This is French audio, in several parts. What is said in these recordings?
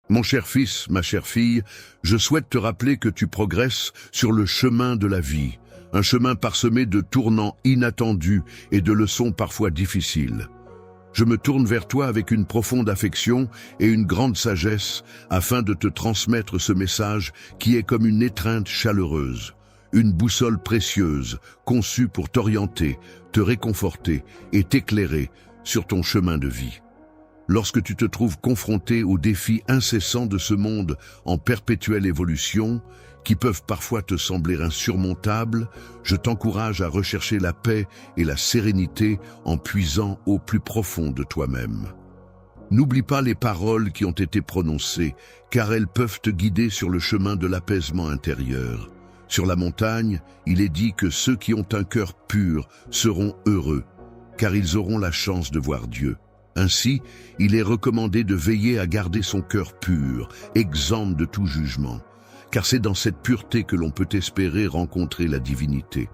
Mon cher fils, ma chère fille, je souhaite te rappeler que tu progresses sur le chemin de la vie, un chemin parsemé de tournants inattendus et de leçons parfois difficiles. Je me tourne vers toi avec une profonde affection et une grande sagesse afin de te transmettre ce message qui est comme une étreinte chaleureuse, une boussole précieuse conçue pour t'orienter, te réconforter et t'éclairer sur ton chemin de vie. Lorsque tu te trouves confronté aux défis incessants de ce monde en perpétuelle évolution, qui peuvent parfois te sembler insurmontables, je t'encourage à rechercher la paix et la sérénité en puisant au plus profond de toi-même. N'oublie pas les paroles qui ont été prononcées, car elles peuvent te guider sur le chemin de l'apaisement intérieur. Sur la montagne, il est dit que ceux qui ont un cœur pur seront heureux, car ils auront la chance de voir Dieu. Ainsi, il est recommandé de veiller à garder son cœur pur, exempt de tout jugement, car c'est dans cette pureté que l'on peut espérer rencontrer la divinité.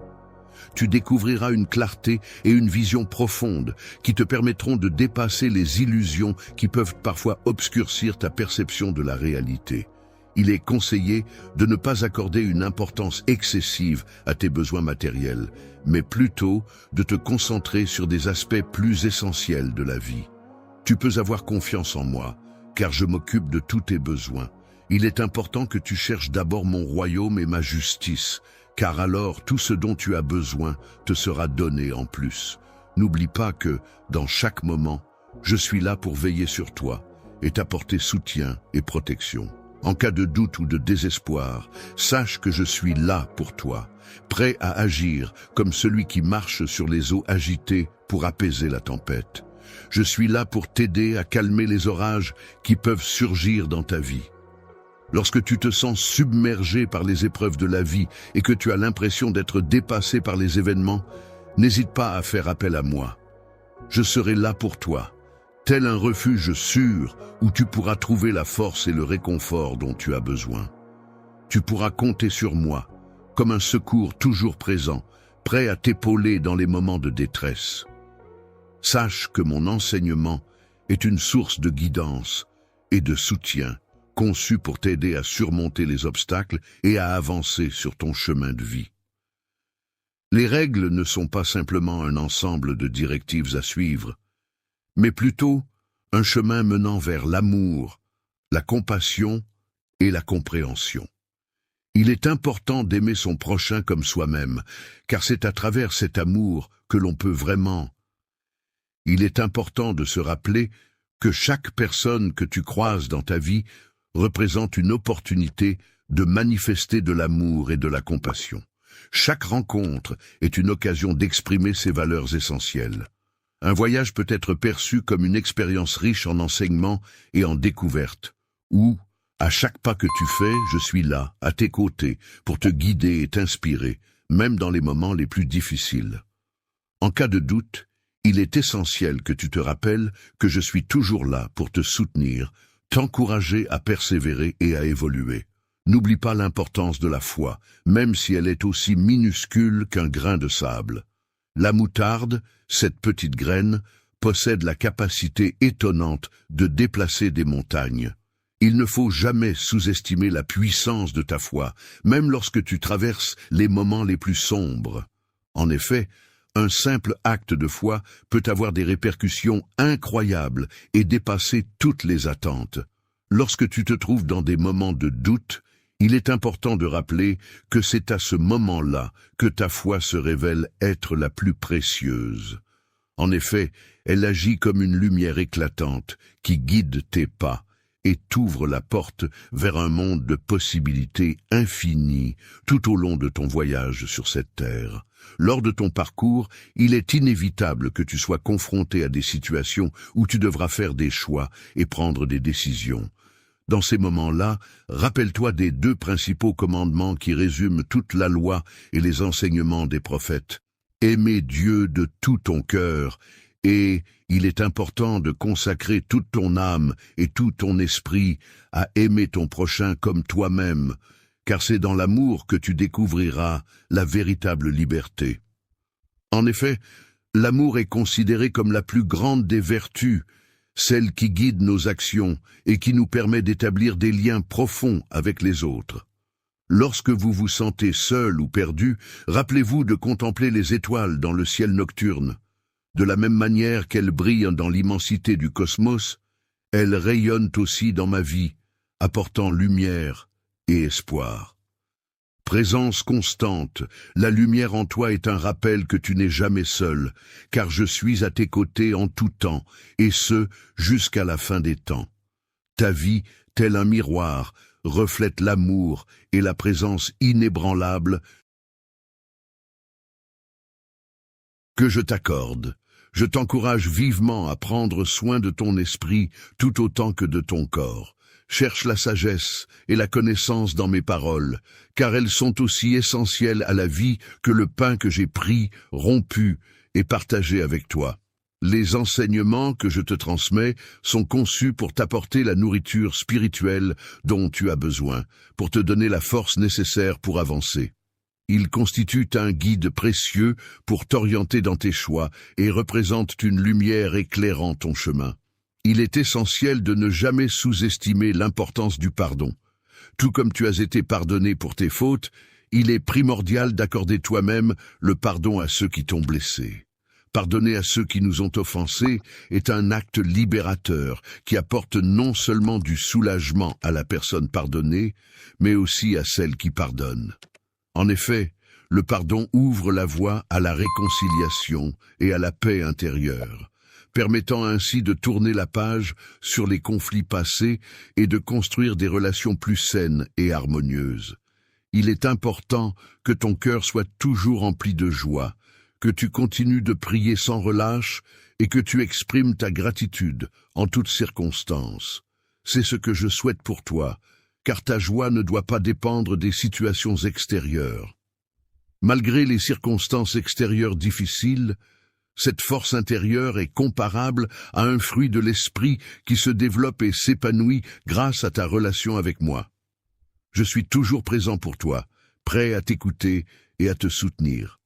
Tu découvriras une clarté et une vision profonde qui te permettront de dépasser les illusions qui peuvent parfois obscurcir ta perception de la réalité. Il est conseillé de ne pas accorder une importance excessive à tes besoins matériels, mais plutôt de te concentrer sur des aspects plus essentiels de la vie. Tu peux avoir confiance en moi, car je m'occupe de tous tes besoins. Il est important que tu cherches d'abord mon royaume et ma justice, car alors tout ce dont tu as besoin te sera donné en plus. N'oublie pas que, dans chaque moment, je suis là pour veiller sur toi et t'apporter soutien et protection. En cas de doute ou de désespoir, sache que je suis là pour toi, prêt à agir comme celui qui marche sur les eaux agitées pour apaiser la tempête. Je suis là pour t'aider à calmer les orages qui peuvent surgir dans ta vie. Lorsque tu te sens submergé par les épreuves de la vie et que tu as l'impression d'être dépassé par les événements, n'hésite pas à faire appel à moi. Je serai là pour toi, tel un refuge sûr où tu pourras trouver la force et le réconfort dont tu as besoin. Tu pourras compter sur moi, comme un secours toujours présent, prêt à t'épauler dans les moments de détresse. Sache que mon enseignement est une source de guidance et de soutien, conçu pour t'aider à surmonter les obstacles et à avancer sur ton chemin de vie. Les règles ne sont pas simplement un ensemble de directives à suivre, mais plutôt un chemin menant vers l'amour, la compassion et la compréhension. Il est important d'aimer son prochain comme soi-même, car c'est à travers cet amour que l'on peut vraiment. Il est important de se rappeler que chaque personne que tu croises dans ta vie représente une opportunité de manifester de l'amour et de la compassion. Chaque rencontre est une occasion d'exprimer ces valeurs essentielles. Un voyage peut être perçu comme une expérience riche en enseignements et en découvertes, où, à chaque pas que tu fais, je suis là, à tes côtés, pour te guider et t'inspirer, même dans les moments les plus difficiles. En cas de doute, il est essentiel que tu te rappelles que je suis toujours là pour te soutenir, t'encourager à persévérer et à évoluer. N'oublie pas l'importance de la foi, même si elle est aussi minuscule qu'un grain de sable. La moutarde, cette petite graine, possède la capacité étonnante de déplacer des montagnes. Il ne faut jamais sous-estimer la puissance de ta foi, même lorsque tu traverses les moments les plus sombres. En effet, un simple acte de foi peut avoir des répercussions incroyables et dépasser toutes les attentes. Lorsque tu te trouves dans des moments de doute, il est important de rappeler que c'est à ce moment-là que ta foi se révèle être la plus précieuse. En effet, elle agit comme une lumière éclatante qui guide tes pas et t'ouvre la porte vers un monde de possibilités infinies tout au long de ton voyage sur cette terre. Lors de ton parcours, il est inévitable que tu sois confronté à des situations où tu devras faire des choix et prendre des décisions. Dans ces moments-là, rappelle-toi des 2 principaux commandements qui résument toute la loi et les enseignements des prophètes. Aimer Dieu de tout ton cœur, et il est important de consacrer toute ton âme et tout ton esprit à aimer ton prochain comme toi-même, car c'est dans l'amour que tu découvriras la véritable liberté. En effet, l'amour est considéré comme la plus grande des vertus, celle qui guide nos actions et qui nous permet d'établir des liens profonds avec les autres. Lorsque vous vous sentez seul ou perdu, rappelez-vous de contempler les étoiles dans le ciel nocturne. De la même manière qu'elles brillent dans l'immensité du cosmos, elles rayonnent aussi dans ma vie, apportant lumière et espoir. Présence constante, la lumière en toi est un rappel que tu n'es jamais seul, car je suis à tes côtés en tout temps, et ce, jusqu'à la fin des temps. Ta vie, tel un miroir, reflète l'amour et la présence inébranlable que je t'accorde. Je t'encourage vivement à prendre soin de ton esprit tout autant que de ton corps. Cherche la sagesse et la connaissance dans mes paroles, car elles sont aussi essentielles à la vie que le pain que j'ai pris, rompu et partagé avec toi. Les enseignements que je te transmets sont conçus pour t'apporter la nourriture spirituelle dont tu as besoin, pour te donner la force nécessaire pour avancer. Ils constituent un guide précieux pour t'orienter dans tes choix et représentent une lumière éclairant ton chemin. Il est essentiel de ne jamais sous-estimer l'importance du pardon. Tout comme tu as été pardonné pour tes fautes, il est primordial d'accorder toi-même le pardon à ceux qui t'ont blessé. Pardonner à ceux qui nous ont offensés est un acte libérateur qui apporte non seulement du soulagement à la personne pardonnée, mais aussi à celle qui pardonne. En effet, le pardon ouvre la voie à la réconciliation et à la paix intérieure, permettant ainsi de tourner la page sur les conflits passés et de construire des relations plus saines et harmonieuses. Il est important que ton cœur soit toujours rempli de joie, que tu continues de prier sans relâche et que tu exprimes ta gratitude en toutes circonstances. C'est ce que je souhaite pour toi, car ta joie ne doit pas dépendre des situations extérieures. Malgré les circonstances extérieures difficiles, cette force intérieure est comparable à un fruit de l'esprit qui se développe et s'épanouit grâce à ta relation avec moi. Je suis toujours présent pour toi, prêt à t'écouter et à te soutenir.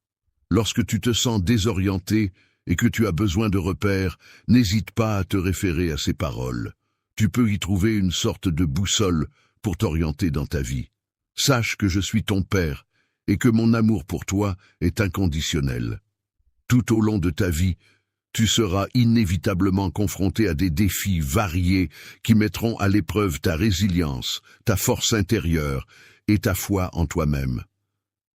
Lorsque tu te sens désorienté et que tu as besoin de repères, n'hésite pas à te référer à ces paroles. Tu peux y trouver une sorte de boussole pour t'orienter dans ta vie. Sache que je suis ton Père et que mon amour pour toi est inconditionnel. Tout au long de ta vie, tu seras inévitablement confronté à des défis variés qui mettront à l'épreuve ta résilience, ta force intérieure et ta foi en toi-même.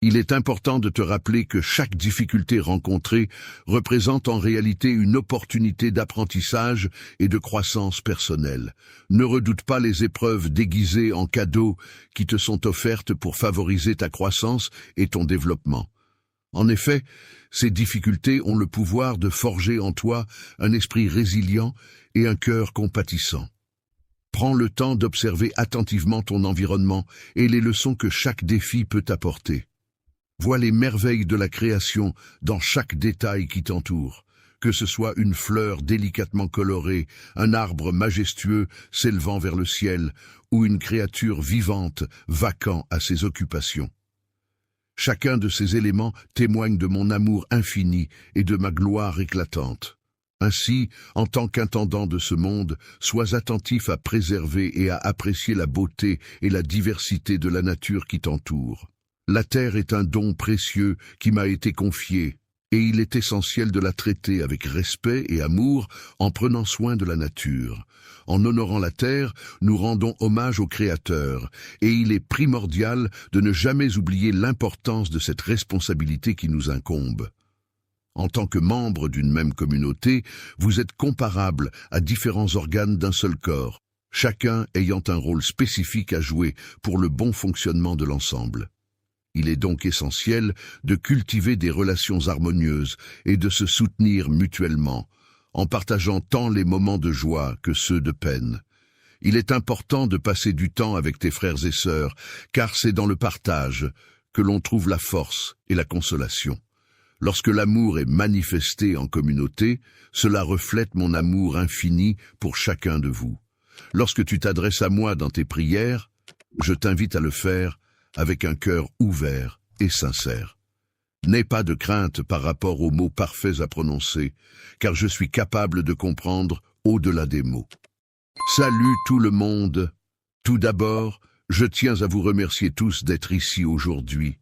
Il est important de te rappeler que chaque difficulté rencontrée représente en réalité une opportunité d'apprentissage et de croissance personnelle. Ne redoute pas les épreuves déguisées en cadeaux qui te sont offertes pour favoriser ta croissance et ton développement. En effet, ces difficultés ont le pouvoir de forger en toi un esprit résilient et un cœur compatissant. Prends le temps d'observer attentivement ton environnement et les leçons que chaque défi peut t'apporter. Vois les merveilles de la création dans chaque détail qui t'entoure, que ce soit une fleur délicatement colorée, un arbre majestueux s'élevant vers le ciel, ou une créature vivante vaquant à ses occupations. Chacun de ces éléments témoigne de mon amour infini et de ma gloire éclatante. Ainsi, en tant qu'intendant de ce monde, sois attentif à préserver et à apprécier la beauté et la diversité de la nature qui t'entoure. La terre est un don précieux qui m'a été confié, et il est essentiel de la traiter avec respect et amour en prenant soin de la nature. En honorant la terre, nous rendons hommage au Créateur, et il est primordial de ne jamais oublier l'importance de cette responsabilité qui nous incombe. En tant que membre d'une même communauté, vous êtes comparables à différents organes d'un seul corps, chacun ayant un rôle spécifique à jouer pour le bon fonctionnement de l'ensemble. Il est donc essentiel de cultiver des relations harmonieuses et de se soutenir mutuellement, en partageant tant les moments de joie que ceux de peine. Il est important de passer du temps avec tes frères et sœurs, car c'est dans le partage que l'on trouve la force et la consolation. Lorsque l'amour est manifesté en communauté, cela reflète mon amour infini pour chacun de vous. Lorsque tu t'adresses à moi dans tes prières, je t'invite à le faire avec un cœur ouvert et sincère. N'aie pas de crainte par rapport aux mots parfaits à prononcer, car je suis capable de comprendre au-delà des mots. Salut tout le monde. Tout d'abord, je tiens à vous remercier tous d'être ici aujourd'hui.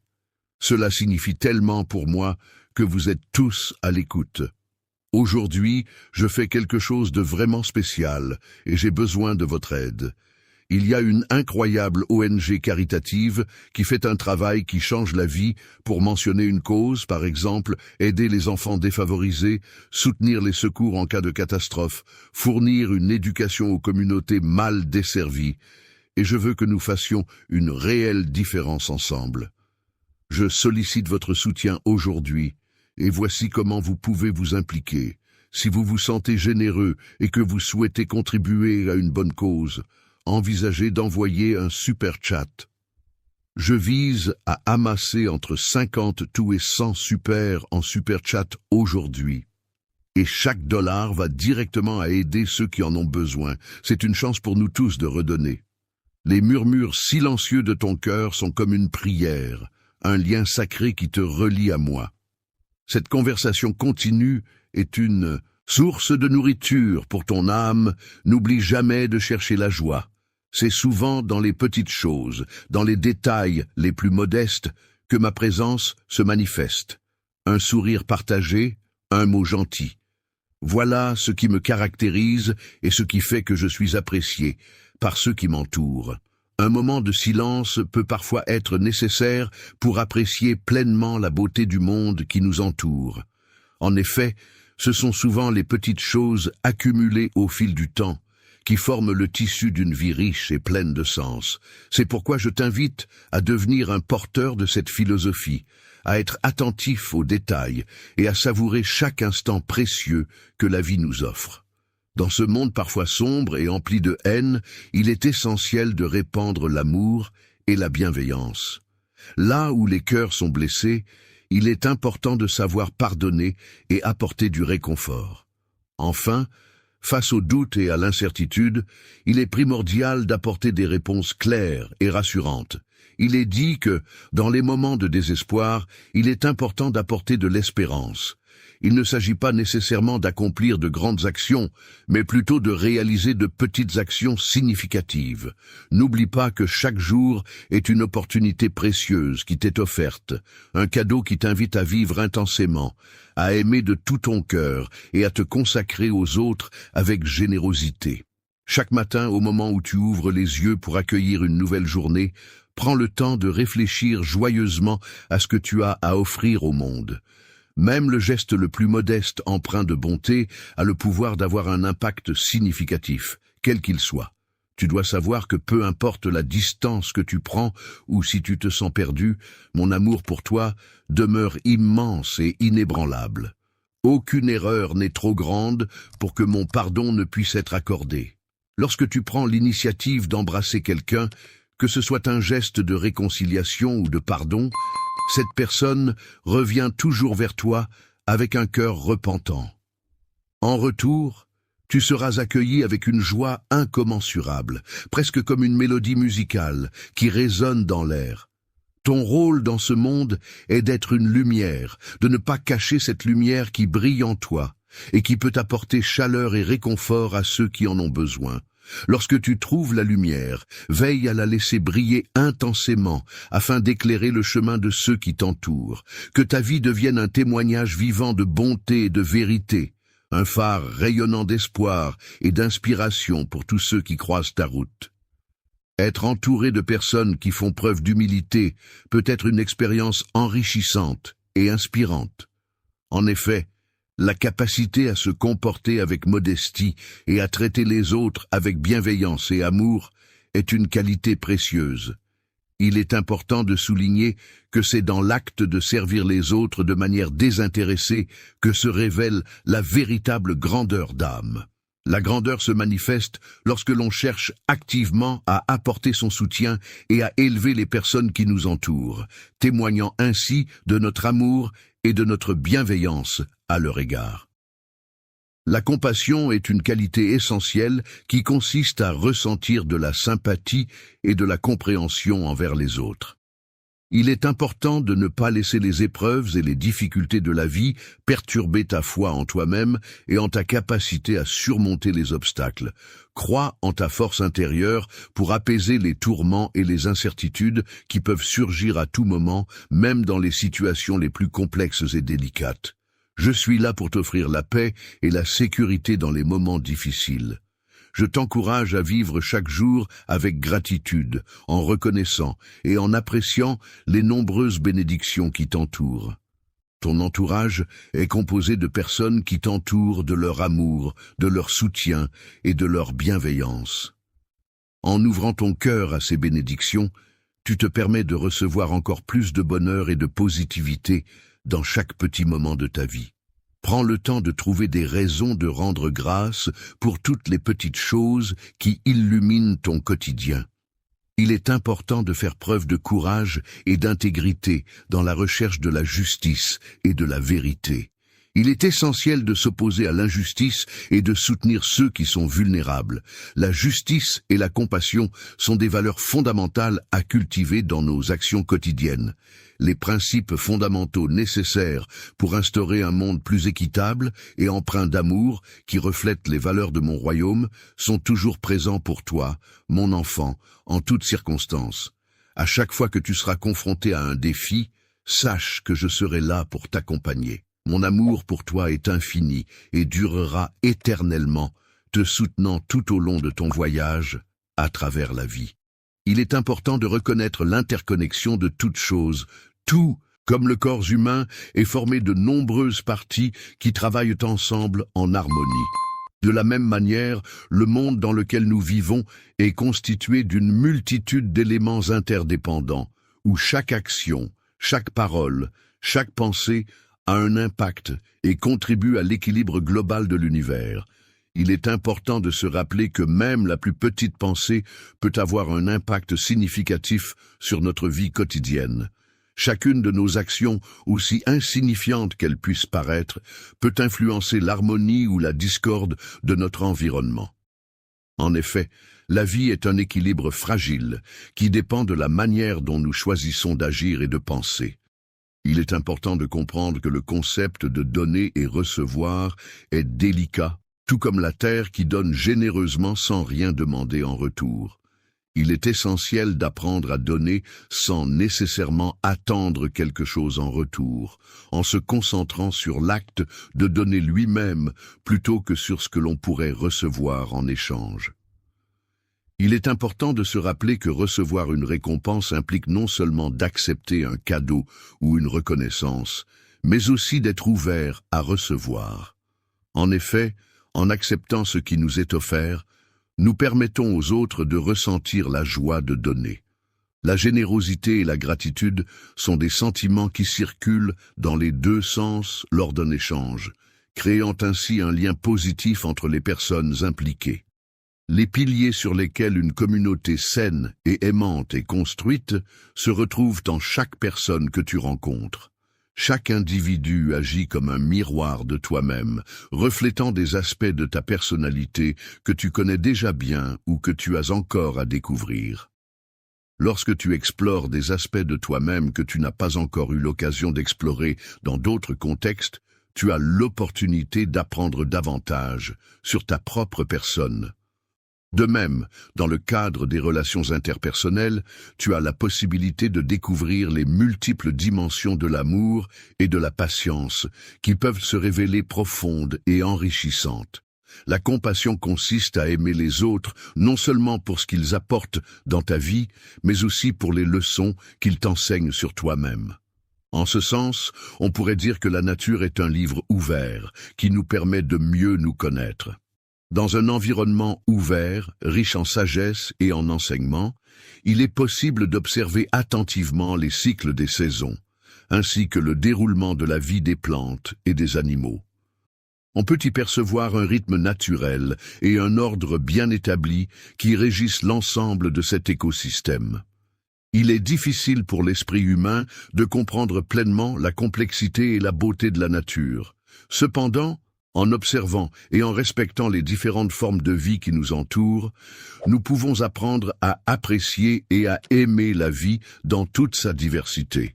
Cela signifie tellement pour moi que vous êtes tous à l'écoute. Aujourd'hui, je fais quelque chose de vraiment spécial et j'ai besoin de votre aide. Il y a une incroyable ONG caritative qui fait un travail qui change la vie pour mentionner une cause, par exemple, aider les enfants défavorisés, soutenir les secours en cas de catastrophe, fournir une éducation aux communautés mal desservies. Et je veux que nous fassions une réelle différence ensemble. Je sollicite votre soutien aujourd'hui, et voici comment vous pouvez vous impliquer. Si vous vous sentez généreux et que vous souhaitez contribuer à une bonne cause, envisagez d'envoyer un super chat. Je vise à amasser entre 50 tout et 100 super en super chat aujourd'hui. Et chaque dollar va directement à aider ceux qui en ont besoin. C'est une chance pour nous tous de redonner. Les murmures silencieux de ton cœur sont comme une prière, un lien sacré qui te relie à moi. Cette conversation continue est une source de nourriture pour ton âme. N'oublie jamais de chercher la joie. C'est souvent dans les petites choses, dans les détails les plus modestes, que ma présence se manifeste. Un sourire partagé, un mot gentil. Voilà ce qui me caractérise et ce qui fait que je suis apprécié par ceux qui m'entourent. Un moment de silence peut parfois être nécessaire pour apprécier pleinement la beauté du monde qui nous entoure. En effet, ce sont souvent les petites choses accumulées au fil du temps qui forment le tissu d'une vie riche et pleine de sens. C'est pourquoi je t'invite à devenir un porteur de cette philosophie, à être attentif aux détails et à savourer chaque instant précieux que la vie nous offre. Dans ce monde parfois sombre et empli de haine, il est essentiel de répandre l'amour et la bienveillance. Là où les cœurs sont blessés, il est important de savoir pardonner et apporter du réconfort. Enfin, face au doute et à l'incertitude, il est primordial d'apporter des réponses claires et rassurantes. Il est dit que, dans les moments de désespoir, il est important d'apporter de l'espérance. Il ne s'agit pas nécessairement d'accomplir de grandes actions, mais plutôt de réaliser de petites actions significatives. N'oublie pas que chaque jour est une opportunité précieuse qui t'est offerte, un cadeau qui t'invite à vivre intensément, à aimer de tout ton cœur et à te consacrer aux autres avec générosité. Chaque matin, au moment où tu ouvres les yeux pour accueillir une nouvelle journée, prends le temps de réfléchir joyeusement à ce que tu as à offrir au monde. Même le geste le plus modeste empreint de bonté a le pouvoir d'avoir un impact significatif, quel qu'il soit. Tu dois savoir que peu importe la distance que tu prends ou si tu te sens perdu, mon amour pour toi demeure immense et inébranlable. Aucune erreur n'est trop grande pour que mon pardon ne puisse être accordé. Lorsque tu prends l'initiative d'embrasser quelqu'un, que ce soit un geste de réconciliation ou de pardon, cette personne revient toujours vers toi avec un cœur repentant. En retour, tu seras accueilli avec une joie incommensurable, presque comme une mélodie musicale qui résonne dans l'air. Ton rôle dans ce monde est d'être une lumière, de ne pas cacher cette lumière qui brille en toi et qui peut apporter chaleur et réconfort à ceux qui en ont besoin. Lorsque tu trouves la lumière, veille à la laisser briller intensément afin d'éclairer le chemin de ceux qui t'entourent. Que ta vie devienne un témoignage vivant de bonté et de vérité, un phare rayonnant d'espoir et d'inspiration pour tous ceux qui croisent ta route. Être entouré de personnes qui font preuve d'humilité peut être une expérience enrichissante et inspirante. En effet, la capacité à se comporter avec modestie et à traiter les autres avec bienveillance et amour est une qualité précieuse. Il est important de souligner que c'est dans l'acte de servir les autres de manière désintéressée que se révèle la véritable grandeur d'âme. La grandeur se manifeste lorsque l'on cherche activement à apporter son soutien et à élever les personnes qui nous entourent, témoignant ainsi de notre amour et de notre bienveillance à leur égard. La compassion est une qualité essentielle qui consiste à ressentir de la sympathie et de la compréhension envers les autres. Il est important de ne pas laisser les épreuves et les difficultés de la vie perturber ta foi en toi-même et en ta capacité à surmonter les obstacles. Crois en ta force intérieure pour apaiser les tourments et les incertitudes qui peuvent surgir à tout moment, même dans les situations les plus complexes et délicates. Je suis là pour t'offrir la paix et la sécurité dans les moments difficiles. Je t'encourage à vivre chaque jour avec gratitude, en reconnaissant et en appréciant les nombreuses bénédictions qui t'entourent. Ton entourage est composé de personnes qui t'entourent de leur amour, de leur soutien et de leur bienveillance. En ouvrant ton cœur à ces bénédictions, tu te permets de recevoir encore plus de bonheur et de positivité dans chaque petit moment de ta vie. Prends le temps de trouver des raisons de rendre grâce pour toutes les petites choses qui illuminent ton quotidien. Il est important de faire preuve de courage et d'intégrité dans la recherche de la justice et de la vérité. Il est essentiel de s'opposer à l'injustice et de soutenir ceux qui sont vulnérables. La justice et la compassion sont des valeurs fondamentales à cultiver dans nos actions quotidiennes. Les principes fondamentaux nécessaires pour instaurer un monde plus équitable et empreint d'amour qui reflète les valeurs de mon royaume sont toujours présents pour toi, mon enfant, en toutes circonstances. À chaque fois que tu seras confronté à un défi, sache que je serai là pour t'accompagner. Mon amour pour toi est infini et durera éternellement, te soutenant tout au long de ton voyage à travers la vie. Il est important de reconnaître l'interconnexion de toutes choses. Tout, comme le corps humain, est formé de nombreuses parties qui travaillent ensemble en harmonie. De la même manière, le monde dans lequel nous vivons est constitué d'une multitude d'éléments interdépendants, où chaque action, chaque parole, chaque pensée a un impact et contribue à l'équilibre global de l'univers. Il est important de se rappeler que même la plus petite pensée peut avoir un impact significatif sur notre vie quotidienne. Chacune de nos actions, aussi insignifiantes qu'elles puissent paraître, peut influencer l'harmonie ou la discorde de notre environnement. En effet, la vie est un équilibre fragile qui dépend de la manière dont nous choisissons d'agir et de penser. Il est important de comprendre que le concept de donner et recevoir est délicat, tout comme la terre qui donne généreusement sans rien demander en retour. Il est essentiel d'apprendre à donner sans nécessairement attendre quelque chose en retour, en se concentrant sur l'acte de donner lui-même plutôt que sur ce que l'on pourrait recevoir en échange. Il est important de se rappeler que recevoir une récompense implique non seulement d'accepter un cadeau ou une reconnaissance, mais aussi d'être ouvert à recevoir. En effet, en acceptant ce qui nous est offert, nous permettons aux autres de ressentir la joie de donner. La générosité et la gratitude sont des sentiments qui circulent dans les deux sens lors d'un échange, créant ainsi un lien positif entre les personnes impliquées. Les piliers sur lesquels une communauté saine et aimante est construite se retrouvent en chaque personne que tu rencontres. Chaque individu agit comme un miroir de toi-même, reflétant des aspects de ta personnalité que tu connais déjà bien ou que tu as encore à découvrir. Lorsque tu explores des aspects de toi-même que tu n'as pas encore eu l'occasion d'explorer dans d'autres contextes, tu as l'opportunité d'apprendre davantage sur ta propre personne. De même, dans le cadre des relations interpersonnelles, tu as la possibilité de découvrir les multiples dimensions de l'amour et de la patience qui peuvent se révéler profondes et enrichissantes. La compassion consiste à aimer les autres non seulement pour ce qu'ils apportent dans ta vie, mais aussi pour les leçons qu'ils t'enseignent sur toi-même. En ce sens, on pourrait dire que la nature est un livre ouvert qui nous permet de mieux nous connaître. Dans un environnement ouvert, riche en sagesse et en enseignement, il est possible d'observer attentivement les cycles des saisons, ainsi que le déroulement de la vie des plantes et des animaux. On peut y percevoir un rythme naturel et un ordre bien établi qui régissent l'ensemble de cet écosystème. Il est difficile pour l'esprit humain de comprendre pleinement la complexité et la beauté de la nature. Cependant, En observant et en respectant les différentes formes de vie qui nous entourent, nous pouvons apprendre à apprécier et à aimer la vie dans toute sa diversité.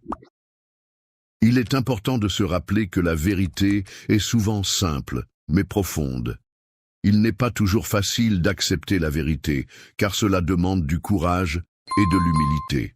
Il est important de se rappeler que la vérité est souvent simple, mais profonde. Il n'est pas toujours facile d'accepter la vérité, car cela demande du courage et de l'humilité.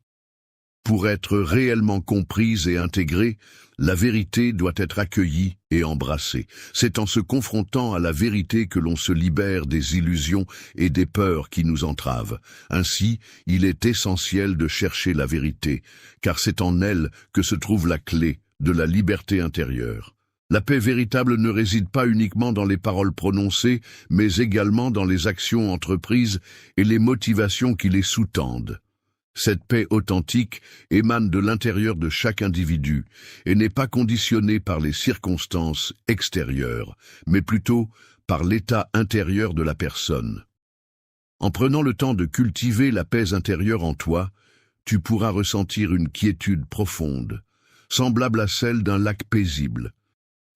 Pour être réellement comprise et intégrée, la vérité doit être accueillie et embrassée. C'est en se confrontant à la vérité que l'on se libère des illusions et des peurs qui nous entravent. Ainsi, il est essentiel de chercher la vérité, car c'est en elle que se trouve la clé de la liberté intérieure. La paix véritable ne réside pas uniquement dans les paroles prononcées, mais également dans les actions entreprises et les motivations qui les sous-tendent. Cette paix authentique émane de l'intérieur de chaque individu et n'est pas conditionnée par les circonstances extérieures, mais plutôt par l'état intérieur de la personne. En prenant le temps de cultiver la paix intérieure en toi, tu pourras ressentir une quiétude profonde, semblable à celle d'un lac paisible.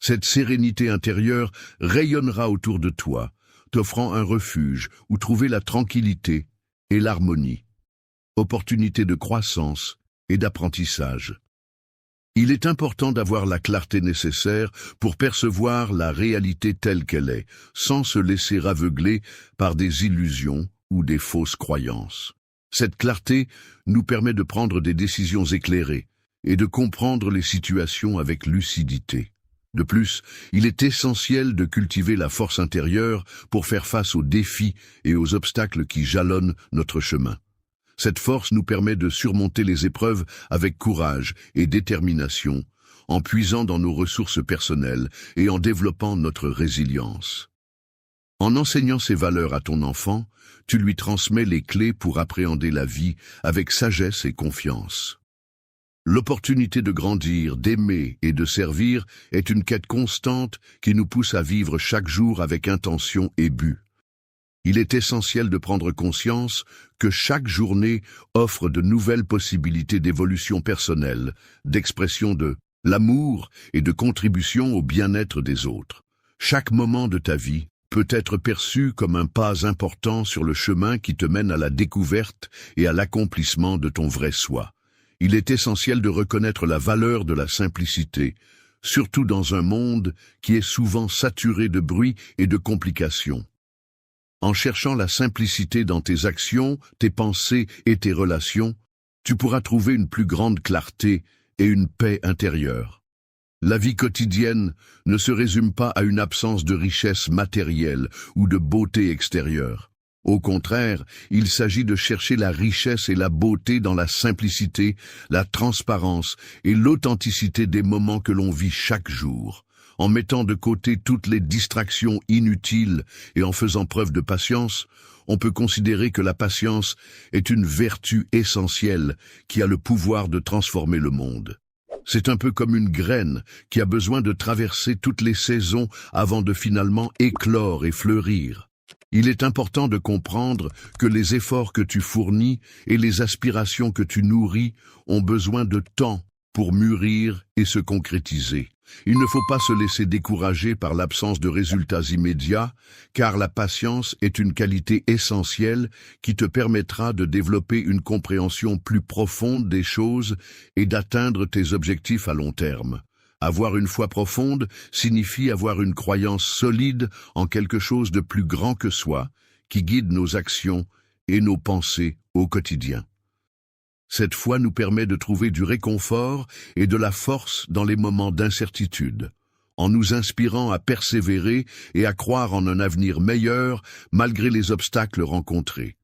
Cette sérénité intérieure rayonnera autour de toi, t'offrant un refuge où trouver la tranquillité et l'harmonie. Opportunité de croissance et d'apprentissage. Il est important d'avoir la clarté nécessaire pour percevoir la réalité telle qu'elle est, sans se laisser aveugler par des illusions ou des fausses croyances. Cette clarté nous permet de prendre des décisions éclairées et de comprendre les situations avec lucidité. De plus, il est essentiel de cultiver la force intérieure pour faire face aux défis et aux obstacles qui jalonnent notre chemin. Cette force nous permet de surmonter les épreuves avec courage et détermination, en puisant dans nos ressources personnelles et en développant notre résilience. En enseignant ces valeurs à ton enfant, tu lui transmets les clés pour appréhender la vie avec sagesse et confiance. L'opportunité de grandir, d'aimer et de servir est une quête constante qui nous pousse à vivre chaque jour avec intention et but. Il est essentiel de prendre conscience que chaque journée offre de nouvelles possibilités d'évolution personnelle, d'expression de l'amour et de contribution au bien-être des autres. Chaque moment de ta vie peut être perçu comme un pas important sur le chemin qui te mène à la découverte et à l'accomplissement de ton vrai soi. Il est essentiel de reconnaître la valeur de la simplicité, surtout dans un monde qui est souvent saturé de bruit et de complications. En cherchant la simplicité dans tes actions, tes pensées et tes relations, tu pourras trouver une plus grande clarté et une paix intérieure. La vie quotidienne ne se résume pas à une absence de richesse matérielle ou de beauté extérieure. Au contraire, il s'agit de chercher la richesse et la beauté dans la simplicité, la transparence et l'authenticité des moments que l'on vit chaque jour. En mettant de côté toutes les distractions inutiles et en faisant preuve de patience, on peut considérer que la patience est une vertu essentielle qui a le pouvoir de transformer le monde. C'est un peu comme une graine qui a besoin de traverser toutes les saisons avant de finalement éclore et fleurir. Il est important de comprendre que les efforts que tu fournis et les aspirations que tu nourris ont besoin de temps pour mûrir et se concrétiser. Il ne faut pas se laisser décourager par l'absence de résultats immédiats, car la patience est une qualité essentielle qui te permettra de développer une compréhension plus profonde des choses et d'atteindre tes objectifs à long terme. Avoir une foi profonde signifie avoir une croyance solide en quelque chose de plus grand que soi, qui guide nos actions et nos pensées au quotidien. Cette foi nous permet de trouver du réconfort et de la force dans les moments d'incertitude, en nous inspirant à persévérer et à croire en un avenir meilleur malgré les obstacles rencontrés.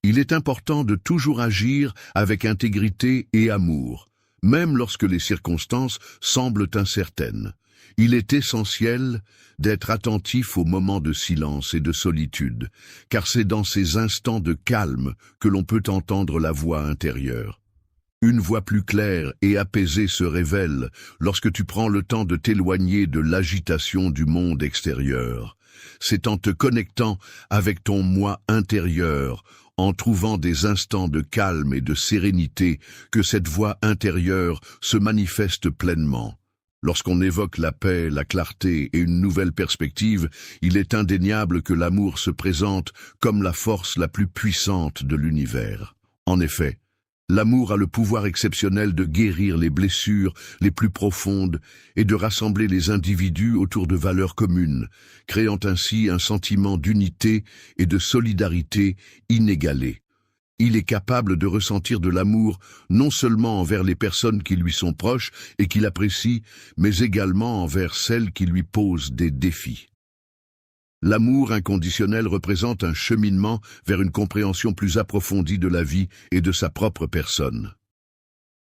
Il est important de toujours agir avec intégrité et amour, même lorsque les circonstances semblent incertaines. Il est essentiel d'être attentif aux moments de silence et de solitude, car c'est dans ces instants de calme que l'on peut entendre la voix intérieure. Une voix plus claire et apaisée se révèle lorsque tu prends le temps de t'éloigner de l'agitation du monde extérieur. C'est en te connectant avec ton moi intérieur, en trouvant des instants de calme et de sérénité, que cette voix intérieure se manifeste pleinement. Lorsqu'on évoque la paix, la clarté et une nouvelle perspective, il est indéniable que l'amour se présente comme la force la plus puissante de l'univers. En effet, l'amour a le pouvoir exceptionnel de guérir les blessures les plus profondes et de rassembler les individus autour de valeurs communes, créant ainsi un sentiment d'unité et de solidarité inégalé. Il est capable de ressentir de l'amour non seulement envers les personnes qui lui sont proches et qu'il apprécie, mais également envers celles qui lui posent des défis. L'amour inconditionnel représente un cheminement vers une compréhension plus approfondie de la vie et de sa propre personne.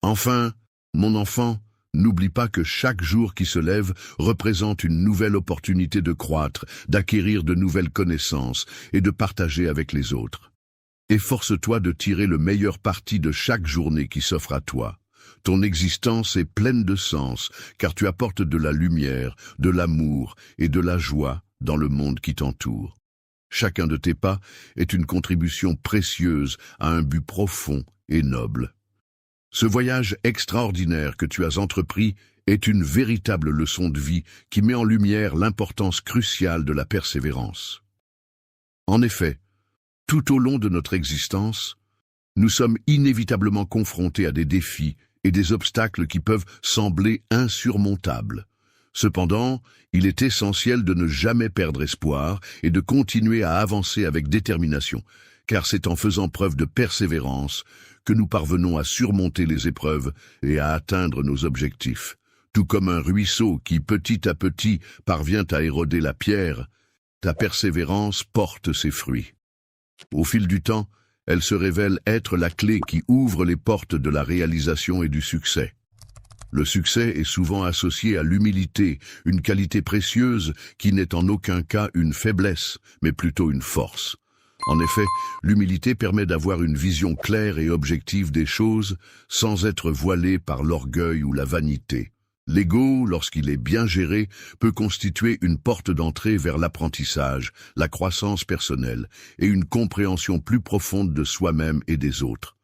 Enfin, mon enfant, n'oublie pas que chaque jour qui se lève représente une nouvelle opportunité de croître, d'acquérir de nouvelles connaissances et de partager avec les autres. Efforce-toi de tirer le meilleur parti de chaque journée qui s'offre à toi. Ton existence est pleine de sens, car tu apportes de la lumière, de l'amour et de la joie dans le monde qui t'entoure. Chacun de tes pas est une contribution précieuse à un but profond et noble. Ce voyage extraordinaire que tu as entrepris est une véritable leçon de vie qui met en lumière l'importance cruciale de la persévérance. En effet, tout au long de notre existence, nous sommes inévitablement confrontés à des défis et des obstacles qui peuvent sembler insurmontables. Cependant, il est essentiel de ne jamais perdre espoir et de continuer à avancer avec détermination, car c'est en faisant preuve de persévérance que nous parvenons à surmonter les épreuves et à atteindre nos objectifs. Tout comme un ruisseau qui, petit à petit, parvient à éroder la pierre, ta persévérance porte ses fruits. Au fil du temps, elle se révèle être la clé qui ouvre les portes de la réalisation et du succès. Le succès est souvent associé à l'humilité, une qualité précieuse qui n'est en aucun cas une faiblesse, mais plutôt une force. En effet, l'humilité permet d'avoir une vision claire et objective des choses sans être voilée par l'orgueil ou la vanité. L'ego, lorsqu'il est bien géré, peut constituer une porte d'entrée vers l'apprentissage, la croissance personnelle et une compréhension plus profonde de soi-même et des autres.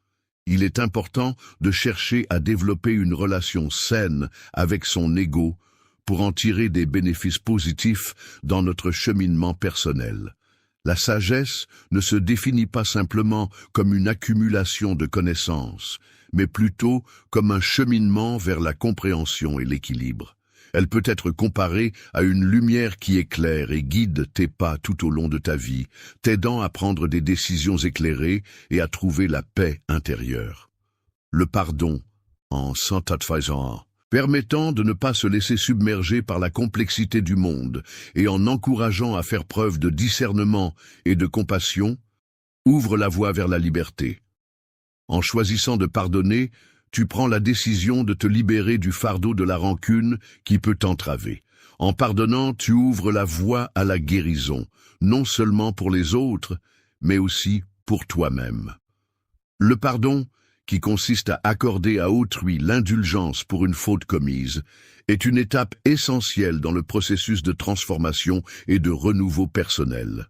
Il est important de chercher à développer une relation saine avec son ego pour en tirer des bénéfices positifs dans notre cheminement personnel. La sagesse ne se définit pas simplement comme une accumulation de connaissances, mais plutôt comme un cheminement vers la compréhension et l'équilibre. Elle peut être comparée à une lumière qui éclaire et guide tes pas tout au long de ta vie, t'aidant à prendre des décisions éclairées et à trouver la paix intérieure. Le pardon, en sanctifiant, permettant de ne pas se laisser submerger par la complexité du monde et en encourageant à faire preuve de discernement et de compassion, ouvre la voie vers la liberté. En choisissant de pardonner, tu prends la décision de te libérer du fardeau de la rancune qui peut t'entraver. En pardonnant, tu ouvres la voie à la guérison, non seulement pour les autres, mais aussi pour toi-même. Le pardon, qui consiste à accorder à autrui l'indulgence pour une faute commise, est une étape essentielle dans le processus de transformation et de renouveau personnel.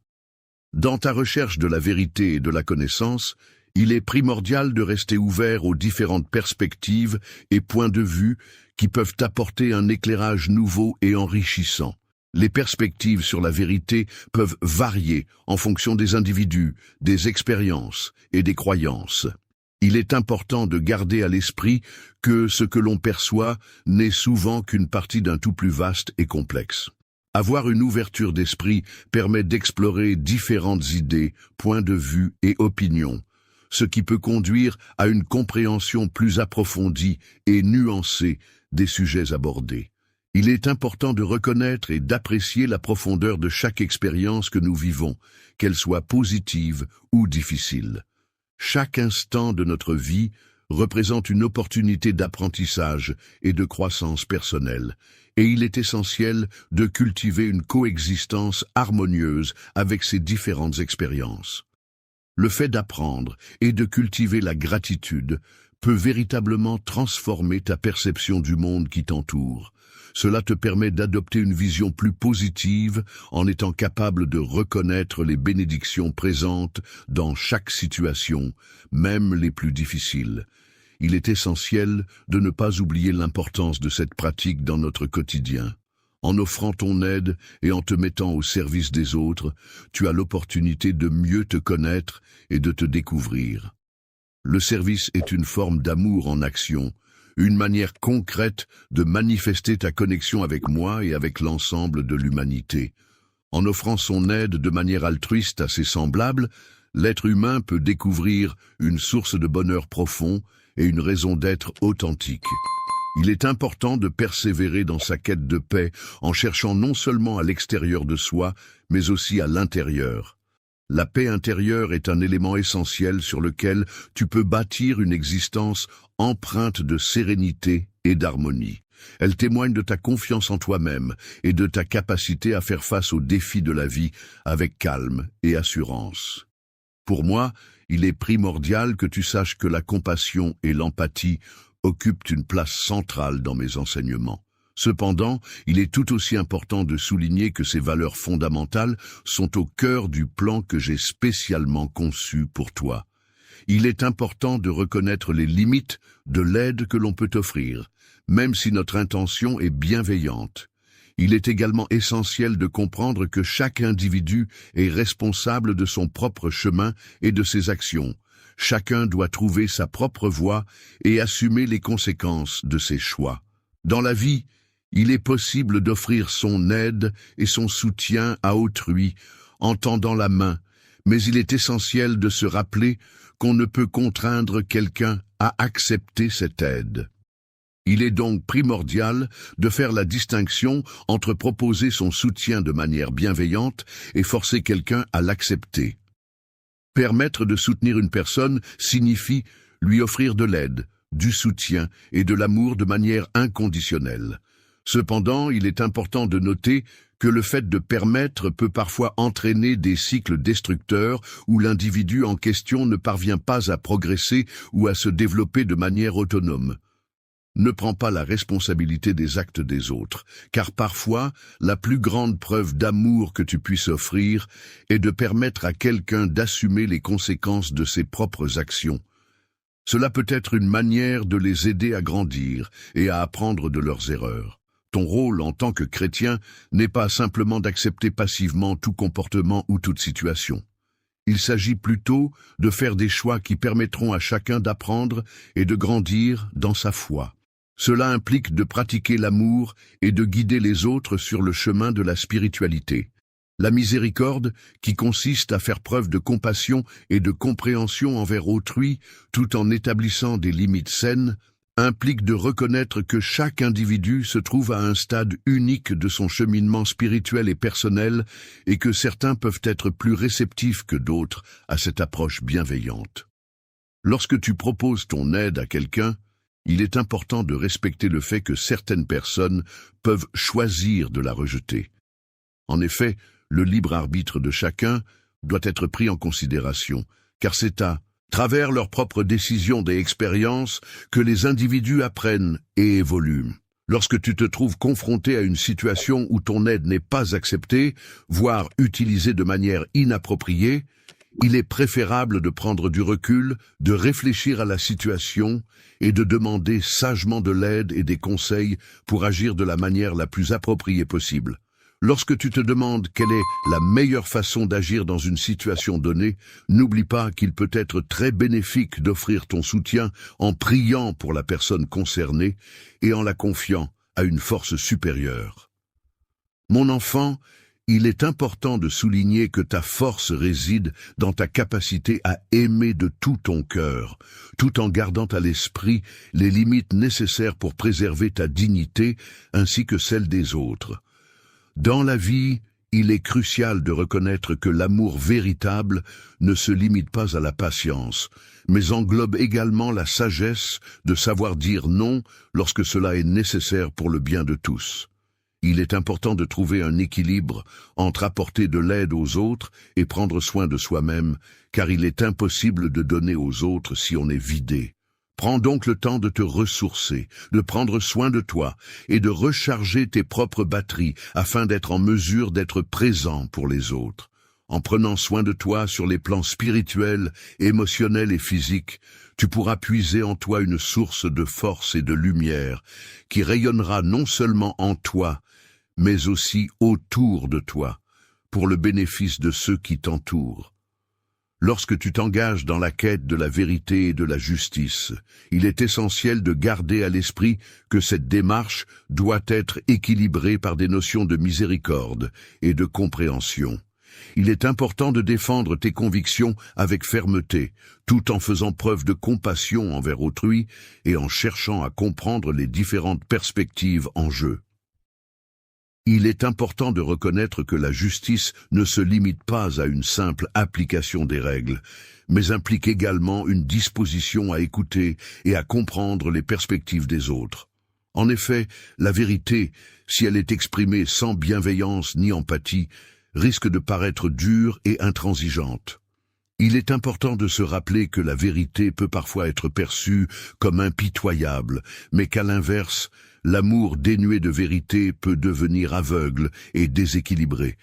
Dans ta recherche de la vérité et de la connaissance, il est primordial de rester ouvert aux différentes perspectives et points de vue qui peuvent apporter un éclairage nouveau et enrichissant. Les perspectives sur la vérité peuvent varier en fonction des individus, des expériences et des croyances. Il est important de garder à l'esprit que ce que l'on perçoit n'est souvent qu'une partie d'un tout plus vaste et complexe. Avoir une ouverture d'esprit permet d'explorer différentes idées, points de vue et opinions, ce qui peut conduire à une compréhension plus approfondie et nuancée des sujets abordés. Il est important de reconnaître et d'apprécier la profondeur de chaque expérience que nous vivons, qu'elle soit positive ou difficile. Chaque instant de notre vie représente une opportunité d'apprentissage et de croissance personnelle, et il est essentiel de cultiver une coexistence harmonieuse avec ces différentes expériences. Le fait d'apprendre et de cultiver la gratitude peut véritablement transformer ta perception du monde qui t'entoure. Cela te permet d'adopter une vision plus positive en étant capable de reconnaître les bénédictions présentes dans chaque situation, même les plus difficiles. il est essentiel de ne pas oublier l'importance de cette pratique dans notre quotidien. En offrant ton aide et en te mettant au service des autres, tu as l'opportunité de mieux te connaître et de te découvrir. Le service est une forme d'amour en action, une manière concrète de manifester ta connexion avec moi et avec l'ensemble de l'humanité. En offrant son aide de manière altruiste à ses semblables, l'être humain peut découvrir une source de bonheur profond et une raison d'être authentique. Il est important de persévérer dans sa quête de paix en cherchant non seulement à l'extérieur de soi, mais aussi à l'intérieur. La paix intérieure est un élément essentiel sur lequel tu peux bâtir une existence empreinte de sérénité et d'harmonie. Elle témoigne de ta confiance en toi-même et de ta capacité à faire face aux défis de la vie avec calme et assurance. Pour moi, il est primordial que tu saches que la compassion et l'empathie occupent une place centrale dans mes enseignements. Cependant, il est tout aussi important de souligner que ces valeurs fondamentales sont au cœur du plan que j'ai spécialement conçu pour toi. Il est important de reconnaître les limites de l'aide que l'on peut offrir, même si notre intention est bienveillante. Il est également essentiel de comprendre que chaque individu est responsable de son propre chemin et de ses actions. Chacun doit trouver sa propre voie et assumer les conséquences de ses choix. Dans la vie, il est possible d'offrir son aide et son soutien à autrui en tendant la main, mais il est essentiel de se rappeler qu'on ne peut contraindre quelqu'un à accepter cette aide. Il est donc primordial de faire la distinction entre proposer son soutien de manière bienveillante et forcer quelqu'un à l'accepter. Permettre de soutenir une personne signifie lui offrir de l'aide, du soutien et de l'amour de manière inconditionnelle. Cependant, il est important de noter que le fait de permettre peut parfois entraîner des cycles destructeurs où l'individu en question ne parvient pas à progresser ou à se développer de manière autonome. Ne prends pas la responsabilité des actes des autres, car parfois, la plus grande preuve d'amour que tu puisses offrir est de permettre à quelqu'un d'assumer les conséquences de ses propres actions. Cela peut être une manière de les aider à grandir et à apprendre de leurs erreurs. Ton rôle en tant que chrétien n'est pas simplement d'accepter passivement tout comportement ou toute situation. Il s'agit plutôt de faire des choix qui permettront à chacun d'apprendre et de grandir dans sa foi. Cela implique de pratiquer l'amour et de guider les autres sur le chemin de la spiritualité. La miséricorde, qui consiste à faire preuve de compassion et de compréhension envers autrui, tout en établissant des limites saines, implique de reconnaître que chaque individu se trouve à un stade unique de son cheminement spirituel et personnel et que certains peuvent être plus réceptifs que d'autres à cette approche bienveillante. Lorsque tu proposes ton aide à quelqu'un, il est important de respecter le fait que certaines personnes peuvent choisir de la rejeter. En effet, le libre arbitre de chacun doit être pris en considération, car c'est à travers leurs propres décisions et expériences que les individus apprennent et évoluent. Lorsque tu te trouves confronté à une situation où ton aide n'est pas acceptée, voire utilisée de manière inappropriée, il est préférable de prendre du recul, de réfléchir à la situation et de demander sagement de l'aide et des conseils pour agir de la manière la plus appropriée possible. Lorsque tu te demandes quelle est la meilleure façon d'agir dans une situation donnée, n'oublie pas qu'il peut être très bénéfique d'offrir ton soutien en priant pour la personne concernée et en la confiant à une force supérieure. Mon enfant, il est important de souligner que ta force réside dans ta capacité à aimer de tout ton cœur, tout en gardant à l'esprit les limites nécessaires pour préserver ta dignité ainsi que celle des autres. Dans la vie, il est crucial de reconnaître que l'amour véritable ne se limite pas à la patience, mais englobe également la sagesse de savoir dire non lorsque cela est nécessaire pour le bien de tous. Il est important de trouver un équilibre entre apporter de l'aide aux autres et prendre soin de soi-même, car il est impossible de donner aux autres si on est vidé. Prends donc le temps de te ressourcer, de prendre soin de toi et de recharger tes propres batteries afin d'être en mesure d'être présent pour les autres. En prenant soin de toi sur les plans spirituels, émotionnels et physiques, tu pourras puiser en toi une source de force et de lumière qui rayonnera non seulement en toi, mais aussi autour de toi, pour le bénéfice de ceux qui t'entourent. Lorsque tu t'engages dans la quête de la vérité et de la justice, il est essentiel de garder à l'esprit que cette démarche doit être équilibrée par des notions de miséricorde et de compréhension. Il est important de défendre tes convictions avec fermeté, tout en faisant preuve de compassion envers autrui et en cherchant à comprendre les différentes perspectives en jeu. Il est important de reconnaître que la justice ne se limite pas à une simple application des règles, mais implique également une disposition à écouter et à comprendre les perspectives des autres. En effet, la vérité, si elle est exprimée sans bienveillance ni empathie, risque de paraître dure et intransigeante. Il est important de se rappeler que la vérité peut parfois être perçue comme impitoyable, mais qu'à l'inverse, l'amour dénué de vérité peut devenir aveugle et déséquilibré.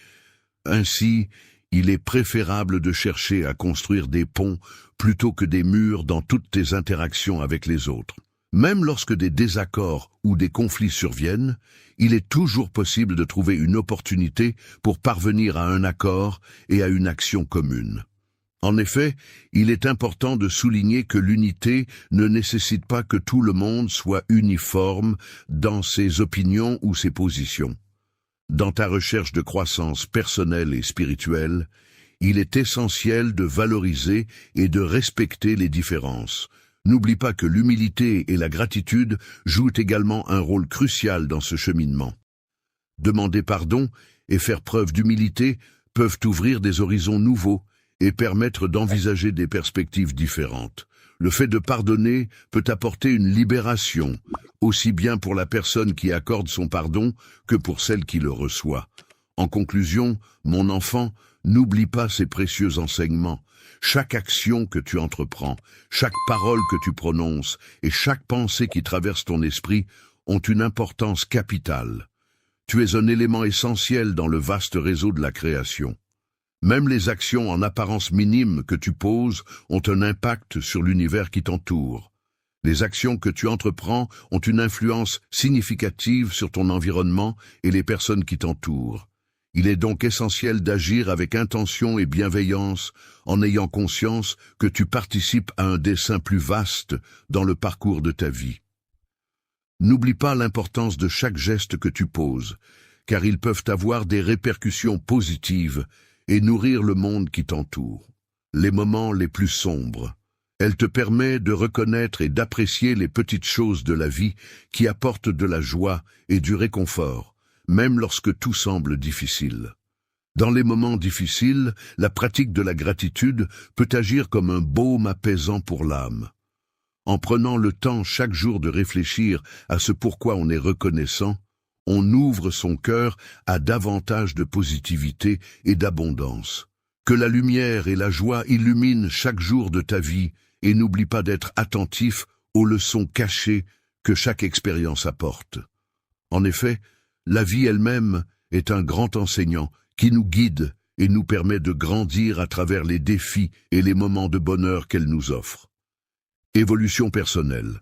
Ainsi, il est préférable de chercher à construire des ponts plutôt que des murs dans toutes tes interactions avec les autres. Même lorsque des désaccords ou des conflits surviennent, il est toujours possible de trouver une opportunité pour parvenir à un accord et à une action commune. En effet, il est important de souligner que l'unité ne nécessite pas que tout le monde soit uniforme dans ses opinions ou ses positions. Dans ta recherche de croissance personnelle et spirituelle, il est essentiel de valoriser et de respecter les différences. N'oublie pas que l'humilité et la gratitude jouent également un rôle crucial dans ce cheminement. Demander pardon et faire preuve d'humilité peuvent ouvrir des horizons nouveaux et permettre d'envisager des perspectives différentes. Le fait de pardonner peut apporter une libération, aussi bien pour la personne qui accorde son pardon que pour celle qui le reçoit. En conclusion, mon enfant, n'oublie pas ces précieux enseignements. Chaque action que tu entreprends, chaque parole que tu prononces et chaque pensée qui traverse ton esprit ont une importance capitale. Tu es un élément essentiel dans le vaste réseau de la création. Même les actions en apparence minimes que tu poses ont un impact sur l'univers qui t'entoure. Les actions que tu entreprends ont une influence significative sur ton environnement et les personnes qui t'entourent. Il est donc essentiel d'agir avec intention et bienveillance en ayant conscience que tu participes à un dessein plus vaste dans le parcours de ta vie. N'oublie pas l'importance de chaque geste que tu poses, car ils peuvent avoir des répercussions positives et nourrir le monde qui t'entoure. Les moments les plus sombres. Elle te permet de reconnaître et d'apprécier les petites choses de la vie qui apportent de la joie et du réconfort, même lorsque tout semble difficile. Dans les moments difficiles, la pratique de la gratitude peut agir comme un baume apaisant pour l'âme. En prenant le temps chaque jour de réfléchir à ce pourquoi on est reconnaissant, on ouvre son cœur à davantage de positivité et d'abondance. Que la lumière et la joie illuminent chaque jour de ta vie et n'oublie pas d'être attentif aux leçons cachées que chaque expérience apporte. En effet, la vie elle-même est un grand enseignant qui nous guide et nous permet de grandir à travers les défis et les moments de bonheur qu'elle nous offre. Évolution personnelle.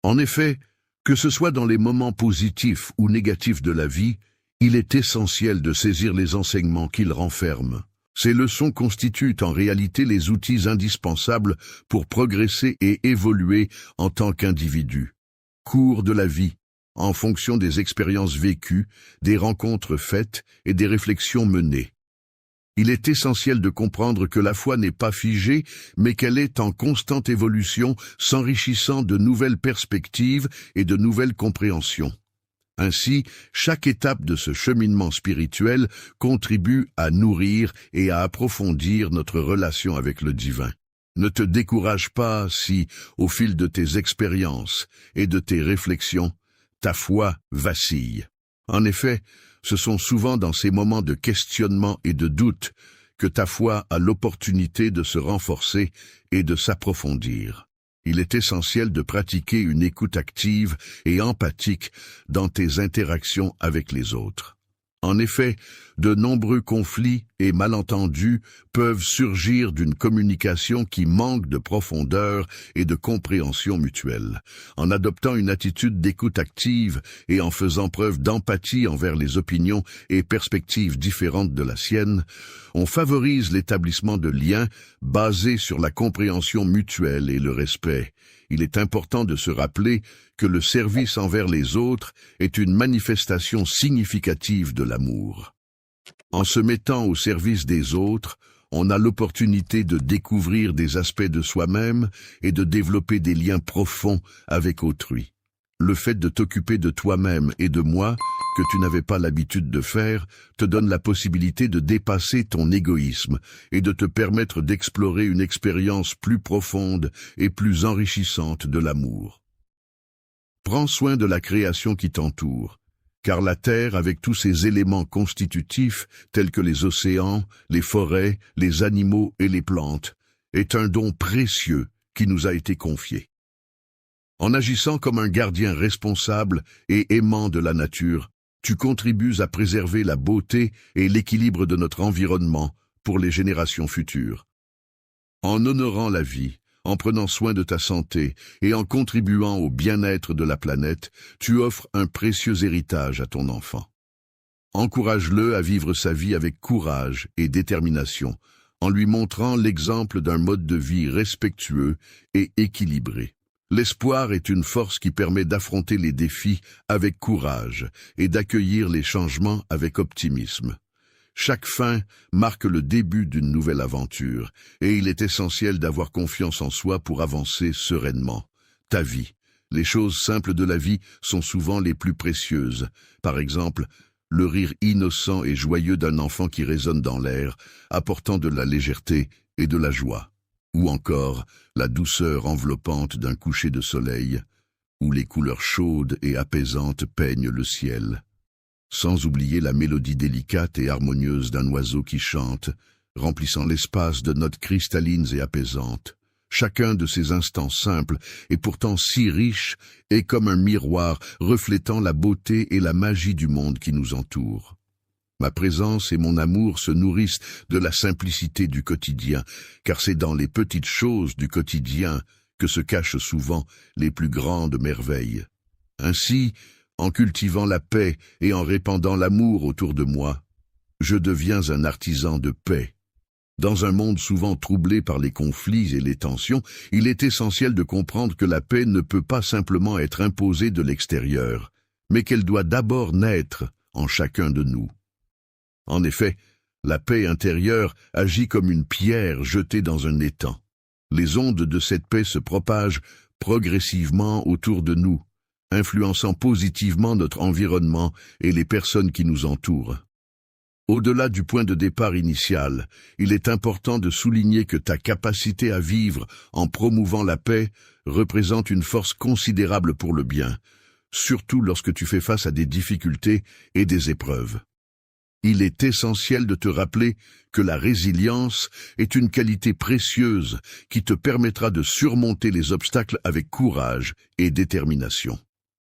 En effet, que ce soit dans les moments positifs ou négatifs de la vie, il est essentiel de saisir les enseignements qu'ils renferment. Ces leçons constituent en réalité les outils indispensables pour progresser et évoluer en tant qu'individu. Cours de la vie, en fonction des expériences vécues, des rencontres faites et des réflexions menées. Il est essentiel de comprendre que la foi n'est pas figée, mais qu'elle est en constante évolution, s'enrichissant de nouvelles perspectives et de nouvelles compréhensions. Ainsi, chaque étape de ce cheminement spirituel contribue à nourrir et à approfondir notre relation avec le divin. Ne te décourage pas si, au fil de tes expériences et de tes réflexions, ta foi vacille. En effet, ce sont souvent dans ces moments de questionnement et de doute que ta foi a l'opportunité de se renforcer et de s'approfondir. Il est essentiel de pratiquer une écoute active et empathique dans tes interactions avec les autres. En effet, de nombreux conflits et malentendus peuvent surgir d'une communication qui manque de profondeur et de compréhension mutuelle. En adoptant une attitude d'écoute active et en faisant preuve d'empathie envers les opinions et perspectives différentes de la sienne, on favorise l'établissement de liens basés sur la compréhension mutuelle et le respect. Il est important de se rappeler que le service envers les autres est une manifestation significative de l'amour. En se mettant au service des autres, on a l'opportunité de découvrir des aspects de soi-même et de développer des liens profonds avec autrui. Le fait de t'occuper de toi-même et de moi, que tu n'avais pas l'habitude de faire, te donne la possibilité de dépasser ton égoïsme et de te permettre d'explorer une expérience plus profonde et plus enrichissante de l'amour. Prends soin de la création qui t'entoure, car la Terre, avec tous ses éléments constitutifs, tels que les océans, les forêts, les animaux et les plantes, est un don précieux qui nous a été confié. En agissant comme un gardien responsable et aimant de la nature, tu contribues à préserver la beauté et l'équilibre de notre environnement pour les générations futures. En honorant la vie, en prenant soin de ta santé et en contribuant au bien-être de la planète, tu offres un précieux héritage à ton enfant. Encourage-le à vivre sa vie avec courage et détermination, en lui montrant l'exemple d'un mode de vie respectueux et équilibré. L'espoir est une force qui permet d'affronter les défis avec courage et d'accueillir les changements avec optimisme. Chaque fin marque le début d'une nouvelle aventure, et il est essentiel d'avoir confiance en soi pour avancer sereinement. Ta vie. Les choses simples de la vie sont souvent les plus précieuses. Par exemple, le rire innocent et joyeux d'un enfant qui résonne dans l'air, apportant de la légèreté et de la joie. Ou encore la douceur enveloppante d'un coucher de soleil, où les couleurs chaudes et apaisantes peignent le ciel. Sans oublier la mélodie délicate et harmonieuse d'un oiseau qui chante, remplissant l'espace de notes cristallines et apaisantes. Chacun de ces instants simples, et pourtant si riches, est comme un miroir reflétant la beauté et la magie du monde qui nous entoure. Ma présence et mon amour se nourrissent de la simplicité du quotidien, car c'est dans les petites choses du quotidien que se cachent souvent les plus grandes merveilles. Ainsi, en cultivant la paix et en répandant l'amour autour de moi, je deviens un artisan de paix. Dans un monde souvent troublé par les conflits et les tensions, il est essentiel de comprendre que la paix ne peut pas simplement être imposée de l'extérieur, mais qu'elle doit d'abord naître en chacun de nous. En effet, la paix intérieure agit comme une pierre jetée dans un étang. Les ondes de cette paix se propagent progressivement autour de nous, influençant positivement notre environnement et les personnes qui nous entourent. Au-delà du point de départ initial, il est important de souligner que ta capacité à vivre en promouvant la paix représente une force considérable pour le bien, surtout lorsque tu fais face à des difficultés et des épreuves. Il est essentiel de te rappeler que la résilience est une qualité précieuse qui te permettra de surmonter les obstacles avec courage et détermination.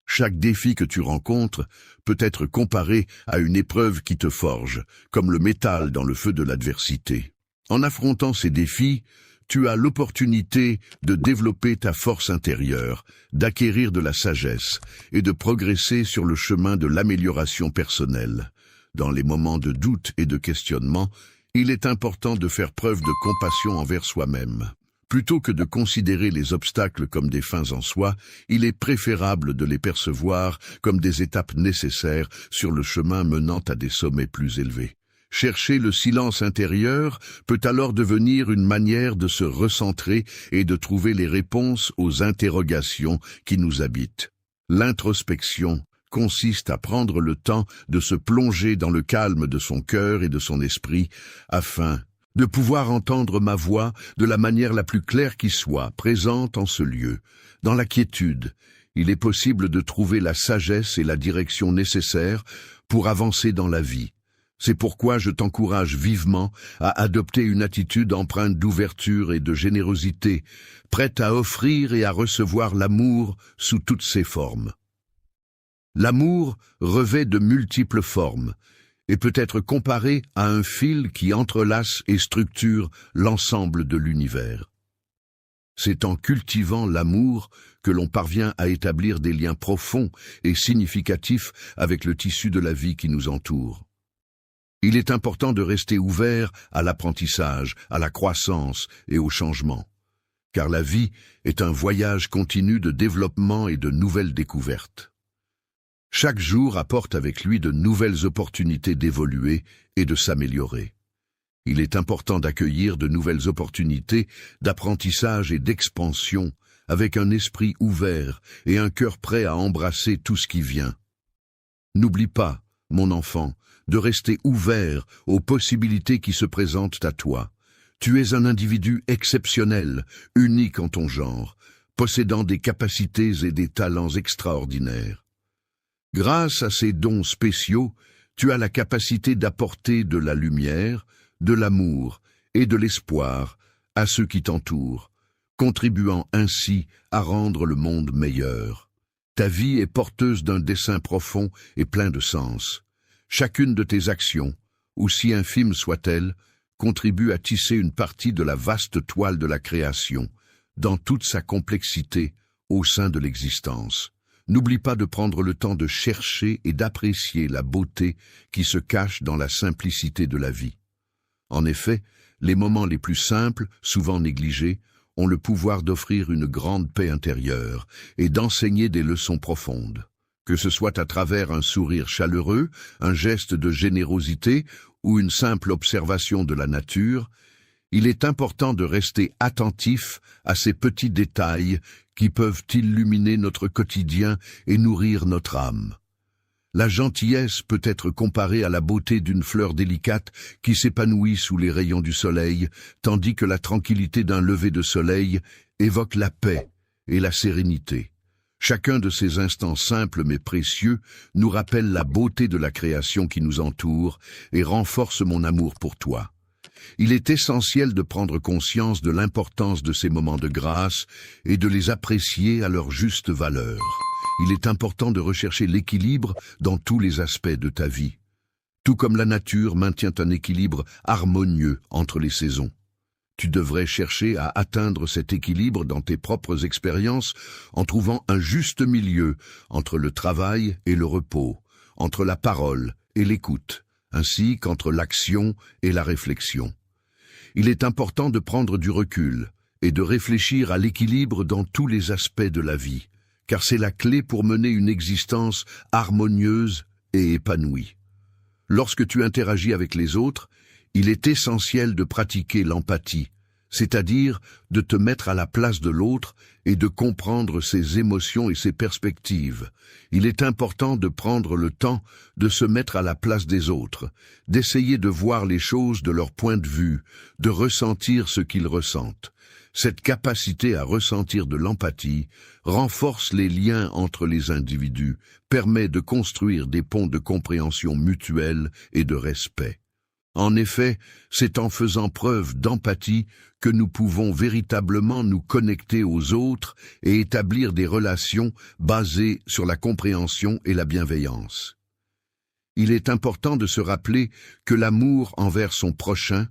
Chaque défi que tu rencontres peut être comparé à une épreuve qui te forge, comme le métal dans le feu de l'adversité. En affrontant ces défis, tu as l'opportunité de développer ta force intérieure, d'acquérir de la sagesse et de progresser sur le chemin de l'amélioration personnelle. Dans les moments de doute et de questionnement, il est important de faire preuve de compassion envers soi-même. Plutôt que de considérer les obstacles comme des fins en soi, il est préférable de les percevoir comme des étapes nécessaires sur le chemin menant à des sommets plus élevés. Chercher le silence intérieur peut alors devenir une manière de se recentrer et de trouver les réponses aux interrogations qui nous habitent. L'introspection consiste à prendre le temps de se plonger dans le calme de son cœur et de son esprit, afin de pouvoir entendre ma voix de la manière la plus claire qui soit, présente en ce lieu. Dans la quiétude, il est possible de trouver la sagesse et la direction nécessaires pour avancer dans la vie. C'est pourquoi je t'encourage vivement à adopter une attitude empreinte d'ouverture et de générosité, prête à offrir et à recevoir l'amour sous toutes ses formes. L'amour revêt de multiples formes, et peut être comparé à un fil qui entrelace et structure l'ensemble de l'univers. C'est en cultivant l'amour que l'on parvient à établir des liens profonds et significatifs avec le tissu de la vie qui nous entoure. Il est important de rester ouvert à l'apprentissage, à la croissance et au changement, car la vie est un voyage continu de développement et de nouvelles découvertes. Chaque jour apporte avec lui de nouvelles opportunités d'évoluer et de s'améliorer. Il est important d'accueillir de nouvelles opportunités d'apprentissage et d'expansion avec un esprit ouvert et un cœur prêt à embrasser tout ce qui vient. N'oublie pas, mon enfant, de rester ouvert aux possibilités qui se présentent à toi. Tu es un individu exceptionnel, unique en ton genre, possédant des capacités et des talents extraordinaires. Grâce à ces dons spéciaux, tu as la capacité d'apporter de la lumière, de l'amour et de l'espoir à ceux qui t'entourent, contribuant ainsi à rendre le monde meilleur. Ta vie est porteuse d'un dessein profond et plein de sens. Chacune de tes actions, aussi infimes soient-elles, contribue à tisser une partie de la vaste toile de la création, dans toute sa complexité, au sein de l'existence. N'oublie pas de prendre le temps de chercher et d'apprécier la beauté qui se cache dans la simplicité de la vie. En effet, les moments les plus simples, souvent négligés, ont le pouvoir d'offrir une grande paix intérieure et d'enseigner des leçons profondes. Que ce soit à travers un sourire chaleureux, un geste de générosité ou une simple observation de la nature, il est important de rester attentif à ces petits détails qui peuvent illuminer notre quotidien et nourrir notre âme. La gentillesse peut être comparée à la beauté d'une fleur délicate qui s'épanouit sous les rayons du soleil, tandis que la tranquillité d'un lever de soleil évoque la paix et la sérénité. Chacun de ces instants simples mais précieux nous rappelle la beauté de la création qui nous entoure et renforce mon amour pour toi. Il est essentiel de prendre conscience de l'importance de ces moments de grâce et de les apprécier à leur juste valeur. Il est important de rechercher l'équilibre dans tous les aspects de ta vie, tout comme la nature maintient un équilibre harmonieux entre les saisons. Tu devrais chercher à atteindre cet équilibre dans tes propres expériences en trouvant un juste milieu entre le travail et le repos, entre la parole et l'écoute, ainsi qu'entre l'action et la réflexion. Il est important de prendre du recul et de réfléchir à l'équilibre dans tous les aspects de la vie, car c'est la clé pour mener une existence harmonieuse et épanouie. Lorsque tu interagis avec les autres, il est essentiel de pratiquer l'empathie, c'est-à-dire de te mettre à la place de l'autre et de comprendre ses émotions et ses perspectives. Il est important de prendre le temps de se mettre à la place des autres, d'essayer de voir les choses de leur point de vue, de ressentir ce qu'ils ressentent. Cette capacité à ressentir de l'empathie renforce les liens entre les individus, permet de construire des ponts de compréhension mutuelle et de respect. En effet, c'est en faisant preuve d'empathie que nous pouvons véritablement nous connecter aux autres et établir des relations basées sur la compréhension et la bienveillance. Il est important de se rappeler que l'amour envers son prochain,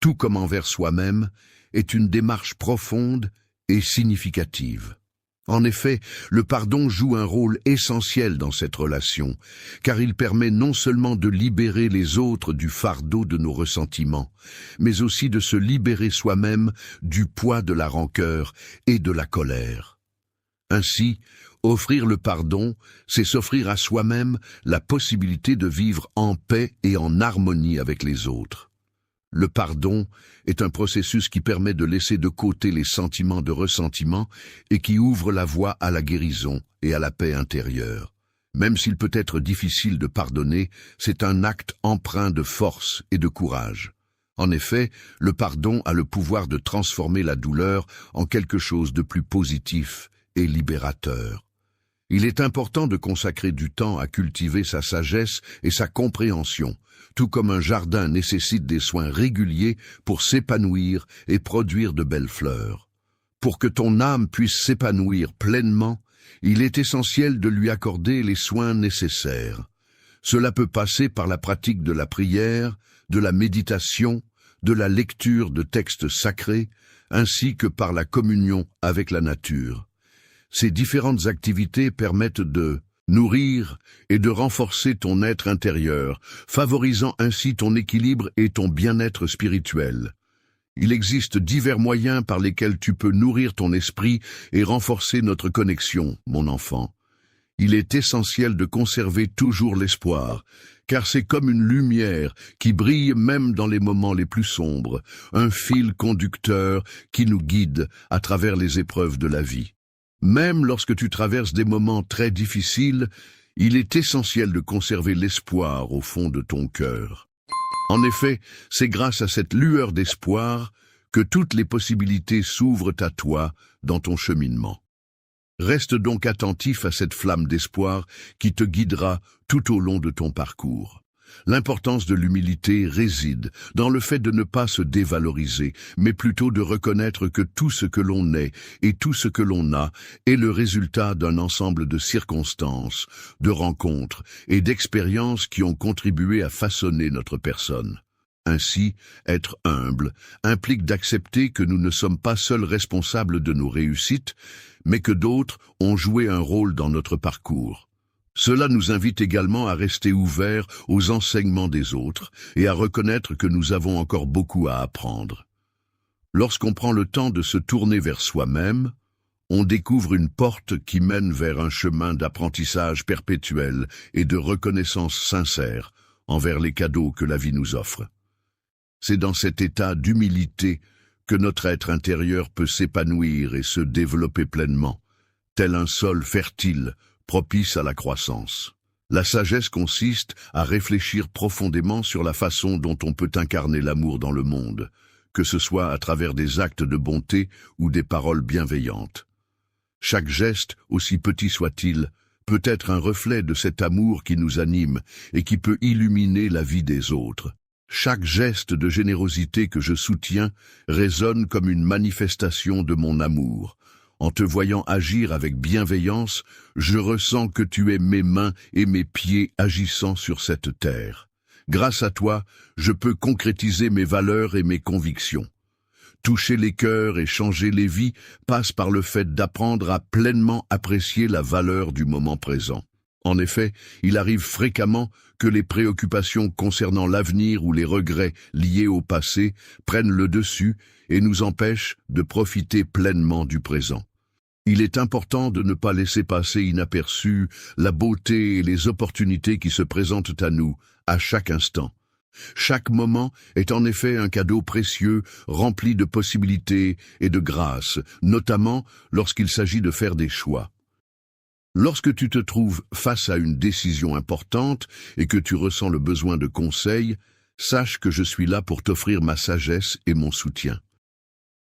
tout comme envers soi-même, est une démarche profonde et significative. En effet, le pardon joue un rôle essentiel dans cette relation, car il permet non seulement de libérer les autres du fardeau de nos ressentiments, mais aussi de se libérer soi-même du poids de la rancœur et de la colère. Ainsi, offrir le pardon, c'est s'offrir à soi-même la possibilité de vivre en paix et en harmonie avec les autres. Le pardon est un processus qui permet de laisser de côté les sentiments de ressentiment et qui ouvre la voie à la guérison et à la paix intérieure. Même s'il peut être difficile de pardonner, c'est un acte empreint de force et de courage. En effet, le pardon a le pouvoir de transformer la douleur en quelque chose de plus positif et libérateur. Il est important de consacrer du temps à cultiver sa sagesse et sa compréhension, tout comme un jardin nécessite des soins réguliers pour s'épanouir et produire de belles fleurs. Pour que ton âme puisse s'épanouir pleinement, il est essentiel de lui accorder les soins nécessaires. Cela peut passer par la pratique de la prière, de la méditation, de la lecture de textes sacrés, ainsi que par la communion avec la nature. Ces différentes activités permettent de nourrir et de renforcer ton être intérieur, favorisant ainsi ton équilibre et ton bien-être spirituel. Il existe divers moyens par lesquels tu peux nourrir ton esprit et renforcer notre connexion, mon enfant. Il est essentiel de conserver toujours l'espoir, car c'est comme une lumière qui brille même dans les moments les plus sombres, un fil conducteur qui nous guide à travers les épreuves de la vie. Même lorsque tu traverses des moments très difficiles, il est essentiel de conserver l'espoir au fond de ton cœur. En effet, c'est grâce à cette lueur d'espoir que toutes les possibilités s'ouvrent à toi dans ton cheminement. Reste donc attentif à cette flamme d'espoir qui te guidera tout au long de ton parcours. L'importance de l'humilité réside dans le fait de ne pas se dévaloriser, mais plutôt de reconnaître que tout ce que l'on est et tout ce que l'on a est le résultat d'un ensemble de circonstances, de rencontres et d'expériences qui ont contribué à façonner notre personne. Ainsi, être humble implique d'accepter que nous ne sommes pas seuls responsables de nos réussites, mais que d'autres ont joué un rôle dans notre parcours. Cela nous invite également à rester ouverts aux enseignements des autres et à reconnaître que nous avons encore beaucoup à apprendre. Lorsqu'on prend le temps de se tourner vers soi-même, on découvre une porte qui mène vers un chemin d'apprentissage perpétuel et de reconnaissance sincère envers les cadeaux que la vie nous offre. C'est dans cet état d'humilité que notre être intérieur peut s'épanouir et se développer pleinement, tel un sol fertile, propice à la croissance. La sagesse consiste à réfléchir profondément sur la façon dont on peut incarner l'amour dans le monde, que ce soit à travers des actes de bonté ou des paroles bienveillantes. Chaque geste, aussi petit soit-il, peut être un reflet de cet amour qui nous anime et qui peut illuminer la vie des autres. Chaque geste de générosité que je soutiens résonne comme une manifestation de mon amour. En te voyant agir avec bienveillance, je ressens que tu es mes mains et mes pieds agissant sur cette terre. Grâce à toi, je peux concrétiser mes valeurs et mes convictions. Toucher les cœurs et changer les vies passe par le fait d'apprendre à pleinement apprécier la valeur du moment présent. En effet, il arrive fréquemment que les préoccupations concernant l'avenir ou les regrets liés au passé prennent le dessus et nous empêchent de profiter pleinement du présent. Il est important de ne pas laisser passer inaperçue la beauté et les opportunités qui se présentent à nous, à chaque instant. Chaque moment est en effet un cadeau précieux, rempli de possibilités et de grâces, notamment lorsqu'il s'agit de faire des choix. Lorsque tu te trouves face à une décision importante et que tu ressens le besoin de conseils, sache que je suis là pour t'offrir ma sagesse et mon soutien.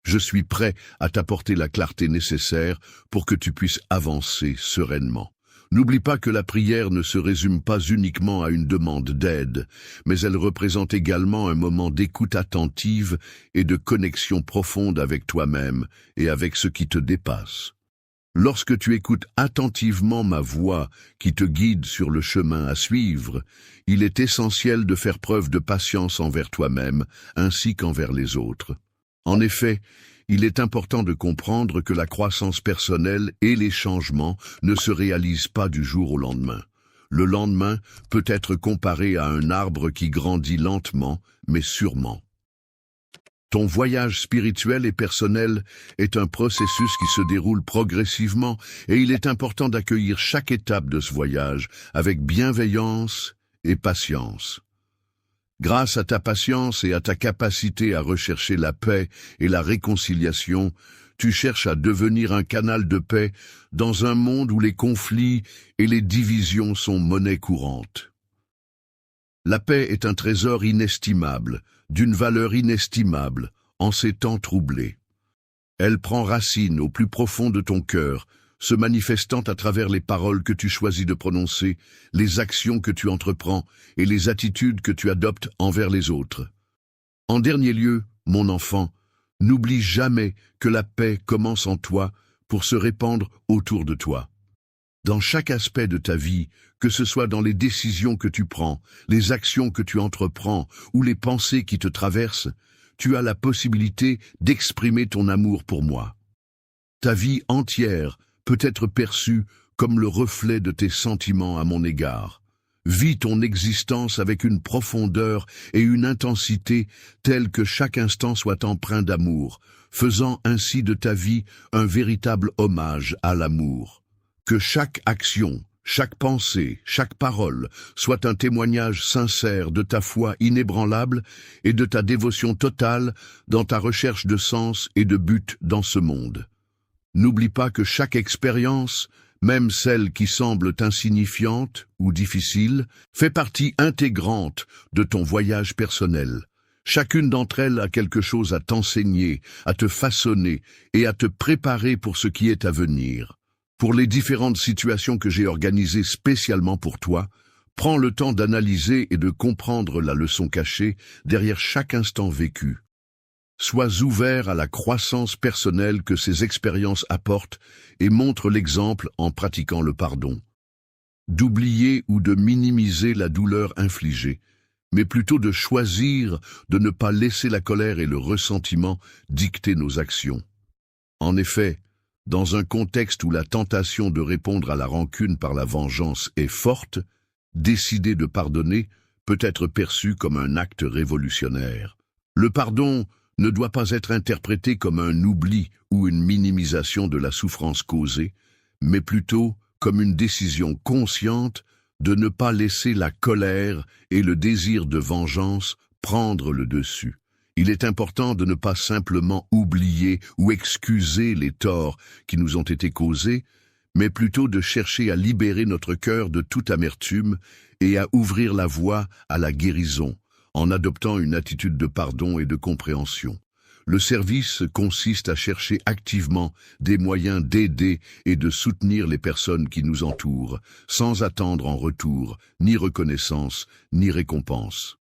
Je suis prêt à t'apporter la clarté nécessaire pour que tu puisses avancer sereinement. N'oublie pas que la prière ne se résume pas uniquement à une demande d'aide, mais elle représente également un moment d'écoute attentive et de connexion profonde avec toi-même et avec ce qui te dépasse. Lorsque tu écoutes attentivement ma voix qui te guide sur le chemin à suivre, il est essentiel de faire preuve de patience envers toi-même ainsi qu'envers les autres. En effet, il est important de comprendre que la croissance personnelle et les changements ne se réalisent pas du jour au lendemain. Le lendemain peut être comparé à un arbre qui grandit lentement, mais sûrement. Ton voyage spirituel et personnel est un processus qui se déroule progressivement et il est important d'accueillir chaque étape de ce voyage avec bienveillance et patience. Grâce à ta patience et à ta capacité à rechercher la paix et la réconciliation, tu cherches à devenir un canal de paix dans un monde où les conflits et les divisions sont monnaie courante. La paix est un trésor inestimable, d'une valeur inestimable, en ces temps troublés. Elle prend racine au plus profond de ton cœur, se manifestant à travers les paroles que tu choisis de prononcer, les actions que tu entreprends et les attitudes que tu adoptes envers les autres. En dernier lieu, mon enfant, n'oublie jamais que la paix commence en toi pour se répandre autour de toi. Dans chaque aspect de ta vie, que ce soit dans les décisions que tu prends, les actions que tu entreprends ou les pensées qui te traversent, tu as la possibilité d'exprimer ton amour pour moi. Ta vie entière peut être perçue comme le reflet de tes sentiments à mon égard. Vis ton existence avec une profondeur et une intensité telles que chaque instant soit empreint d'amour, faisant ainsi de ta vie un véritable hommage à l'amour. Que chaque action, chaque pensée, chaque parole soit un témoignage sincère de ta foi inébranlable et de ta dévotion totale dans ta recherche de sens et de but dans ce monde. N'oublie pas que chaque expérience, même celle qui semble insignifiante ou difficile, fait partie intégrante de ton voyage personnel. Chacune d'entre elles a quelque chose à t'enseigner, à te façonner et à te préparer pour ce qui est à venir. Pour les différentes situations que j'ai organisées spécialement pour toi, prends le temps d'analyser et de comprendre la leçon cachée derrière chaque instant vécu. Sois ouvert à la croissance personnelle que ces expériences apportent et montre l'exemple en pratiquant le pardon. D'oublier ou de minimiser la douleur infligée, mais plutôt de choisir de ne pas laisser la colère et le ressentiment dicter nos actions. En effet, dans un contexte où la tentation de répondre à la rancune par la vengeance est forte, décider de pardonner peut être perçu comme un acte révolutionnaire. Le pardon ne doit pas être interprété comme un oubli ou une minimisation de la souffrance causée, mais plutôt comme une décision consciente de ne pas laisser la colère et le désir de vengeance prendre le dessus. Il est important de ne pas simplement oublier ou excuser les torts qui nous ont été causés, mais plutôt de chercher à libérer notre cœur de toute amertume et à ouvrir la voie à la guérison, en adoptant une attitude de pardon et de compréhension. Le service consiste à chercher activement des moyens d'aider et de soutenir les personnes qui nous entourent, sans attendre en retour ni reconnaissance ni récompense.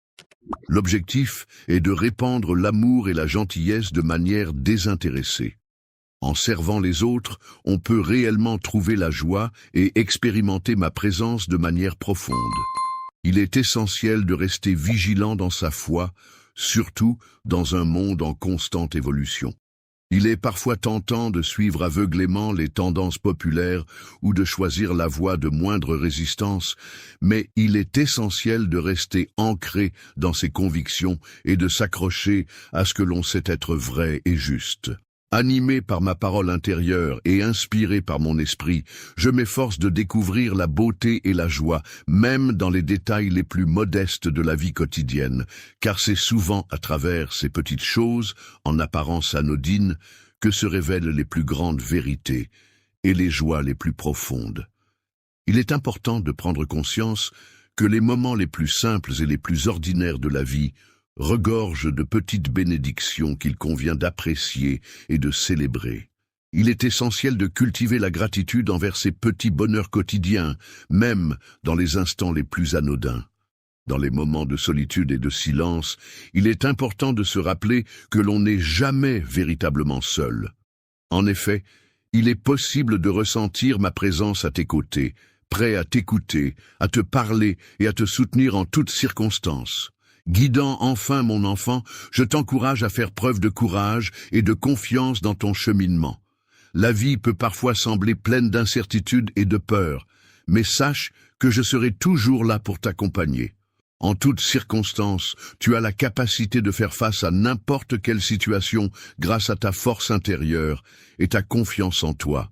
L'objectif est de répandre l'amour et la gentillesse de manière désintéressée. En servant les autres, on peut réellement trouver la joie et expérimenter ma présence de manière profonde. Il est essentiel de rester vigilant dans sa foi, surtout dans un monde en constante évolution. Il est parfois tentant de suivre aveuglément les tendances populaires ou de choisir la voie de moindre résistance, mais il est essentiel de rester ancré dans ses convictions et de s'accrocher à ce que l'on sait être vrai et juste. Animé par ma parole intérieure et inspiré par mon esprit, je m'efforce de découvrir la beauté et la joie, même dans les détails les plus modestes de la vie quotidienne, car c'est souvent à travers ces petites choses, en apparence anodines, que se révèlent les plus grandes vérités et les joies les plus profondes. Il est important de prendre conscience que les moments les plus simples et les plus ordinaires de la vie regorge de petites bénédictions qu'il convient d'apprécier et de célébrer. Il est essentiel de cultiver la gratitude envers ces petits bonheurs quotidiens, même dans les instants les plus anodins. Dans les moments de solitude et de silence, il est important de se rappeler que l'on n'est jamais véritablement seul. En effet, il est possible de ressentir ma présence à tes côtés, prêt à t'écouter, à te parler et à te soutenir en toutes circonstances. Guidant enfin mon enfant, je t'encourage à faire preuve de courage et de confiance dans ton cheminement. La vie peut parfois sembler pleine d'incertitudes et de peur, mais sache que je serai toujours là pour t'accompagner. En toutes circonstances, tu as la capacité de faire face à n'importe quelle situation grâce à ta force intérieure et ta confiance en toi.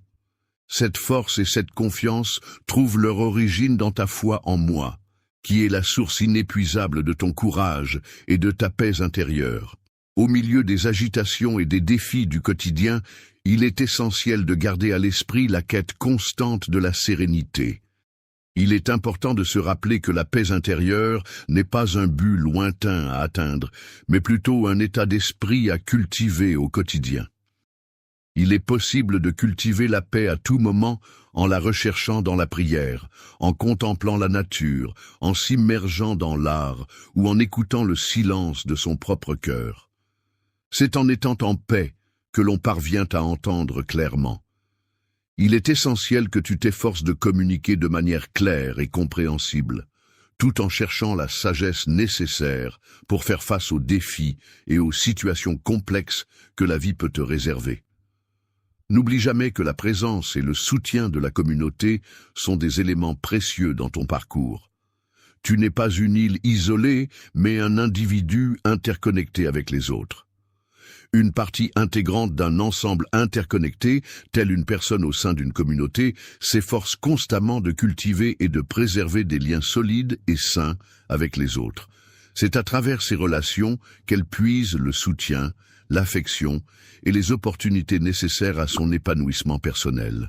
Cette force et cette confiance trouvent leur origine dans ta foi en moi, qui est la source inépuisable de ton courage et de ta paix intérieure. Au milieu des agitations et des défis du quotidien, il est essentiel de garder à l'esprit la quête constante de la sérénité. Il est important de se rappeler que la paix intérieure n'est pas un but lointain à atteindre, mais plutôt un état d'esprit à cultiver au quotidien. Il est possible de cultiver la paix à tout moment en la recherchant dans la prière, en contemplant la nature, en s'immergeant dans l'art ou en écoutant le silence de son propre cœur. C'est en étant en paix que l'on parvient à entendre clairement. Il est essentiel que tu t'efforces de communiquer de manière claire et compréhensible, tout en cherchant la sagesse nécessaire pour faire face aux défis et aux situations complexes que la vie peut te réserver. N'oublie jamais que la présence et le soutien de la communauté sont des éléments précieux dans ton parcours. Tu n'es pas une île isolée, mais un individu interconnecté avec les autres. Une partie intégrante d'un ensemble interconnecté, telle une personne au sein d'une communauté, s'efforce constamment de cultiver et de préserver des liens solides et sains avec les autres. C'est à travers ces relations qu'elle puise le soutien, l'affection et les opportunités nécessaires à son épanouissement personnel.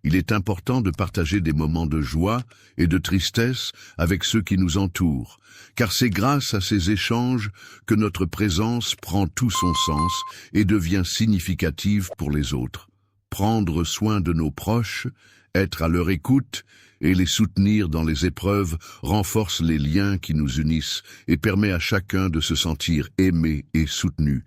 Il est important de partager des moments de joie et de tristesse avec ceux qui nous entourent, car c'est grâce à ces échanges que notre présence prend tout son sens et devient significative pour les autres. Prendre soin de nos proches, être à leur écoute et les soutenir dans les épreuves renforce les liens qui nous unissent et permet à chacun de se sentir aimé et soutenu.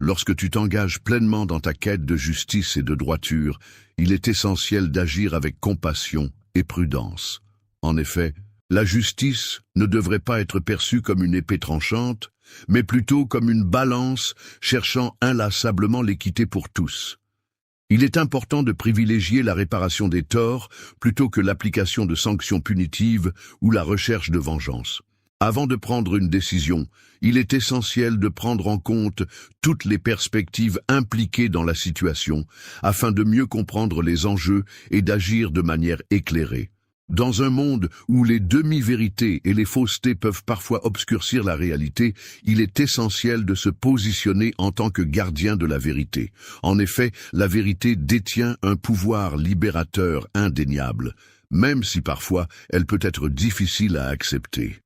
Lorsque tu t'engages pleinement dans ta quête de justice et de droiture, il est essentiel d'agir avec compassion et prudence. En effet, la justice ne devrait pas être perçue comme une épée tranchante, mais plutôt comme une balance cherchant inlassablement l'équité pour tous. Il est important de privilégier la réparation des torts plutôt que l'application de sanctions punitives ou la recherche de vengeance. Avant de prendre une décision, il est essentiel de prendre en compte toutes les perspectives impliquées dans la situation, afin de mieux comprendre les enjeux et d'agir de manière éclairée. Dans un monde où les demi-vérités et les faussetés peuvent parfois obscurcir la réalité, il est essentiel de se positionner en tant que gardien de la vérité. En effet, la vérité détient un pouvoir libérateur indéniable, même si parfois elle peut être difficile à accepter.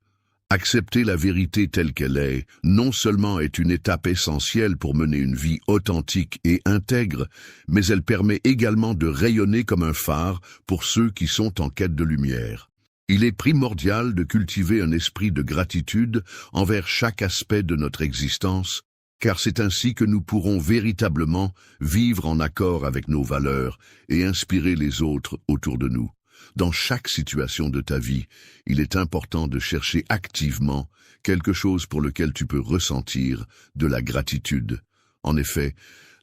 Accepter la vérité telle qu'elle est, non seulement est une étape essentielle pour mener une vie authentique et intègre, mais elle permet également de rayonner comme un phare pour ceux qui sont en quête de lumière. Il est primordial de cultiver un esprit de gratitude envers chaque aspect de notre existence, car c'est ainsi que nous pourrons véritablement vivre en accord avec nos valeurs et inspirer les autres autour de nous. Dans chaque situation de ta vie, il est important de chercher activement quelque chose pour lequel tu peux ressentir de la gratitude. En effet,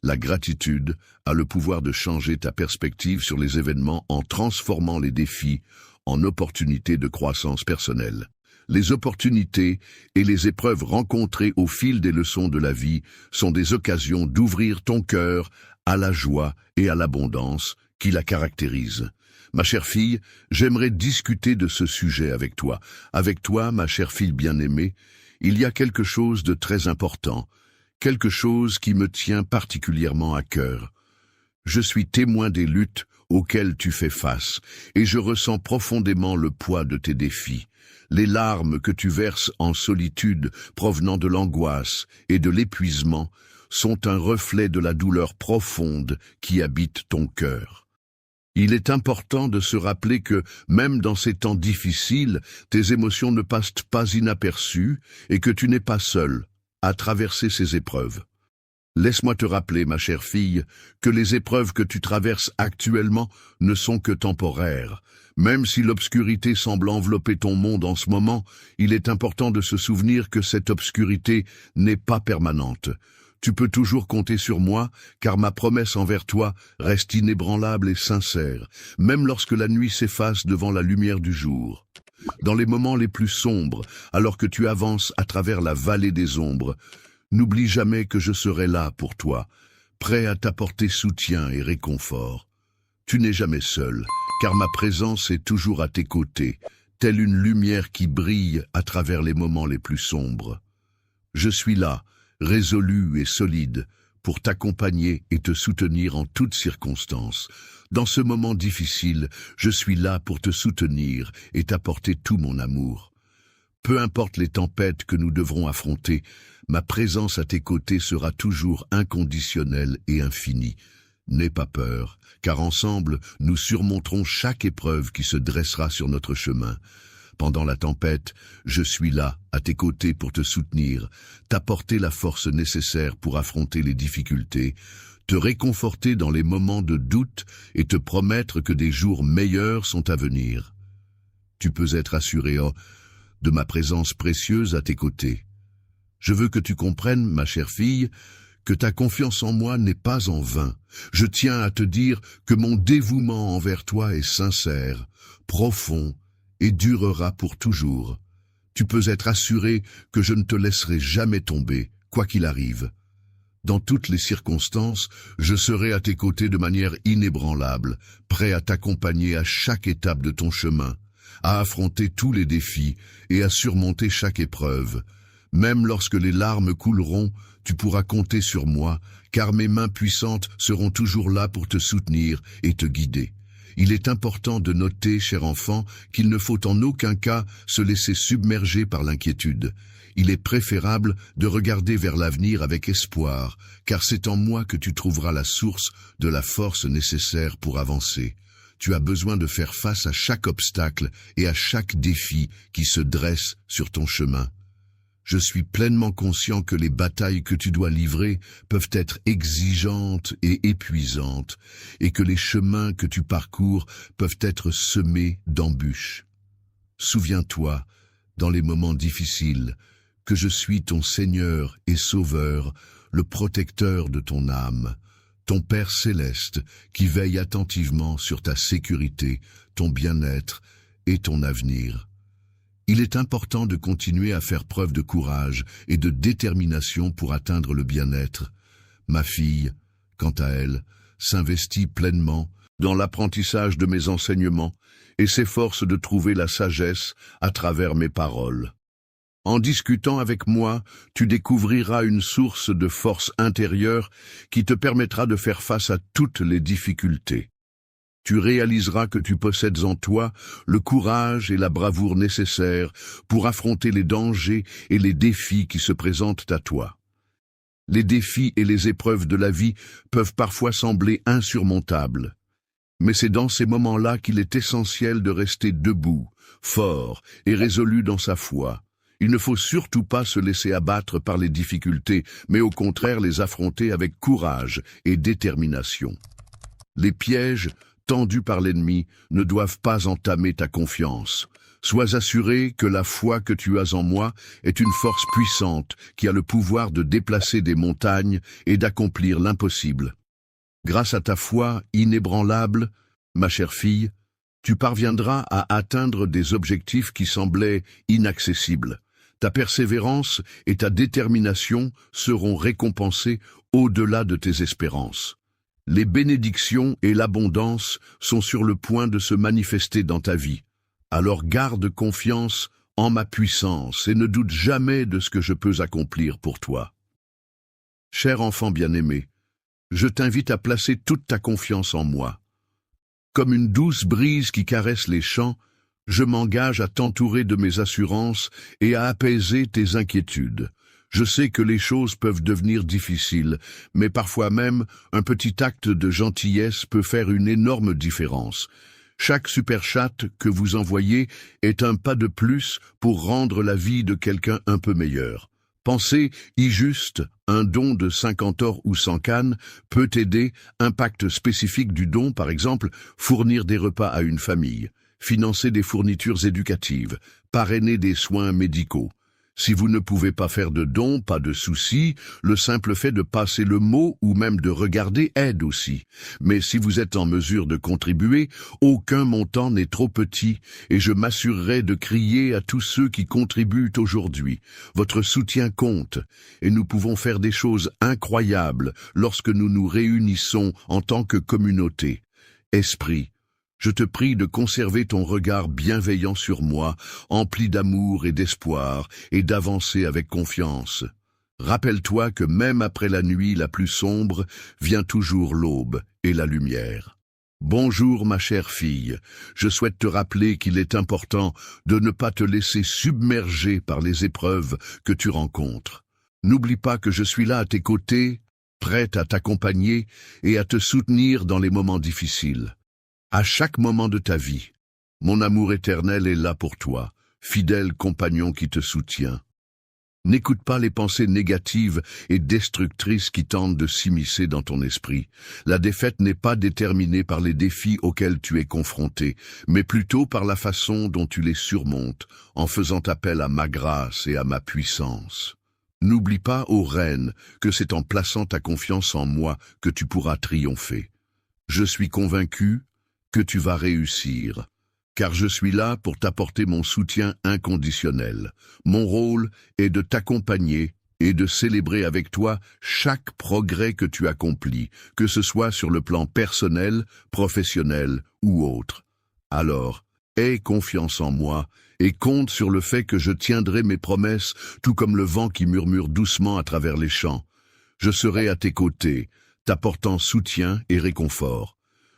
la gratitude a le pouvoir de changer ta perspective sur les événements en transformant les défis en opportunités de croissance personnelle. Les opportunités et les épreuves rencontrées au fil des leçons de la vie sont des occasions d'ouvrir ton cœur à la joie et à l'abondance qui la caractérisent. Ma chère fille, j'aimerais discuter de ce sujet avec toi. Avec toi, ma chère fille bien-aimée, il y a quelque chose de très important, quelque chose qui me tient particulièrement à cœur. Je suis témoin des luttes auxquelles tu fais face, et je ressens profondément le poids de tes défis. Les larmes que tu verses en solitude provenant de l'angoisse et de l'épuisement sont un reflet de la douleur profonde qui habite ton cœur. Il est important de se rappeler que, même dans ces temps difficiles, tes émotions ne passent pas inaperçues et que tu n'es pas seule à traverser ces épreuves. Laisse-moi te rappeler, ma chère fille, que les épreuves que tu traverses actuellement ne sont que temporaires. Même si l'obscurité semble envelopper ton monde en ce moment, il est important de se souvenir que cette obscurité n'est pas permanente. Tu peux toujours compter sur moi, car ma promesse envers toi reste inébranlable et sincère, même lorsque la nuit s'efface devant la lumière du jour. Dans les moments les plus sombres, alors que tu avances à travers la vallée des ombres, n'oublie jamais que je serai là pour toi, prêt à t'apporter soutien et réconfort. Tu n'es jamais seul, car ma présence est toujours à tes côtés, telle une lumière qui brille à travers les moments les plus sombres. Je suis là, résolu et solide, pour t'accompagner et te soutenir en toutes circonstances. Dans ce moment difficile, je suis là pour te soutenir et t'apporter tout mon amour. Peu importe les tempêtes que nous devrons affronter, ma présence à tes côtés sera toujours inconditionnelle et infinie. N'aie pas peur, car ensemble, nous surmonterons chaque épreuve qui se dressera sur notre chemin. Pendant la tempête, je suis là, à tes côtés pour te soutenir, t'apporter la force nécessaire pour affronter les difficultés, te réconforter dans les moments de doute et te promettre que des jours meilleurs sont à venir. Tu peux être assuré de ma présence précieuse à tes côtés. Je veux que tu comprennes, ma chère fille, que ta confiance en moi n'est pas en vain. Je tiens à te dire que mon dévouement envers toi est sincère, profond et durera pour toujours. Tu peux être assuré que je ne te laisserai jamais tomber, quoi qu'il arrive. Dans toutes les circonstances, je serai à tes côtés de manière inébranlable, prêt à t'accompagner à chaque étape de ton chemin, à affronter tous les défis et à surmonter chaque épreuve. Même lorsque les larmes couleront, tu pourras compter sur moi, car mes mains puissantes seront toujours là pour te soutenir et te guider. Il est important de noter, cher enfant, qu'il ne faut en aucun cas se laisser submerger par l'inquiétude. Il est préférable de regarder vers l'avenir avec espoir, car c'est en moi que tu trouveras la source de la force nécessaire pour avancer. Tu as besoin de faire face à chaque obstacle et à chaque défi qui se dresse sur ton chemin. Je suis pleinement conscient que les batailles que tu dois livrer peuvent être exigeantes et épuisantes, et que les chemins que tu parcours peuvent être semés d'embûches. Souviens-toi, dans les moments difficiles, que je suis ton Seigneur et Sauveur, le protecteur de ton âme, ton Père céleste qui veille attentivement sur ta sécurité, ton bien-être et ton avenir. Il est important de continuer à faire preuve de courage et de détermination pour atteindre le bien-être. Ma fille, quant à elle, s'investit pleinement dans l'apprentissage de mes enseignements et s'efforce de trouver la sagesse à travers mes paroles. En discutant avec moi, tu découvriras une source de force intérieure qui te permettra de faire face à toutes les difficultés. Tu réaliseras que tu possèdes en toi le courage et la bravoure nécessaires pour affronter les dangers et les défis qui se présentent à toi. Les défis et les épreuves de la vie peuvent parfois sembler insurmontables, mais c'est dans ces moments-là qu'il est essentiel de rester debout, fort et résolu dans sa foi. Il ne faut surtout pas se laisser abattre par les difficultés, mais au contraire les affronter avec courage et détermination. Les pièges tendus par l'ennemi ne doivent pas entamer ta confiance. Sois assuré que la foi que tu as en moi est une force puissante qui a le pouvoir de déplacer des montagnes et d'accomplir l'impossible. Grâce à ta foi inébranlable, ma chère fille, tu parviendras à atteindre des objectifs qui semblaient inaccessibles. Ta persévérance et ta détermination seront récompensées au-delà de tes espérances. Les bénédictions et l'abondance sont sur le point de se manifester dans ta vie. Alors garde confiance en ma puissance et ne doute jamais de ce que je peux accomplir pour toi. Cher enfant bien-aimé, je t'invite à placer toute ta confiance en moi. Comme une douce brise qui caresse les champs, je m'engage à t'entourer de mes assurances et à apaiser tes inquiétudes. Je sais que les choses peuvent devenir difficiles, mais parfois même, un petit acte de gentillesse peut faire une énorme différence. Chaque super chat que vous envoyez est un pas de plus pour rendre la vie de quelqu'un un peu meilleure. Pensez, y juste, un don de 50 ors ou 100 cannes peut aider, impact spécifique du don, par exemple, fournir des repas à une famille, financer des fournitures éducatives, parrainer des soins médicaux. Si vous ne pouvez pas faire de dons, pas de souci, le simple fait de passer le mot ou même de regarder aide aussi. Mais si vous êtes en mesure de contribuer, aucun montant n'est trop petit et je m'assurerai de crier à tous ceux qui contribuent aujourd'hui. Votre soutien compte et nous pouvons faire des choses incroyables lorsque nous nous réunissons en tant que communauté. Esprit, je te prie de conserver ton regard bienveillant sur moi, empli d'amour et d'espoir, et d'avancer avec confiance. Rappelle-toi que même après la nuit la plus sombre, vient toujours l'aube et la lumière. Bonjour ma chère fille, je souhaite te rappeler qu'il est important de ne pas te laisser submerger par les épreuves que tu rencontres. N'oublie pas que je suis là à tes côtés, prête à t'accompagner et à te soutenir dans les moments difficiles. À chaque moment de ta vie, mon amour éternel est là pour toi, fidèle compagnon qui te soutient. N'écoute pas les pensées négatives et destructrices qui tentent de s'immiscer dans ton esprit. La défaite n'est pas déterminée par les défis auxquels tu es confronté, mais plutôt par la façon dont tu les surmontes, en faisant appel à ma grâce et à ma puissance. N'oublie pas, ô reine, que c'est en plaçant ta confiance en moi que tu pourras triompher. Je suis convaincu que tu vas réussir, car je suis là pour t'apporter mon soutien inconditionnel. Mon rôle est de t'accompagner et de célébrer avec toi chaque progrès que tu accomplis, que ce soit sur le plan personnel, professionnel ou autre. Alors, aie confiance en moi et compte sur le fait que je tiendrai mes promesses, tout comme le vent qui murmure doucement à travers les champs. Je serai à tes côtés, t'apportant soutien et réconfort.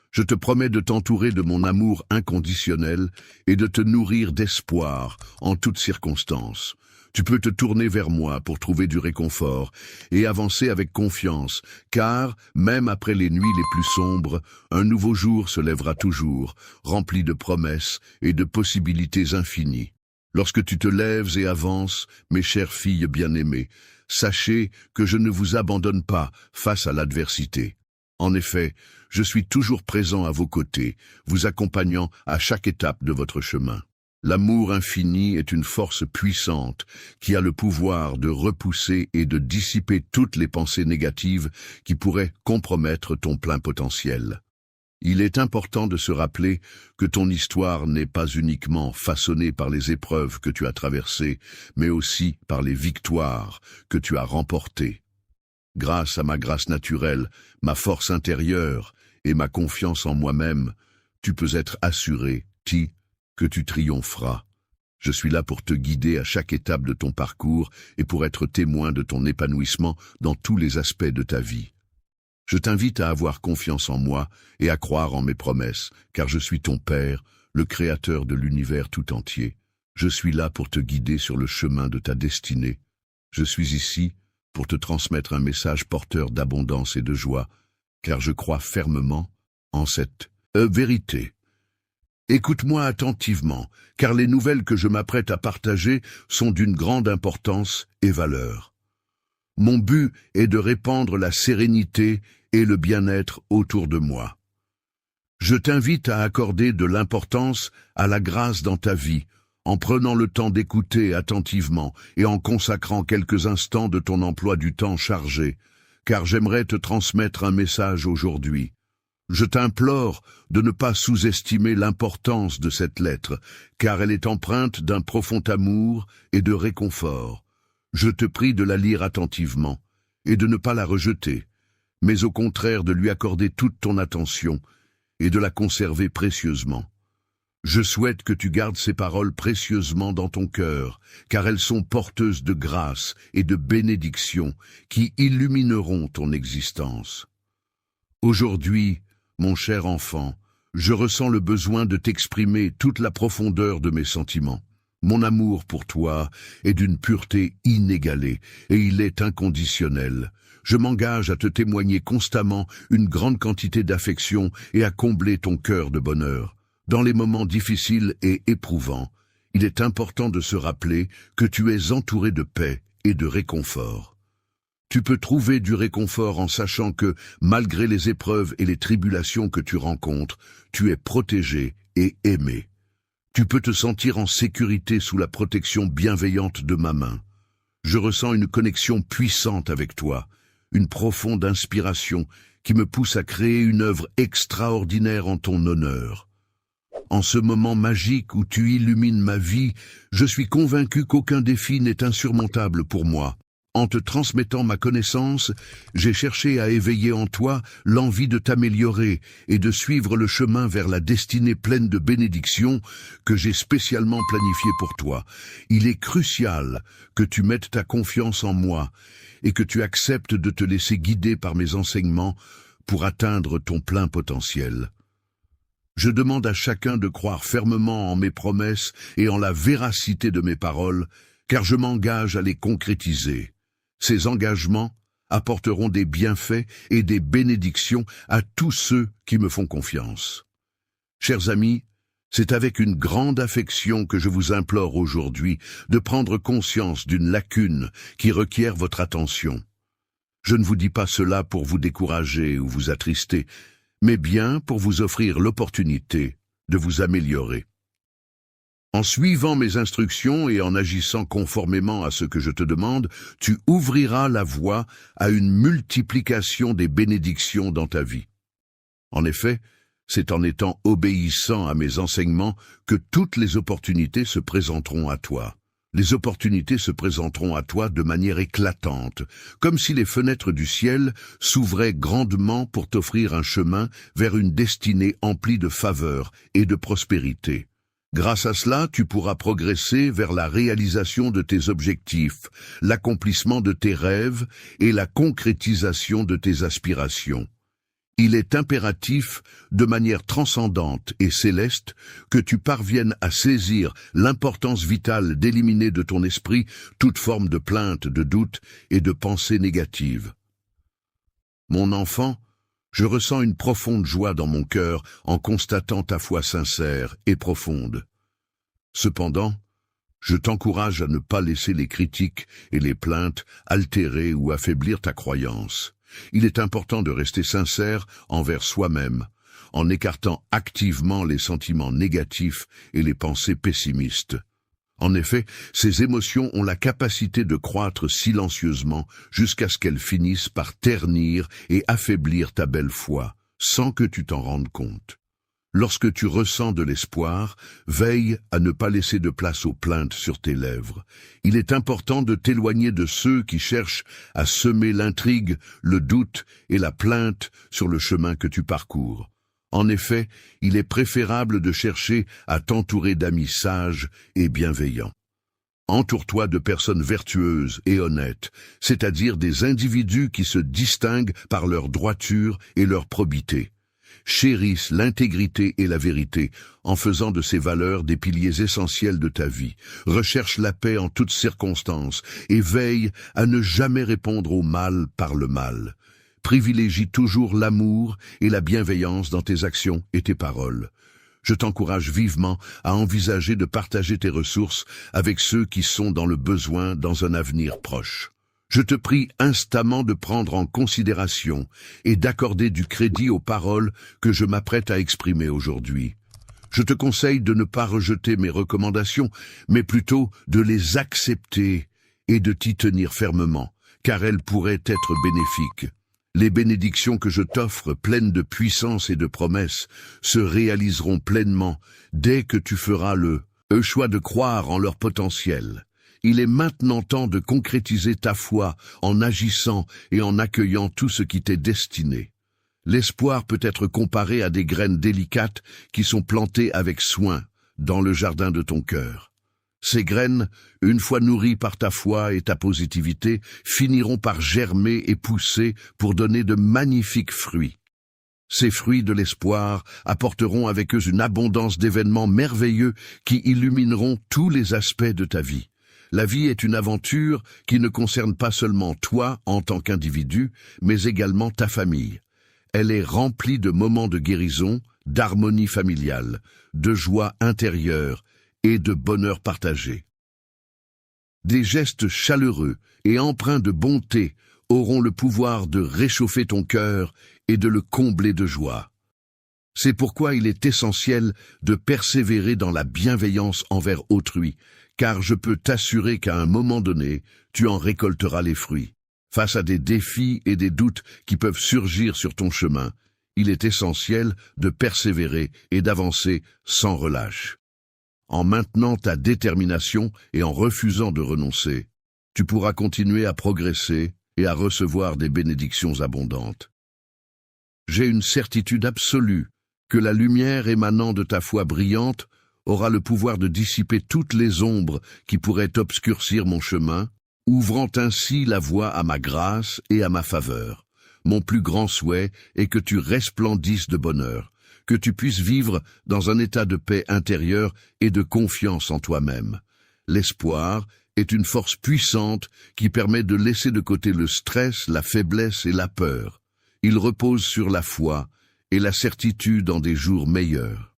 Je te promets de t'entourer de mon amour inconditionnel et de te nourrir d'espoir en toutes circonstances. Tu peux te tourner vers moi pour trouver du réconfort et avancer avec confiance, car, même après les nuits les plus sombres, un nouveau jour se lèvera toujours, rempli de promesses et de possibilités infinies. Lorsque tu te lèves et avances, mes chères filles bien-aimées, sachez que je ne vous abandonne pas face à l'adversité. En effet, je suis toujours présent à vos côtés, vous accompagnant à chaque étape de votre chemin. L'amour infini est une force puissante qui a le pouvoir de repousser et de dissiper toutes les pensées négatives qui pourraient compromettre ton plein potentiel. Il est important de se rappeler que ton histoire n'est pas uniquement façonnée par les épreuves que tu as traversées, mais aussi par les victoires que tu as remportées. Grâce à ma grâce naturelle, ma force intérieure et ma confiance en moi-même, tu peux être assuré, que tu triompheras. Je suis là pour te guider à chaque étape de ton parcours et pour être témoin de ton épanouissement dans tous les aspects de ta vie. Je t'invite à avoir confiance en moi et à croire en mes promesses, car je suis ton Père, le Créateur de l'univers tout entier. Je suis là pour te guider sur le chemin de ta destinée. Je suis ici pour te transmettre un message porteur d'abondance et de joie, car je crois fermement en cette vérité. Écoute-moi attentivement, car les nouvelles que je m'apprête à partager sont d'une grande importance et valeur. Mon but est de répandre la sérénité et le bien-être autour de moi. Je t'invite à accorder de l'importance à la grâce dans ta vie, en prenant le temps d'écouter attentivement et en consacrant quelques instants de ton emploi du temps chargé, car j'aimerais te transmettre un message aujourd'hui. Je t'implore de ne pas sous-estimer l'importance de cette lettre, car elle est empreinte d'un profond amour et de réconfort. Je te prie de la lire attentivement et de ne pas la rejeter, mais au contraire de lui accorder toute ton attention et de la conserver précieusement. Je souhaite que tu gardes ces paroles précieusement dans ton cœur, car elles sont porteuses de grâce et de bénédiction qui illumineront ton existence. Aujourd'hui, mon cher enfant, je ressens le besoin de t'exprimer toute la profondeur de mes sentiments. Mon amour pour toi est d'une pureté inégalée et il est inconditionnel. Je m'engage à te témoigner constamment une grande quantité d'affection et à combler ton cœur de bonheur. Dans les moments difficiles et éprouvants, il est important de se rappeler que tu es entouré de paix et de réconfort. Tu peux trouver du réconfort en sachant que, malgré les épreuves et les tribulations que tu rencontres, tu es protégé et aimé. Tu peux te sentir en sécurité sous la protection bienveillante de ma main. Je ressens une connexion puissante avec toi, une profonde inspiration qui me pousse à créer une œuvre extraordinaire en ton honneur. En ce moment magique où tu illumines ma vie, je suis convaincu qu'aucun défi n'est insurmontable pour moi. En te transmettant ma connaissance, j'ai cherché à éveiller en toi l'envie de t'améliorer et de suivre le chemin vers la destinée pleine de bénédictions que j'ai spécialement planifiée pour toi. Il est crucial que tu mettes ta confiance en moi et que tu acceptes de te laisser guider par mes enseignements pour atteindre ton plein potentiel. Je demande à chacun de croire fermement en mes promesses et en la véracité de mes paroles, car je m'engage à les concrétiser. Ces engagements apporteront des bienfaits et des bénédictions à tous ceux qui me font confiance. Chers amis, C'est avec une grande affection que je vous implore aujourd'hui de prendre conscience d'une lacune qui requiert votre attention. Je ne vous dis pas cela pour vous décourager ou vous attrister, mais bien pour vous offrir l'opportunité de vous améliorer. En suivant mes instructions et en agissant conformément à ce que je te demande, tu ouvriras la voie à une multiplication des bénédictions dans ta vie. En effet, c'est en étant obéissant à mes enseignements que toutes les opportunités se présenteront à toi. Les opportunités se présenteront à toi de manière éclatante, comme si les fenêtres du ciel s'ouvraient grandement pour t'offrir un chemin vers une destinée emplie de faveur et de prospérité. Grâce à cela, tu pourras progresser vers la réalisation de tes objectifs, l'accomplissement de tes rêves et la concrétisation de tes aspirations. Il est impératif, de manière transcendante et céleste, que tu parviennes à saisir l'importance vitale d'éliminer de ton esprit toute forme de plainte, de doute et de pensée négative. Mon enfant, je ressens une profonde joie dans mon cœur en constatant ta foi sincère et profonde. Cependant, je t'encourage à ne pas laisser les critiques et les plaintes altérer ou affaiblir ta croyance. Il est important de rester sincère envers soi-même, en écartant activement les sentiments négatifs et les pensées pessimistes. En effet, ces émotions ont la capacité de croître silencieusement jusqu'à ce qu'elles finissent par ternir et affaiblir ta belle foi, sans que tu t'en rendes compte. Lorsque tu ressens de l'espoir, veille à ne pas laisser de place aux plaintes sur tes lèvres. Il est important de t'éloigner de ceux qui cherchent à semer l'intrigue, le doute et la plainte sur le chemin que tu parcours. En effet, il est préférable de chercher à t'entourer d'amis sages et bienveillants. Entoure-toi de personnes vertueuses et honnêtes, c'est-à-dire des individus qui se distinguent par leur droiture et leur probité. Chérisse l'intégrité et la vérité en faisant de ces valeurs des piliers essentiels de ta vie. Recherche la paix en toutes circonstances et veille à ne jamais répondre au mal par le mal. Privilégie toujours l'amour et la bienveillance dans tes actions et tes paroles. Je t'encourage vivement à envisager de partager tes ressources avec ceux qui sont dans le besoin dans un avenir proche. Je te prie instamment de prendre en considération et d'accorder du crédit aux paroles que je m'apprête à exprimer aujourd'hui. Je te conseille de ne pas rejeter mes recommandations, mais plutôt de les accepter et de t'y tenir fermement, car elles pourraient être bénéfiques. Les bénédictions que je t'offre, pleines de puissance et de promesses, se réaliseront pleinement dès que tu feras le choix de croire en leur potentiel. Il est maintenant temps de concrétiser ta foi en agissant et en accueillant tout ce qui t'est destiné. L'espoir peut être comparé à des graines délicates qui sont plantées avec soin dans le jardin de ton cœur. Ces graines, une fois nourries par ta foi et ta positivité, finiront par germer et pousser pour donner de magnifiques fruits. Ces fruits de l'espoir apporteront avec eux une abondance d'événements merveilleux qui illumineront tous les aspects de ta vie. La vie est une aventure qui ne concerne pas seulement toi en tant qu'individu, mais également ta famille. Elle est remplie de moments de guérison, d'harmonie familiale, de joie intérieure et de bonheur partagé. Des gestes chaleureux et empreints de bonté auront le pouvoir de réchauffer ton cœur et de le combler de joie. C'est pourquoi il est essentiel de persévérer dans la bienveillance envers autrui, car je peux t'assurer qu'à un moment donné, tu en récolteras les fruits. Face à des défis et des doutes qui peuvent surgir sur ton chemin, il est essentiel de persévérer et d'avancer sans relâche. En maintenant ta détermination et en refusant de renoncer, tu pourras continuer à progresser et à recevoir des bénédictions abondantes. J'ai une certitude absolue que la lumière émanant de ta foi brillante aura le pouvoir de dissiper toutes les ombres qui pourraient obscurcir mon chemin, ouvrant ainsi la voie à ma grâce et à ma faveur. Mon plus grand souhait est que tu resplendisses de bonheur, que tu puisses vivre dans un état de paix intérieure et de confiance en toi-même. L'espoir est une force puissante qui permet de laisser de côté le stress, la faiblesse et la peur. Il repose sur la foi et la certitude en des jours meilleurs.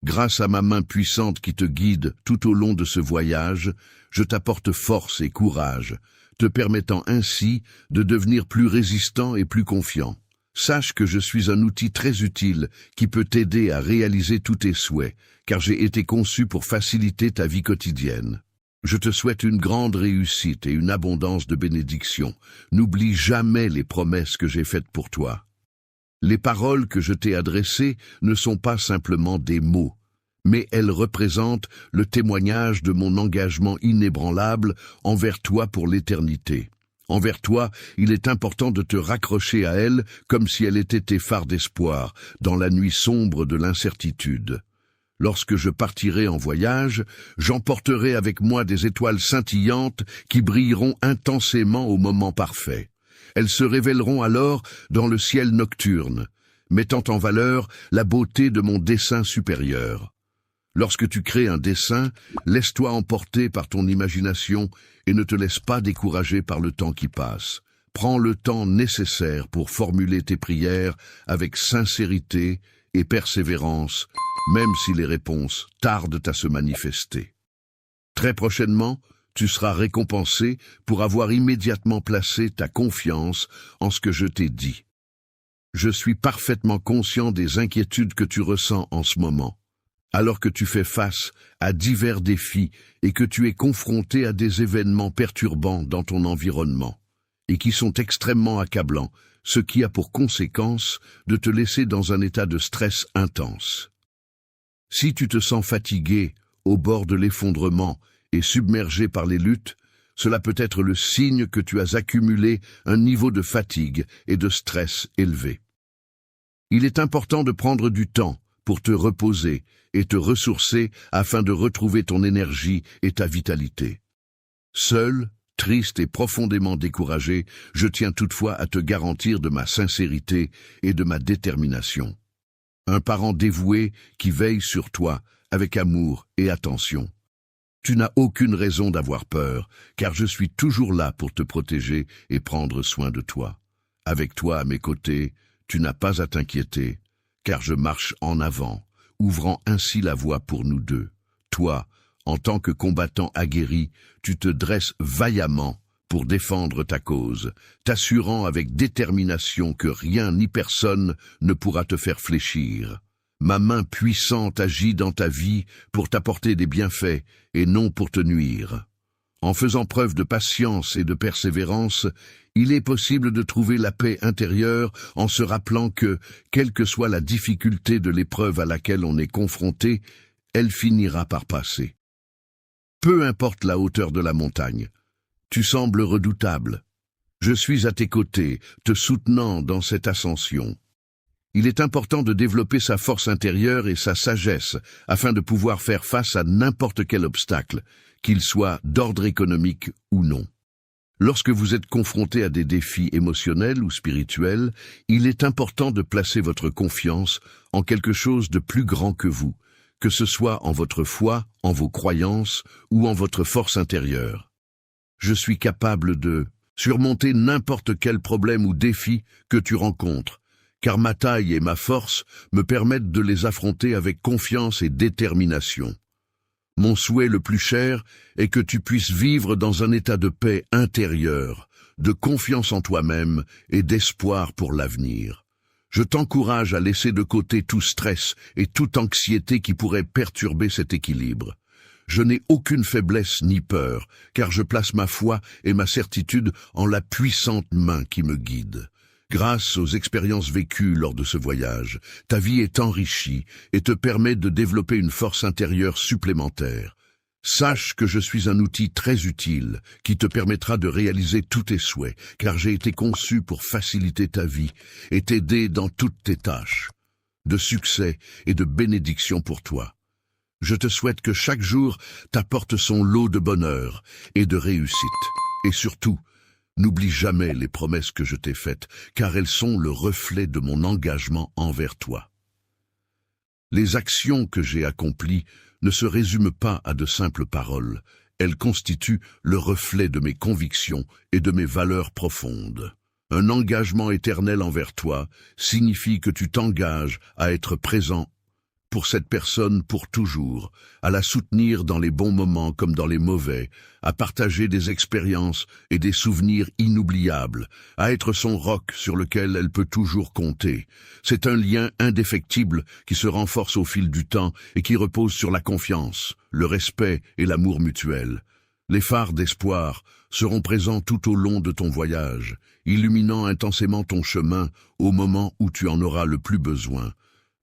Grâce à ma main puissante qui te guide tout au long de ce voyage, je t'apporte force et courage, te permettant ainsi de devenir plus résistant et plus confiant. Sache que je suis un outil très utile qui peut t'aider à réaliser tous tes souhaits, car j'ai été conçu pour faciliter ta vie quotidienne. Je te souhaite une grande réussite et une abondance de bénédictions. N'oublie jamais les promesses que j'ai faites pour toi. Les paroles que je t'ai adressées ne sont pas simplement des mots, mais elles représentent le témoignage de mon engagement inébranlable envers toi pour l'éternité. Envers toi, il est important de te raccrocher à elle comme si elle était tes phares d'espoir dans la nuit sombre de l'incertitude. Lorsque je partirai en voyage, j'emporterai avec moi des étoiles scintillantes qui brilleront intensément au moment parfait. Elles se révéleront alors dans le ciel nocturne, mettant en valeur la beauté de mon dessein supérieur. Lorsque tu crées un dessein, laisse-toi emporter par ton imagination et ne te laisse pas décourager par le temps qui passe. Prends le temps nécessaire pour formuler tes prières avec sincérité et persévérance, même si les réponses tardent à se manifester. Très prochainement, tu seras récompensé pour avoir immédiatement placé ta confiance en ce que je t'ai dit. Je suis parfaitement conscient des inquiétudes que tu ressens en ce moment, alors que tu fais face à divers défis et que tu es confronté à des événements perturbants dans ton environnement, et qui sont extrêmement accablants, ce qui a pour conséquence de te laisser dans un état de stress intense. Si tu te sens fatigué, au bord de l'effondrement et submergé par les luttes, cela peut être le signe que tu as accumulé un niveau de fatigue et de stress élevé. Il est important de prendre du temps pour te reposer et te ressourcer afin de retrouver ton énergie et ta vitalité. Seul, triste et profondément découragé, je tiens toutefois à te garantir de ma sincérité et de ma détermination. Un parent dévoué qui veille sur toi avec amour et attention. Tu n'as aucune raison d'avoir peur, car je suis toujours là pour te protéger et prendre soin de toi. Avec toi à mes côtés, tu n'as pas à t'inquiéter, car je marche en avant, ouvrant ainsi la voie pour nous deux. Toi, en tant que combattant aguerri, tu te dresses vaillamment pour défendre ta cause, t'assurant avec détermination que rien ni personne ne pourra te faire fléchir. Ma main puissante agit dans ta vie pour t'apporter des bienfaits et non pour te nuire. En faisant preuve de patience et de persévérance, il est possible de trouver la paix intérieure en se rappelant que, quelle que soit la difficulté de l'épreuve à laquelle on est confronté, elle finira par passer. Peu importe la hauteur de la montagne, tu sembles redoutable. Je suis à tes côtés, te soutenant dans cette ascension. Il est important de développer sa force intérieure et sa sagesse afin de pouvoir faire face à n'importe quel obstacle, qu'il soit d'ordre économique ou non. Lorsque vous êtes confronté à des défis émotionnels ou spirituels, il est important de placer votre confiance en quelque chose de plus grand que vous, que ce soit en votre foi, en vos croyances ou en votre force intérieure. Je suis capable de surmonter n'importe quel problème ou défi que tu rencontres, car ma taille et ma force me permettent de les affronter avec confiance et détermination. Mon souhait le plus cher est que tu puisses vivre dans un état de paix intérieure, de confiance en toi-même et d'espoir pour l'avenir. Je t'encourage à laisser de côté tout stress et toute anxiété qui pourrait perturber cet équilibre. Je n'ai aucune faiblesse ni peur, car je place ma foi et ma certitude en la puissante main qui me guide. Grâce aux expériences vécues lors de ce voyage, ta vie est enrichie et te permet de développer une force intérieure supplémentaire. Sache que je suis un outil très utile qui te permettra de réaliser tous tes souhaits, car j'ai été conçu pour faciliter ta vie et t'aider dans toutes tes tâches, de succès et de bénédiction pour toi. Je te souhaite que chaque jour t'apporte son lot de bonheur et de réussite, et surtout, n'oublie jamais les promesses que je t'ai faites, car elles sont le reflet de mon engagement envers toi. Les actions que j'ai accomplies ne se résument pas à de simples paroles. Elles constituent le reflet de mes convictions et de mes valeurs profondes. Un engagement éternel envers toi signifie que tu t'engages à être présent pour cette personne pour toujours, à la soutenir dans les bons moments comme dans les mauvais, à partager des expériences et des souvenirs inoubliables, à être son roc sur lequel elle peut toujours compter. C'est un lien indéfectible qui se renforce au fil du temps et qui repose sur la confiance, le respect et l'amour mutuel. Les phares d'espoir seront présents tout au long de ton voyage, illuminant intensément ton chemin au moment où tu en auras le plus besoin.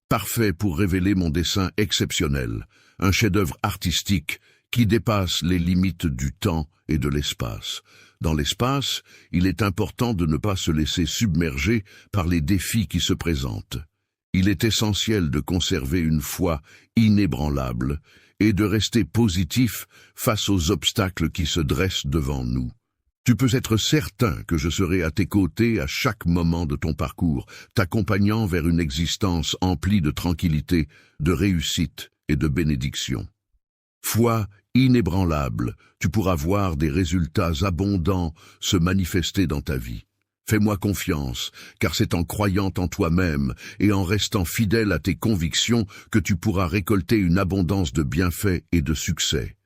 Parfait pour révéler mon dessin exceptionnel, un chef-d'œuvre artistique qui dépasse les limites du temps et de l'espace. Dans l'espace, il est important de ne pas se laisser submerger par les défis qui se présentent. Il est essentiel de conserver une foi inébranlable et de rester positif face aux obstacles qui se dressent devant nous. Tu peux être certain que je serai à tes côtés à chaque moment de ton parcours, t'accompagnant vers une existence emplie de tranquillité, de réussite et de bénédiction. Foi inébranlable, tu pourras voir des résultats abondants se manifester dans ta vie. Fais-moi confiance, car c'est en croyant en toi-même et en restant fidèle à tes convictions que tu pourras récolter une abondance de bienfaits et de succès.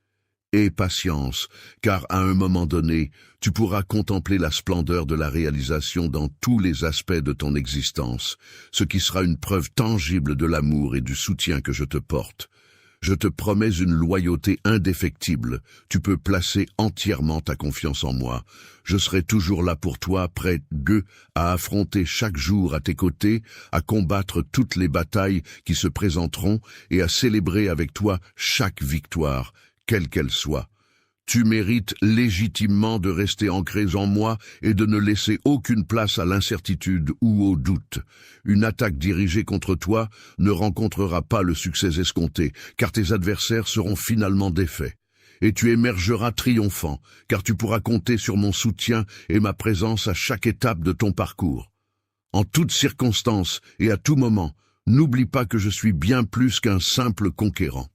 Aie patience, car à un moment donné, tu pourras contempler la splendeur de la réalisation dans tous les aspects de ton existence, ce qui sera une preuve tangible de l'amour et du soutien que je te porte. Je te promets une loyauté indéfectible. Tu peux placer entièrement ta confiance en moi. Je serai toujours là pour toi, prêt à affronter chaque jour à tes côtés, à combattre toutes les batailles qui se présenteront et à célébrer avec toi chaque victoire, quelle qu'elle soit. Tu mérites légitimement de rester ancré en moi et de ne laisser aucune place à l'incertitude ou au doute. Une attaque dirigée contre toi ne rencontrera pas le succès escompté, car tes adversaires seront finalement défaits. Et tu émergeras triomphant, car tu pourras compter sur mon soutien et ma présence à chaque étape de ton parcours. En toutes circonstances et à tout moment, n'oublie pas que je suis bien plus qu'un simple conquérant.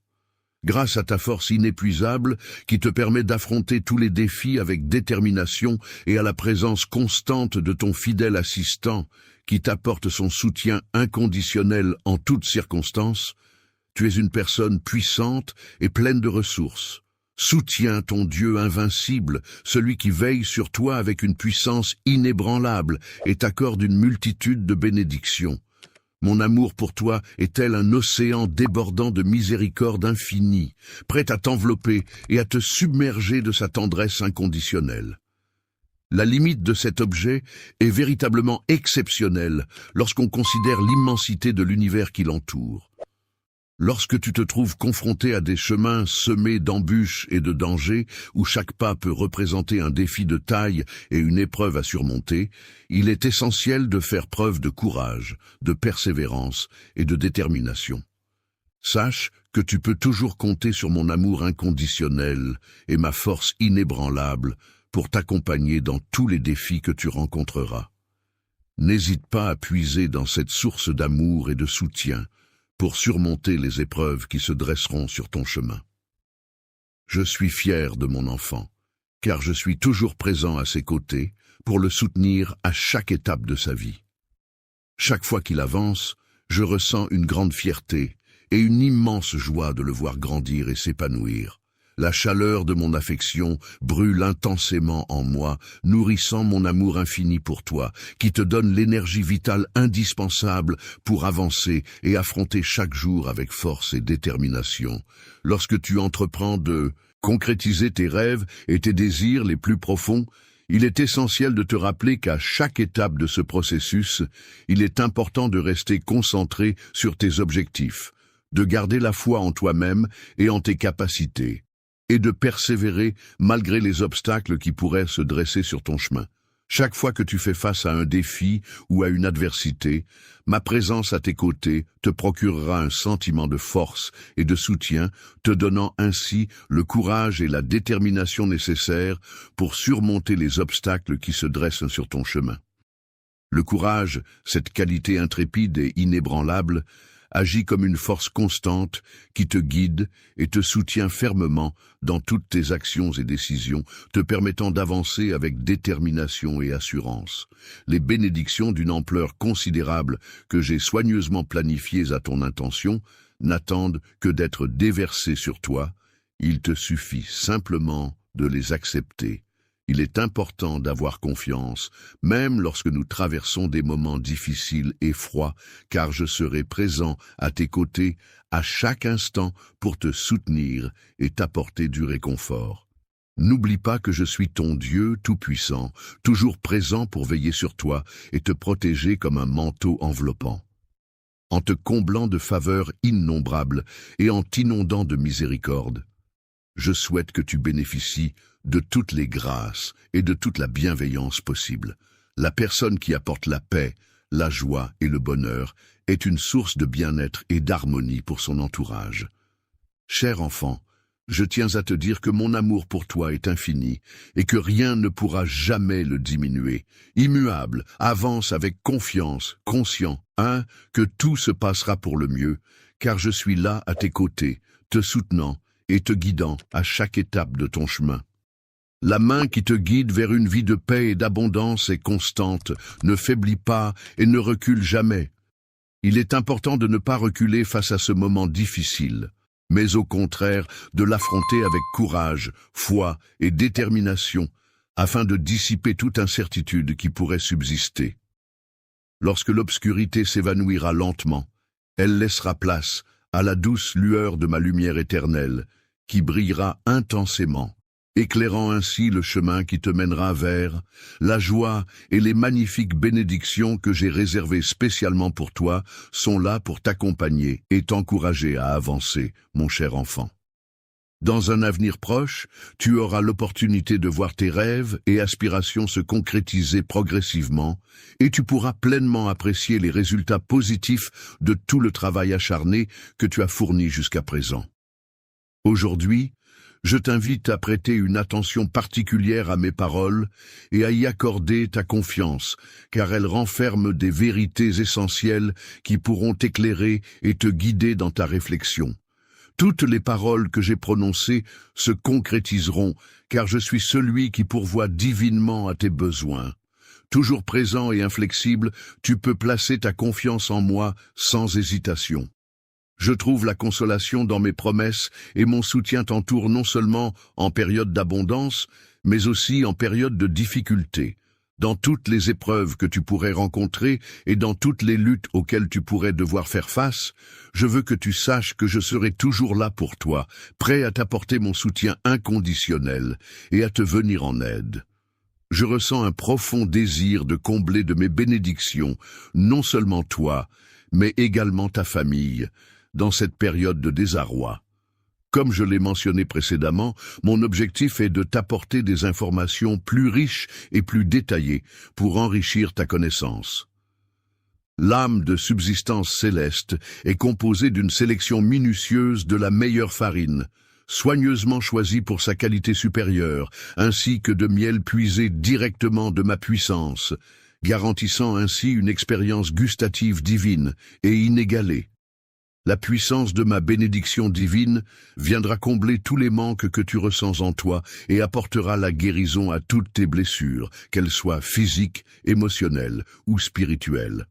Grâce à ta force inépuisable qui te permet d'affronter tous les défis avec détermination et à la présence constante de ton fidèle assistant qui t'apporte son soutien inconditionnel en toutes circonstances, tu es une personne puissante et pleine de ressources. Soutiens ton Dieu invincible, celui qui veille sur toi avec une puissance inébranlable et t'accorde une multitude de bénédictions. Mon amour pour toi est tel un océan débordant de miséricorde infinie, prêt à t'envelopper et à te submerger de sa tendresse inconditionnelle. La limite de cet objet est véritablement exceptionnelle lorsqu'on considère l'immensité de l'univers qui l'entoure. Lorsque tu te trouves confronté à des chemins semés d'embûches et de dangers, où chaque pas peut représenter un défi de taille et une épreuve à surmonter, il est essentiel de faire preuve de courage, de persévérance et de détermination. Sache que tu peux toujours compter sur mon amour inconditionnel et ma force inébranlable pour t'accompagner dans tous les défis que tu rencontreras. N'hésite pas à puiser dans cette source d'amour et de soutien pour surmonter les épreuves qui se dresseront sur ton chemin. Je suis fier de mon enfant, car je suis toujours présent à ses côtés pour le soutenir à chaque étape de sa vie. Chaque fois qu'il avance, je ressens une grande fierté et une immense joie de le voir grandir et s'épanouir. La chaleur de mon affection brûle intensément en moi, nourrissant mon amour infini pour toi, qui te donne l'énergie vitale indispensable pour avancer et affronter chaque jour avec force et détermination. Lorsque tu entreprends de concrétiser tes rêves et tes désirs les plus profonds, il est essentiel de te rappeler qu'à chaque étape de ce processus, il est important de rester concentré sur tes objectifs, de garder la foi en toi-même et en tes capacités, et de persévérer malgré les obstacles qui pourraient se dresser sur ton chemin. Chaque fois que tu fais face à un défi ou à une adversité, ma présence à tes côtés te procurera un sentiment de force et de soutien, te donnant ainsi le courage et la détermination nécessaires pour surmonter les obstacles qui se dressent sur ton chemin. Le courage, cette qualité intrépide et inébranlable, agit comme une force constante qui te guide et te soutient fermement dans toutes tes actions et décisions, te permettant d'avancer avec détermination et assurance. Les bénédictions d'une ampleur considérable que j'ai soigneusement planifiées à ton intention n'attendent que d'être déversés sur toi. Il te suffit simplement de les accepter. Il est important d'avoir confiance, même lorsque nous traversons des moments difficiles et froids, car je serai présent à tes côtés à chaque instant pour te soutenir et t'apporter du réconfort. N'oublie pas que je suis ton Dieu tout-puissant, toujours présent pour veiller sur toi et te protéger comme un manteau enveloppant. En te comblant de faveurs innombrables et en t'inondant de miséricorde, je souhaite que tu bénéficies de toutes les grâces et de toute la bienveillance possible. La personne qui apporte la paix, la joie et le bonheur est une source de bien-être et d'harmonie pour son entourage. Cher enfant, je tiens à te dire que mon amour pour toi est infini et que rien ne pourra jamais le diminuer. Immuable, avance avec confiance, conscient, que tout se passera pour le mieux, car je suis là à tes côtés, te soutenant et te guidant à chaque étape de ton chemin. La main qui te guide vers une vie de paix et d'abondance est constante, ne faiblit pas et ne recule jamais. Il est important de ne pas reculer face à ce moment difficile, mais au contraire de l'affronter avec courage, foi et détermination, afin de dissiper toute incertitude qui pourrait subsister. Lorsque l'obscurité s'évanouira lentement, elle laissera place à la douce lueur de ma lumière éternelle, qui brillera intensément, éclairant ainsi le chemin qui te mènera vers la joie et les magnifiques bénédictions que j'ai réservées spécialement pour toi sont là pour t'accompagner et t'encourager à avancer, mon cher enfant. Dans un avenir proche, tu auras l'opportunité de voir tes rêves et aspirations se concrétiser progressivement et tu pourras pleinement apprécier les résultats positifs de tout le travail acharné que tu as fourni jusqu'à présent. Aujourd'hui, je t'invite à prêter une attention particulière à mes paroles et à y accorder ta confiance, car elles renferment des vérités essentielles qui pourront t'éclairer et te guider dans ta réflexion. Toutes les paroles que j'ai prononcées se concrétiseront, car je suis celui qui pourvoit divinement à tes besoins. Toujours présent et inflexible, tu peux placer ta confiance en moi sans hésitation. Je trouve la consolation dans mes promesses et mon soutien t'entoure non seulement en période d'abondance, mais aussi en période de difficulté. Dans toutes les épreuves que tu pourrais rencontrer et dans toutes les luttes auxquelles tu pourrais devoir faire face, je veux que tu saches que je serai toujours là pour toi, prêt à t'apporter mon soutien inconditionnel et à te venir en aide. Je ressens un profond désir de combler de mes bénédictions, non seulement toi, mais également ta famille, dans cette période de désarroi. Comme je l'ai mentionné précédemment, mon objectif est de t'apporter des informations plus riches et plus détaillées pour enrichir ta connaissance. L'âme de subsistance céleste est composée d'une sélection minutieuse de la meilleure farine, soigneusement choisie pour sa qualité supérieure, ainsi que de miel puisé directement de ma puissance, garantissant ainsi une expérience gustative divine et inégalée. La puissance de ma bénédiction divine viendra combler tous les manques que tu ressens en toi et apportera la guérison à toutes tes blessures, qu'elles soient physiques, émotionnelles ou spirituelles.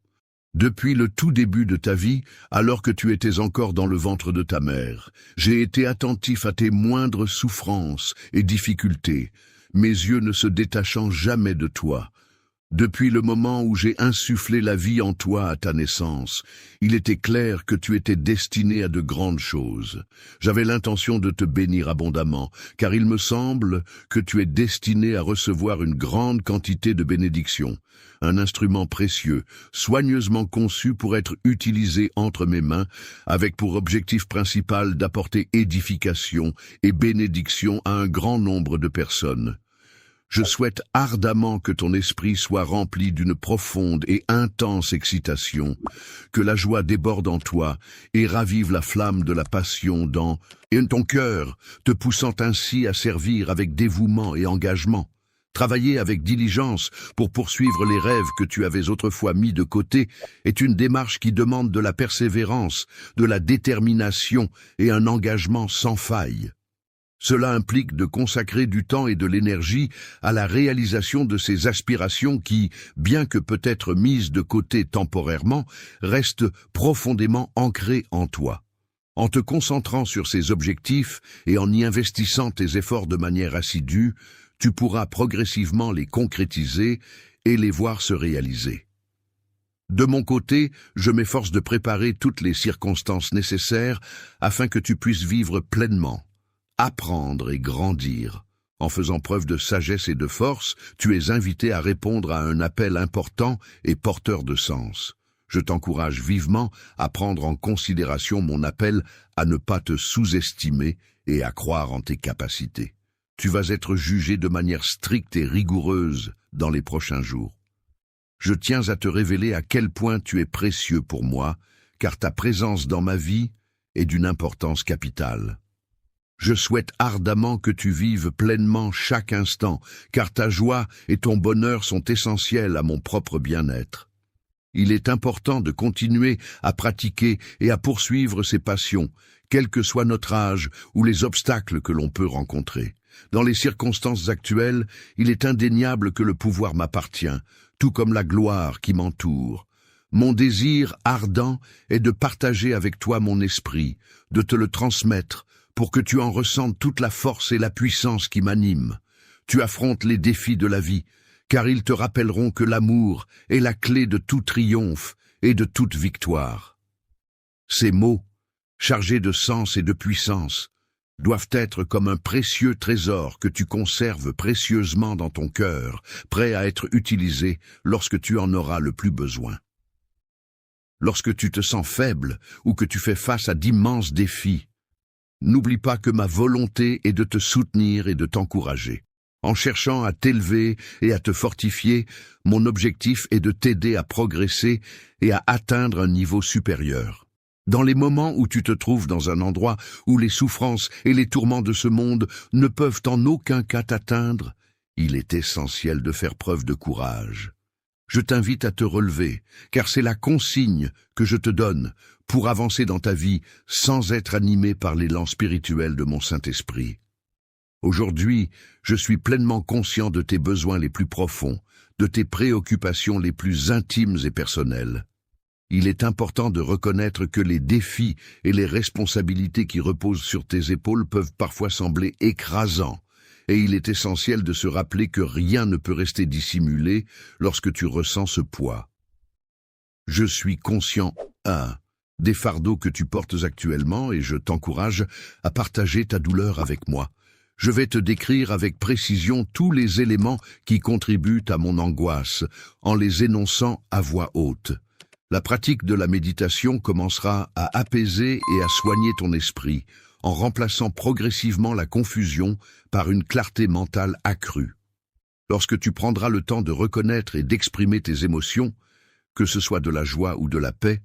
Depuis le tout début de ta vie, alors que tu étais encore dans le ventre de ta mère, j'ai été attentif à tes moindres souffrances et difficultés, mes yeux ne se détachant jamais de toi. Depuis le moment où j'ai insufflé la vie en toi à ta naissance, il était clair que tu étais destiné à de grandes choses. J'avais l'intention de te bénir abondamment, car il me semble que tu es destiné à recevoir une grande quantité de bénédictions, un instrument précieux, soigneusement conçu pour être utilisé entre mes mains, avec pour objectif principal d'apporter édification et bénédiction à un grand nombre de personnes. Je souhaite ardemment que ton esprit soit rempli d'une profonde et intense excitation, que la joie déborde en toi et ravive la flamme de la passion dans ton cœur, te poussant ainsi à servir avec dévouement et engagement. Travailler avec diligence pour poursuivre les rêves que tu avais autrefois mis de côté est une démarche qui demande de la persévérance, de la détermination et un engagement sans faille. Cela implique de consacrer du temps et de l'énergie à la réalisation de ces aspirations qui, bien que peut-être mises de côté temporairement, restent profondément ancrées en toi. En te concentrant sur ces objectifs et en y investissant tes efforts de manière assidue, tu pourras progressivement les concrétiser et les voir se réaliser. De mon côté, je m'efforce de préparer toutes les circonstances nécessaires afin que tu puisses vivre pleinement, apprendre et grandir. En faisant preuve de sagesse et de force, tu es invité à répondre à un appel important et porteur de sens. Je t'encourage vivement à prendre en considération mon appel à ne pas te sous-estimer et à croire en tes capacités. Tu vas être jugé de manière stricte et rigoureuse dans les prochains jours. Je tiens à te révéler à quel point tu es précieux pour moi, car ta présence dans ma vie est d'une importance capitale. Je souhaite ardemment que tu vives pleinement chaque instant, car ta joie et ton bonheur sont essentiels à mon propre bien-être. Il est important de continuer à pratiquer et à poursuivre ses passions, quel que soit notre âge ou les obstacles que l'on peut rencontrer. Dans les circonstances actuelles, il est indéniable que le pouvoir m'appartient, tout comme la gloire qui m'entoure. Mon désir ardent est de partager avec toi mon esprit, de te le transmettre, pour que tu en ressentes toute la force et la puissance qui m'animent. Tu affrontes les défis de la vie, car ils te rappelleront que l'amour est la clé de tout triomphe et de toute victoire. Ces mots, chargés de sens et de puissance, doivent être comme un précieux trésor que tu conserves précieusement dans ton cœur, prêt à être utilisé lorsque tu en auras le plus besoin. Lorsque tu te sens faible ou que tu fais face à d'immenses défis, n'oublie pas que ma volonté est de te soutenir et de t'encourager. En cherchant à t'élever et à te fortifier, mon objectif est de t'aider à progresser et à atteindre un niveau supérieur. Dans les moments où tu te trouves dans un endroit où les souffrances et les tourments de ce monde ne peuvent en aucun cas t'atteindre, il est essentiel de faire preuve de courage. Je t'invite à te relever, car c'est la consigne que je te donne pour avancer dans ta vie sans être animé par l'élan spirituel de mon Saint-Esprit. Aujourd'hui, je suis pleinement conscient de tes besoins les plus profonds, de tes préoccupations les plus intimes et personnelles. Il est important de reconnaître que les défis et les responsabilités qui reposent sur tes épaules peuvent parfois sembler écrasants, et il est essentiel de se rappeler que rien ne peut rester dissimulé lorsque tu ressens ce poids. Je suis conscient, des fardeaux que tu portes actuellement et je t'encourage à partager ta douleur avec moi. Je vais te décrire avec précision tous les éléments qui contribuent à mon angoisse, en les énonçant à voix haute. La pratique de la méditation commencera à apaiser et à soigner ton esprit, en remplaçant progressivement la confusion par une clarté mentale accrue. Lorsque tu prendras le temps de reconnaître et d'exprimer tes émotions, que ce soit de la joie ou de la paix,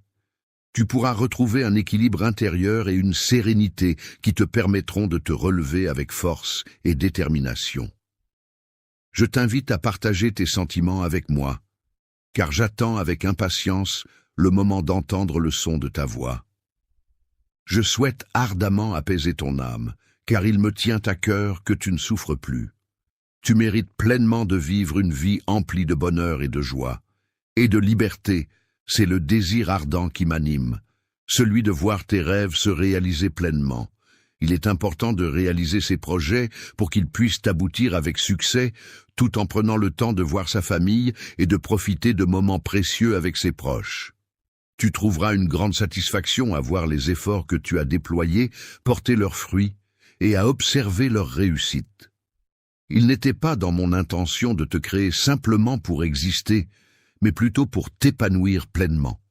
tu pourras retrouver un équilibre intérieur et une sérénité qui te permettront de te relever avec force et détermination. Je t'invite à partager tes sentiments avec moi, car j'attends avec impatience le moment d'entendre le son de ta voix. Je souhaite ardemment apaiser ton âme, car il me tient à cœur que tu ne souffres plus. Tu mérites pleinement de vivre une vie emplie de bonheur et de joie, et de liberté. C'est le désir ardent qui m'anime, celui de voir tes rêves se réaliser pleinement. Il est important de réaliser ces projets pour qu'ils puissent aboutir avec succès, tout en prenant le temps de voir sa famille et de profiter de moments précieux avec ses proches. Tu trouveras une grande satisfaction à voir les efforts que tu as déployés porter leurs fruits et à observer leur réussite. Il n'était pas dans mon intention de te créer simplement pour exister, mais plutôt pour t'épanouir pleinement.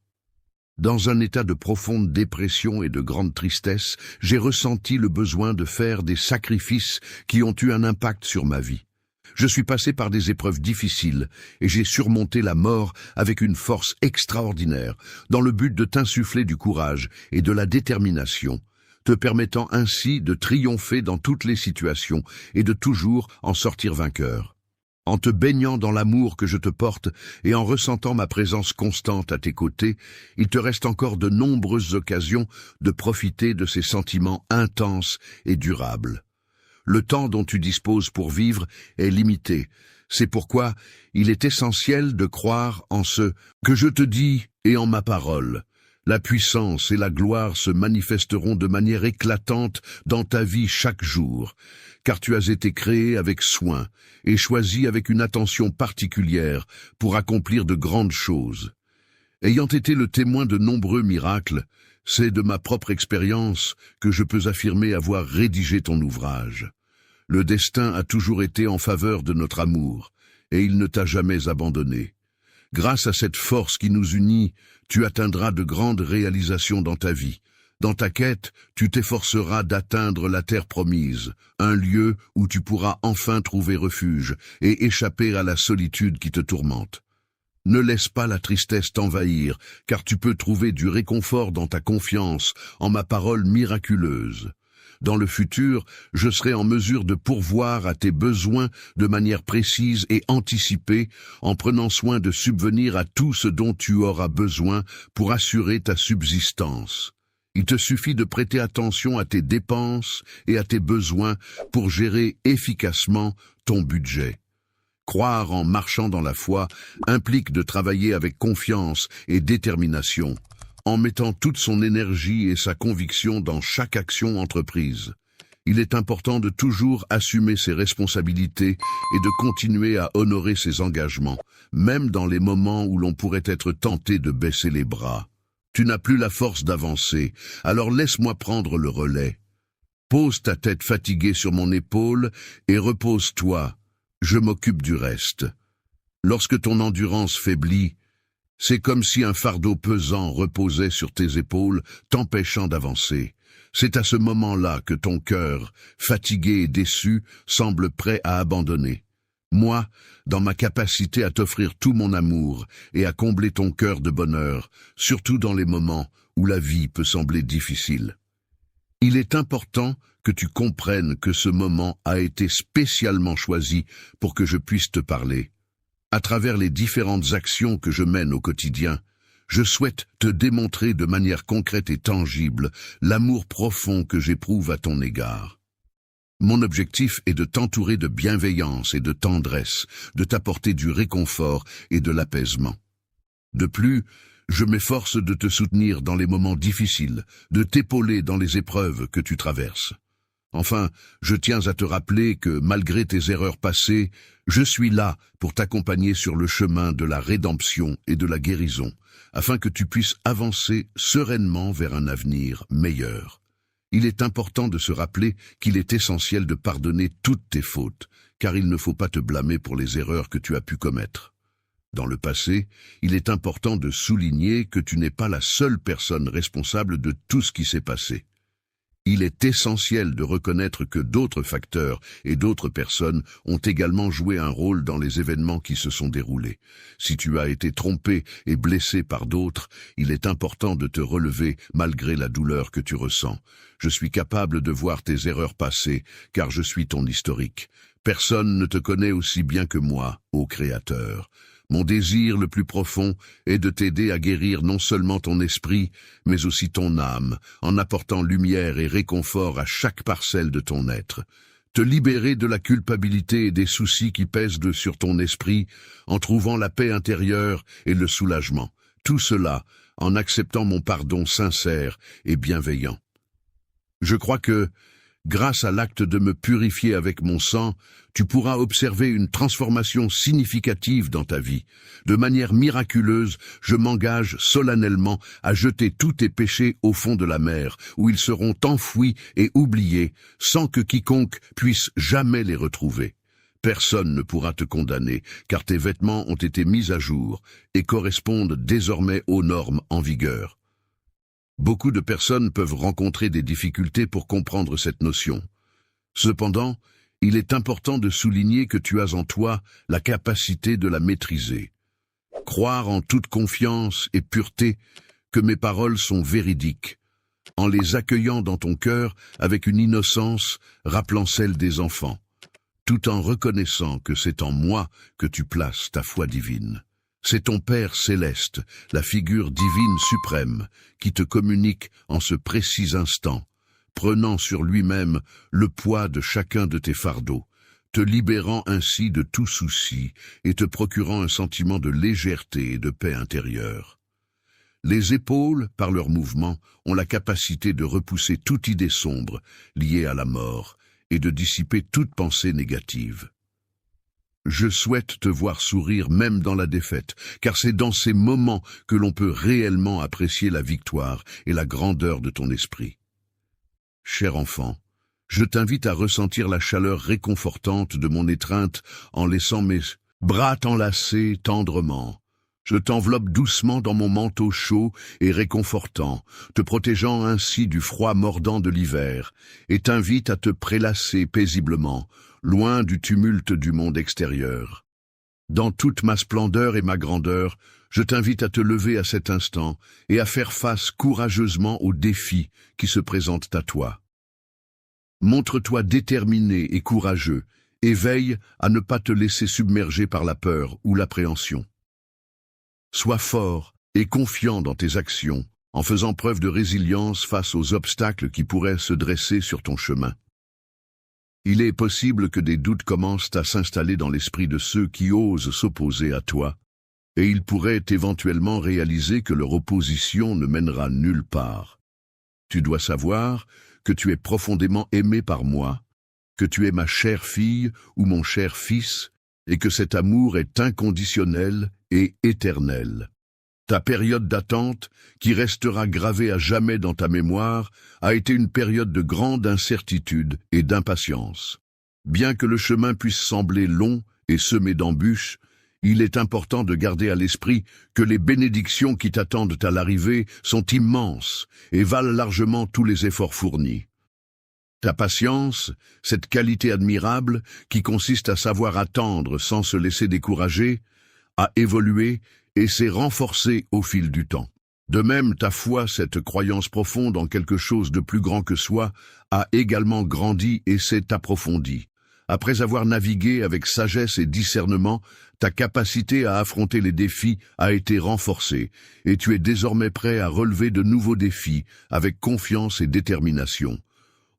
Dans un état de profonde dépression et de grande tristesse, j'ai ressenti le besoin de faire des sacrifices qui ont eu un impact sur ma vie. Je suis passé par des épreuves difficiles et j'ai surmonté la mort avec une force extraordinaire, dans le but de t'insuffler du courage et de la détermination, te permettant ainsi de triompher dans toutes les situations et de toujours en sortir vainqueur. En te baignant dans l'amour que je te porte et en ressentant ma présence constante à tes côtés, il te reste encore de nombreuses occasions de profiter de ces sentiments intenses et durables. Le temps dont tu disposes pour vivre est limité. C'est pourquoi il est essentiel de croire en ce que je te dis et en ma parole. La puissance et la gloire se manifesteront de manière éclatante dans ta vie chaque jour, car tu as été créé avec soin et choisi avec une attention particulière pour accomplir de grandes choses. Ayant été le témoin de nombreux miracles, c'est de ma propre expérience que je peux affirmer avoir rédigé ton ouvrage. Le destin a toujours été en faveur de notre amour, et il ne t'a jamais abandonné. Grâce à cette force qui nous unit, tu atteindras de grandes réalisations dans ta vie. Dans ta quête, tu t'efforceras d'atteindre la terre promise, un lieu où tu pourras enfin trouver refuge et échapper à la solitude qui te tourmente. Ne laisse pas la tristesse t'envahir, car tu peux trouver du réconfort dans ta confiance en ma parole miraculeuse. Dans le futur, je serai en mesure de pourvoir à tes besoins de manière précise et anticipée, en prenant soin de subvenir à tout ce dont tu auras besoin pour assurer ta subsistance. Il te suffit de prêter attention à tes dépenses et à tes besoins pour gérer efficacement ton budget. Croire en marchant dans la foi implique de travailler avec confiance et détermination, en mettant toute son énergie et sa conviction dans chaque action entreprise. Il est important de toujours assumer ses responsabilités et de continuer à honorer ses engagements, même dans les moments où l'on pourrait être tenté de baisser les bras. Tu n'as plus la force d'avancer, alors laisse-moi prendre le relais. Pose ta tête fatiguée sur mon épaule et repose-toi. Je m'occupe du reste. Lorsque ton endurance faiblit, c'est comme si un fardeau pesant reposait sur tes épaules, t'empêchant d'avancer. C'est à ce moment-là que ton cœur, fatigué et déçu, semble prêt à abandonner. Moi, dans ma capacité à t'offrir tout mon amour et à combler ton cœur de bonheur, surtout dans les moments où la vie peut sembler difficile. Il est important que tu comprennes que ce moment a été spécialement choisi pour que je puisse te parler. À travers les différentes actions que je mène au quotidien, je souhaite te démontrer de manière concrète et tangible l'amour profond que j'éprouve à ton égard. Mon objectif est de t'entourer de bienveillance et de tendresse, de t'apporter du réconfort et de l'apaisement. De plus, je m'efforce de te soutenir dans les moments difficiles, de t'épauler dans les épreuves que tu traverses. Enfin, je tiens à te rappeler que, malgré tes erreurs passées, je suis là pour t'accompagner sur le chemin de la rédemption et de la guérison, afin que tu puisses avancer sereinement vers un avenir meilleur. Il est important de se rappeler qu'il est essentiel de pardonner toutes tes fautes, car il ne faut pas te blâmer pour les erreurs que tu as pu commettre. Dans le passé, il est important de souligner que tu n'es pas la seule personne responsable de tout ce qui s'est passé. Il est essentiel de reconnaître que d'autres facteurs et d'autres personnes ont également joué un rôle dans les événements qui se sont déroulés. Si tu as été trompé et blessé par d'autres, il est important de te relever malgré la douleur que tu ressens. Je suis capable de voir tes erreurs passées, car je suis ton historique. Personne ne te connaît aussi bien que moi, ô Créateur. Mon désir le plus profond est de t'aider à guérir non seulement ton esprit, mais aussi ton âme, en apportant lumière et réconfort à chaque parcelle de ton être. Te libérer de la culpabilité et des soucis qui pèsent sur ton esprit, en trouvant la paix intérieure et le soulagement. Tout cela en acceptant mon pardon sincère et bienveillant. Je crois que, grâce à l'acte de me purifier avec mon sang, tu pourras observer une transformation significative dans ta vie. De manière miraculeuse, je m'engage solennellement à jeter tous tes péchés au fond de la mer, où ils seront enfouis et oubliés, sans que quiconque puisse jamais les retrouver. Personne ne pourra te condamner, car tes vêtements ont été mis à jour et correspondent désormais aux normes en vigueur. Beaucoup de personnes peuvent rencontrer des difficultés pour comprendre cette notion. Cependant, il est important de souligner que tu as en toi la capacité de la maîtriser. Croire en toute confiance et pureté que mes paroles sont véridiques, en les accueillant dans ton cœur avec une innocence rappelant celle des enfants, tout en reconnaissant que c'est en moi que tu places ta foi divine. C'est ton Père céleste, la figure divine suprême, qui te communique en ce précis instant, prenant sur lui-même le poids de chacun de tes fardeaux, te libérant ainsi de tout souci et te procurant un sentiment de légèreté et de paix intérieure. Les épaules, par leur mouvement, ont la capacité de repousser toute idée sombre liée à la mort et de dissiper toute pensée négative. Je souhaite te voir sourire même dans la défaite, car c'est dans ces moments que l'on peut réellement apprécier la victoire et la grandeur de ton esprit. Cher enfant, je t'invite à ressentir la chaleur réconfortante de mon étreinte en laissant mes bras t'enlacer tendrement. Je t'enveloppe doucement dans mon manteau chaud et réconfortant, te protégeant ainsi du froid mordant de l'hiver, et t'invite à te prélasser paisiblement, loin du tumulte du monde extérieur. Dans toute ma splendeur et ma grandeur, je t'invite à te lever à cet instant et à faire face courageusement aux défis qui se présentent à toi. Montre-toi déterminé et courageux, et veille à ne pas te laisser submerger par la peur ou l'appréhension. Sois fort et confiant dans tes actions, en faisant preuve de résilience face aux obstacles qui pourraient se dresser sur ton chemin. Il est possible que des doutes commencent à s'installer dans l'esprit de ceux qui osent s'opposer à toi, et ils pourraient éventuellement réaliser que leur opposition ne mènera nulle part. Tu dois savoir que tu es profondément aimé par moi, que tu es ma chère fille ou mon cher fils, et que cet amour est inconditionnel et éternel. Ta période d'attente, qui restera gravée à jamais dans ta mémoire, a été une période de grande incertitude et d'impatience. Bien que le chemin puisse sembler long et semé d'embûches, il est important de garder à l'esprit que les bénédictions qui t'attendent à l'arrivée sont immenses et valent largement tous les efforts fournis. Ta patience, cette qualité admirable qui consiste à savoir attendre sans se laisser décourager, a évolué et s'est renforcée au fil du temps. De même, ta foi, cette croyance profonde en quelque chose de plus grand que soi, a également grandi et s'est approfondie. Après avoir navigué avec sagesse et discernement, ta capacité à affronter les défis a été renforcée, et tu es désormais prêt à relever de nouveaux défis avec confiance et détermination.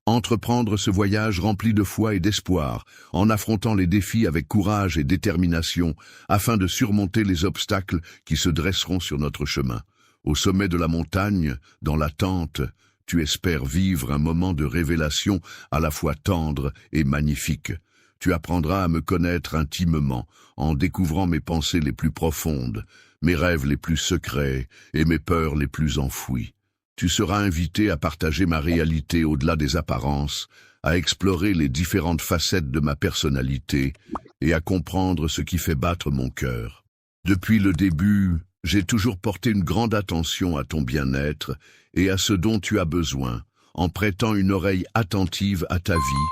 Entreprendre ce voyage rempli de foi et d'espoir, en affrontant les défis avec courage et détermination, afin de surmonter les obstacles qui se dresseront sur notre chemin. Au sommet de la montagne, dans l'attente, tu espères vivre un moment de révélation à la fois tendre et magnifique. Tu apprendras à me connaître intimement, en découvrant mes pensées les plus profondes, mes rêves les plus secrets et mes peurs les plus enfouies. Tu seras invité à partager ma réalité au-delà des apparences, à explorer les différentes facettes de ma personnalité et à comprendre ce qui fait battre mon cœur. Depuis le début, j'ai toujours porté une grande attention à ton bien-être et à ce dont tu as besoin, en prêtant une oreille attentive à ta vie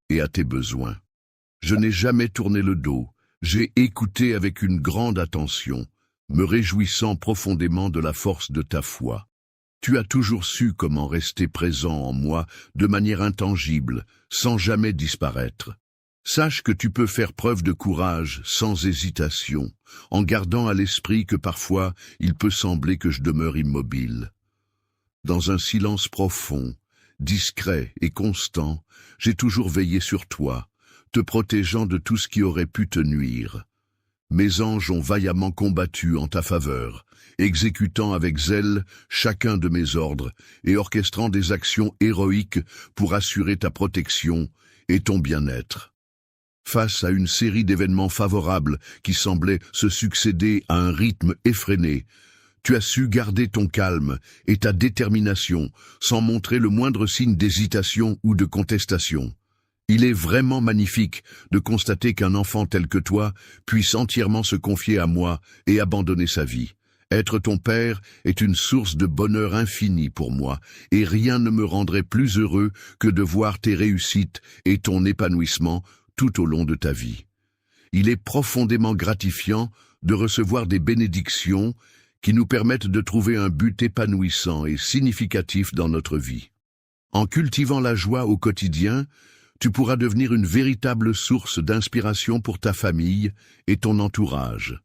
et à tes besoins. Je n'ai jamais tourné le dos, j'ai écouté avec une grande attention, me réjouissant profondément de la force de ta foi. Tu as toujours su comment rester présent en moi de manière intangible, sans jamais disparaître. Sache que tu peux faire preuve de courage sans hésitation, en gardant à l'esprit que parfois il peut sembler que je demeure immobile. Dans un silence profond, discret et constant, j'ai toujours veillé sur toi, te protégeant de tout ce qui aurait pu te nuire. Mes anges ont vaillamment combattu en ta faveur, exécutant avec zèle chacun de mes ordres et orchestrant des actions héroïques pour assurer ta protection et ton bien-être. Face à une série d'événements favorables qui semblaient se succéder à un rythme effréné, tu as su garder ton calme et ta détermination sans montrer le moindre signe d'hésitation ou de contestation. Il est vraiment magnifique de constater qu'un enfant tel que toi puisse entièrement se confier à moi et abandonner sa vie. Être ton père est une source de bonheur infini pour moi, et rien ne me rendrait plus heureux que de voir tes réussites et ton épanouissement tout au long de ta vie. Il est profondément gratifiant de recevoir des bénédictions qui nous permettent de trouver un but épanouissant et significatif dans notre vie. En cultivant la joie au quotidien, tu pourras devenir une véritable source d'inspiration pour ta famille et ton entourage.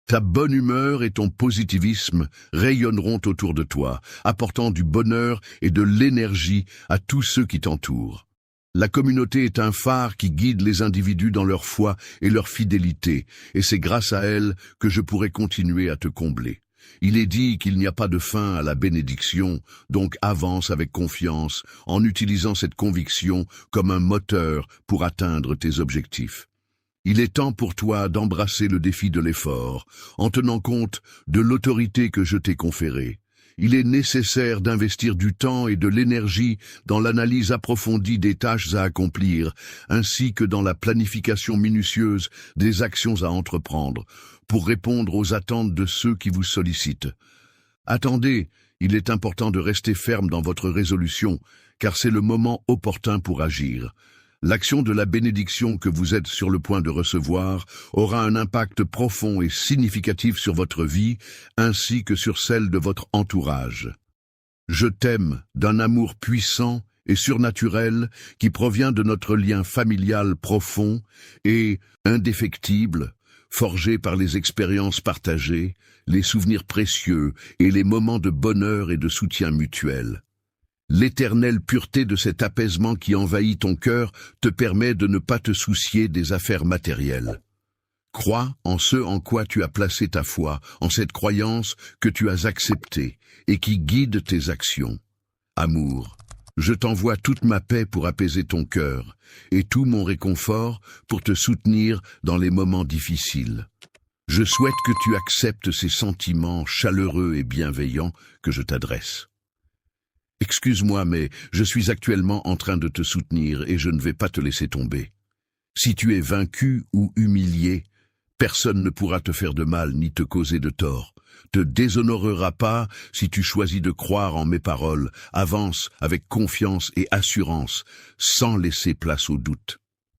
Ta bonne humeur et ton positivisme rayonneront autour de toi, apportant du bonheur et de l'énergie à tous ceux qui t'entourent. La communauté est un phare qui guide les individus dans leur foi et leur fidélité, et c'est grâce à elle que je pourrai continuer à te combler. Il est dit qu'il n'y a pas de fin à la bénédiction, donc avance avec confiance en utilisant cette conviction comme un moteur pour atteindre tes objectifs. Il est temps pour toi d'embrasser le défi de l'effort, en tenant compte de l'autorité que je t'ai conférée. Il est nécessaire d'investir du temps et de l'énergie dans l'analyse approfondie des tâches à accomplir, ainsi que dans la planification minutieuse des actions à entreprendre, pour répondre aux attentes de ceux qui vous sollicitent. Attendez, il est important de rester ferme dans votre résolution, car c'est le moment opportun pour agir. L'action de la bénédiction que vous êtes sur le point de recevoir aura un impact profond et significatif sur votre vie, ainsi que sur celle de votre entourage. Je t'aime d'un amour puissant et surnaturel qui provient de notre lien familial profond et indéfectible, forgé par les expériences partagées, les souvenirs précieux et les moments de bonheur et de soutien mutuel. L'éternelle pureté de cet apaisement qui envahit ton cœur te permet de ne pas te soucier des affaires matérielles. Crois en ce en quoi tu as placé ta foi, en cette croyance que tu as acceptée et qui guide tes actions. Amour, je t'envoie toute ma paix pour apaiser ton cœur et tout mon réconfort pour te soutenir dans les moments difficiles. Je souhaite que tu acceptes ces sentiments chaleureux et bienveillants que je t'adresse. Excuse-moi, mais je suis actuellement en train de te soutenir et je ne vais pas te laisser tomber. Si tu es vaincu ou humilié, personne ne pourra te faire de mal ni te causer de tort. Te déshonorera pas si tu choisis de croire en mes paroles. Avance avec confiance et assurance, sans laisser place au doute.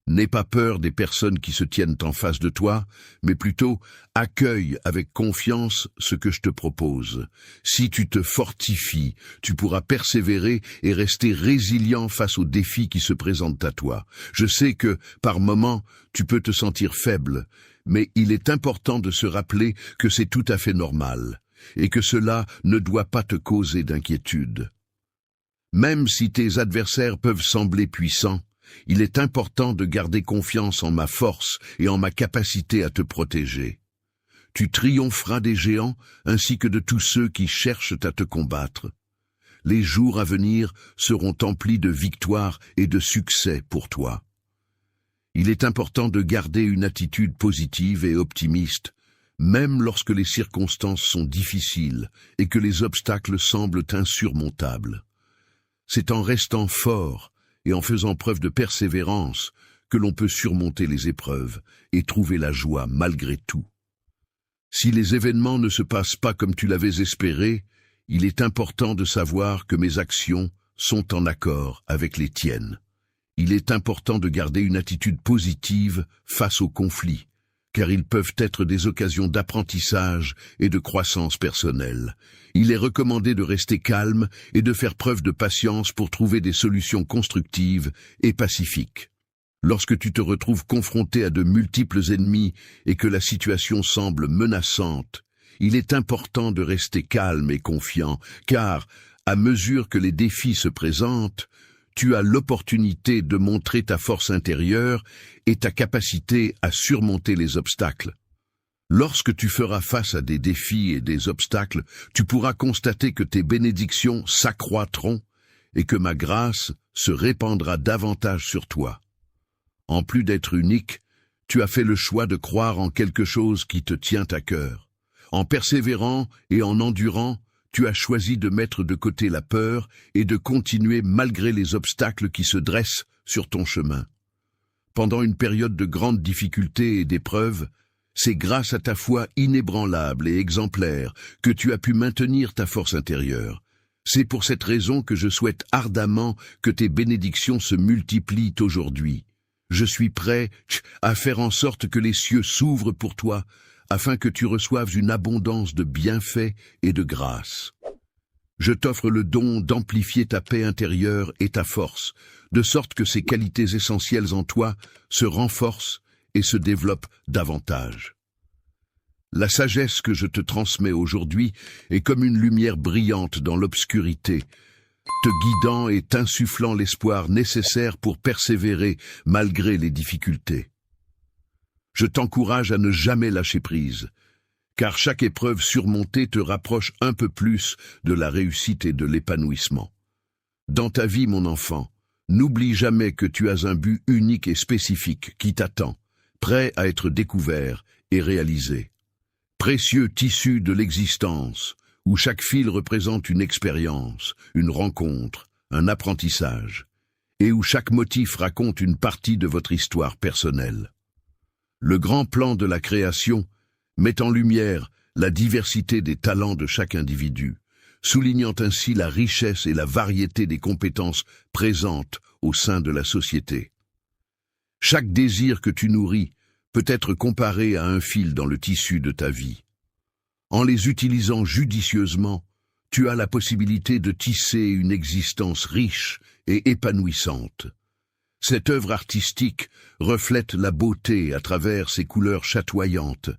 N'aie pas peur des personnes qui se tiennent en face de toi, mais plutôt accueille avec confiance ce que je te propose. Si tu te fortifies, tu pourras persévérer et rester résilient face aux défis qui se présentent à toi. Je sais que, par moments, tu peux te sentir faible, mais il est important de se rappeler que c'est tout à fait normal, et que cela ne doit pas te causer d'inquiétude. Même si tes adversaires peuvent sembler puissants, il est important de garder confiance en ma force et en ma capacité à te protéger. Tu triompheras des géants ainsi que de tous ceux qui cherchent à te combattre. Les jours à venir seront emplis de victoires et de succès pour toi. Il est important de garder une attitude positive et optimiste, même lorsque les circonstances sont difficiles et que les obstacles semblent insurmontables. C'est en restant fort et en faisant preuve de persévérance que l'on peut surmonter les épreuves et trouver la joie malgré tout. Si les événements ne se passent pas comme tu l'avais espéré, il est important de savoir que mes actions sont en accord avec les tiennes. Il est important de garder une attitude positive face aux conflits, car ils peuvent être des occasions d'apprentissage et de croissance personnelle. Il est recommandé de rester calme et de faire preuve de patience pour trouver des solutions constructives et pacifiques. Lorsque tu te retrouves confronté à de multiples ennemis et que la situation semble menaçante, il est important de rester calme et confiant, car, à mesure que les défis se présentent, tu as l'opportunité de montrer ta force intérieure et ta capacité à surmonter les obstacles. Lorsque tu feras face à des défis et des obstacles, tu pourras constater que tes bénédictions s'accroîtront et que ma grâce se répandra davantage sur toi. En plus d'être unique, tu as fait le choix de croire en quelque chose qui te tient à cœur. En persévérant et en endurant, tu as choisi de mettre de côté la peur et de continuer malgré les obstacles qui se dressent sur ton chemin. Pendant une période de grandes difficultés et d'épreuves, c'est grâce à ta foi inébranlable et exemplaire que tu as pu maintenir ta force intérieure. C'est pour cette raison que je souhaite ardemment que tes bénédictions se multiplient aujourd'hui. Je suis prêt à faire en sorte que les cieux s'ouvrent pour toi, afin que tu reçoives une abondance de bienfaits et de grâce. Je t'offre le don d'amplifier ta paix intérieure et ta force, de sorte que ces qualités essentielles en toi se renforcent et se développent davantage. La sagesse que je te transmets aujourd'hui est comme une lumière brillante dans l'obscurité, te guidant et t'insufflant l'espoir nécessaire pour persévérer malgré les difficultés. Je t'encourage à ne jamais lâcher prise, car chaque épreuve surmontée te rapproche un peu plus de la réussite et de l'épanouissement. Dans ta vie, mon enfant, n'oublie jamais que tu as un but unique et spécifique qui t'attend, prêt à être découvert et réalisé. Précieux tissu de l'existence, où chaque fil représente une expérience, une rencontre, un apprentissage, et où chaque motif raconte une partie de votre histoire personnelle. Le grand plan de la création met en lumière la diversité des talents de chaque individu, soulignant ainsi la richesse et la variété des compétences présentes au sein de la société. Chaque désir que tu nourris peut être comparé à un fil dans le tissu de ta vie. En les utilisant judicieusement, tu as la possibilité de tisser une existence riche et épanouissante. Cette œuvre artistique reflète la beauté à travers ses couleurs chatoyantes,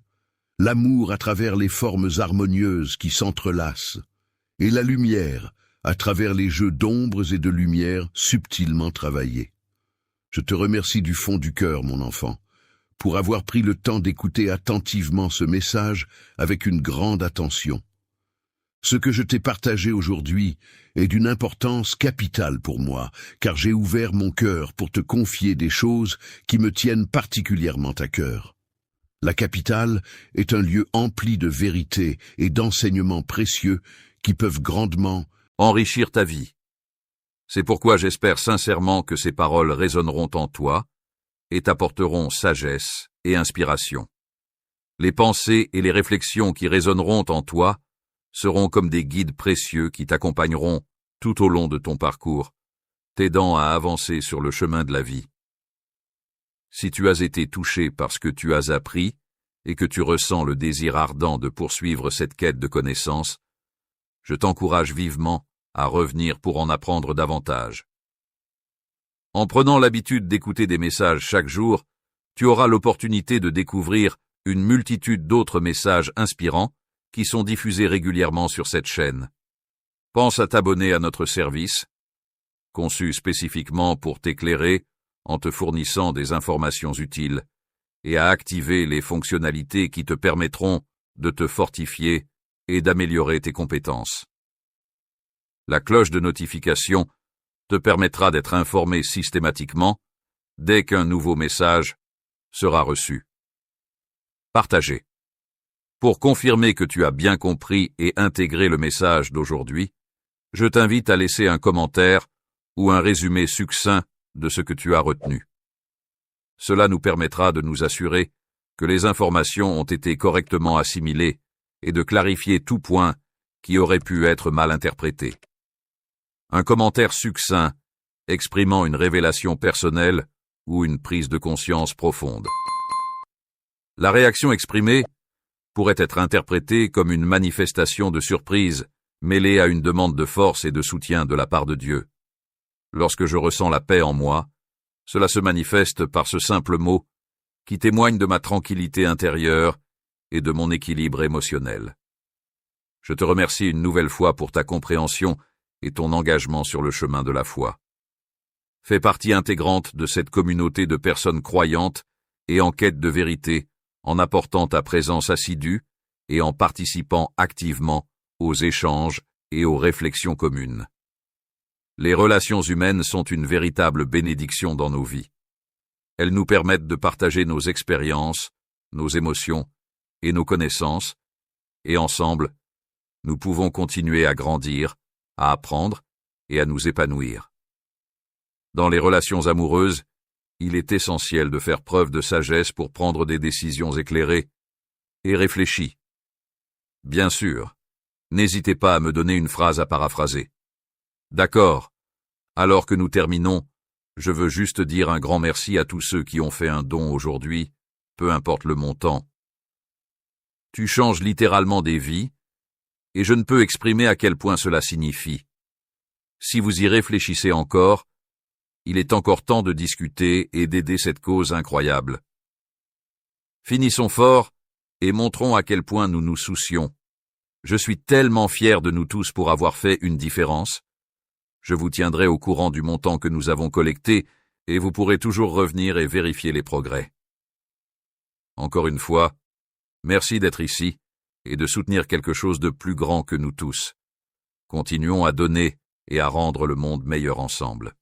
l'amour à travers les formes harmonieuses qui s'entrelacent, et la lumière à travers les jeux d'ombres et de lumière subtilement travaillés. Je te remercie du fond du cœur, mon enfant, pour avoir pris le temps d'écouter attentivement ce message avec une grande attention. Ce que je t'ai partagé aujourd'hui est d'une importance capitale pour moi, car j'ai ouvert mon cœur pour te confier des choses qui me tiennent particulièrement à cœur. La capitale est un lieu empli de vérité et d'enseignements précieux qui peuvent grandement enrichir ta vie. C'est pourquoi j'espère sincèrement que ces paroles résonneront en toi et t'apporteront sagesse et inspiration. Les pensées et les réflexions qui résonneront en toi seront comme des guides précieux qui t'accompagneront tout au long de ton parcours, t'aidant à avancer sur le chemin de la vie. Si tu as été touché par ce que tu as appris et que tu ressens le désir ardent de poursuivre cette quête de connaissances, je t'encourage vivement à revenir pour en apprendre davantage. En prenant l'habitude d'écouter des messages chaque jour, tu auras l'opportunité de découvrir une multitude d'autres messages inspirants qui sont diffusés régulièrement sur cette chaîne. Pense à t'abonner à notre service, conçu spécifiquement pour t'éclairer en te fournissant des informations utiles, et à activer les fonctionnalités qui te permettront de te fortifier et d'améliorer tes compétences. La cloche de notification te permettra d'être informé systématiquement dès qu'un nouveau message sera reçu. Partagez. Pour confirmer que tu as bien compris et intégré le message d'aujourd'hui, je t'invite à laisser un commentaire ou un résumé succinct de ce que tu as retenu. Cela nous permettra de nous assurer que les informations ont été correctement assimilées et de clarifier tout point qui aurait pu être mal interprété. Un commentaire succinct, exprimant une révélation personnelle ou une prise de conscience profonde. La réaction exprimée pourrait être interprétée comme une manifestation de surprise mêlée à une demande de force et de soutien de la part de Dieu. Lorsque je ressens la paix en moi, cela se manifeste par ce simple mot qui témoigne de ma tranquillité intérieure et de mon équilibre émotionnel. Je te remercie une nouvelle fois pour ta compréhension et ton engagement sur le chemin de la foi. Fais partie intégrante de cette communauté de personnes croyantes et en quête de vérité, en apportant ta présence assidue et en participant activement aux échanges et aux réflexions communes. Les relations humaines sont une véritable bénédiction dans nos vies. Elles nous permettent de partager nos expériences, nos émotions et nos connaissances, et ensemble, nous pouvons continuer à grandir, à apprendre et à nous épanouir. Dans les relations amoureuses, il est essentiel de faire preuve de sagesse pour prendre des décisions éclairées et réfléchies. Bien sûr, n'hésitez pas à me donner une phrase à paraphraser. D'accord. Alors que nous terminons, je veux juste dire un grand merci à tous ceux qui ont fait un don aujourd'hui, peu importe le montant. Tu changes littéralement des vies, et je ne peux exprimer à quel point cela signifie. Si vous y réfléchissez encore, il est encore temps de discuter et d'aider cette cause incroyable. Finissons fort et montrons à quel point nous nous soucions. Je suis tellement fier de nous tous pour avoir fait une différence. Je vous tiendrai au courant du montant que nous avons collecté et vous pourrez toujours revenir et vérifier les progrès. Encore une fois, merci d'être ici et de soutenir quelque chose de plus grand que nous tous. Continuons à donner et à rendre le monde meilleur ensemble.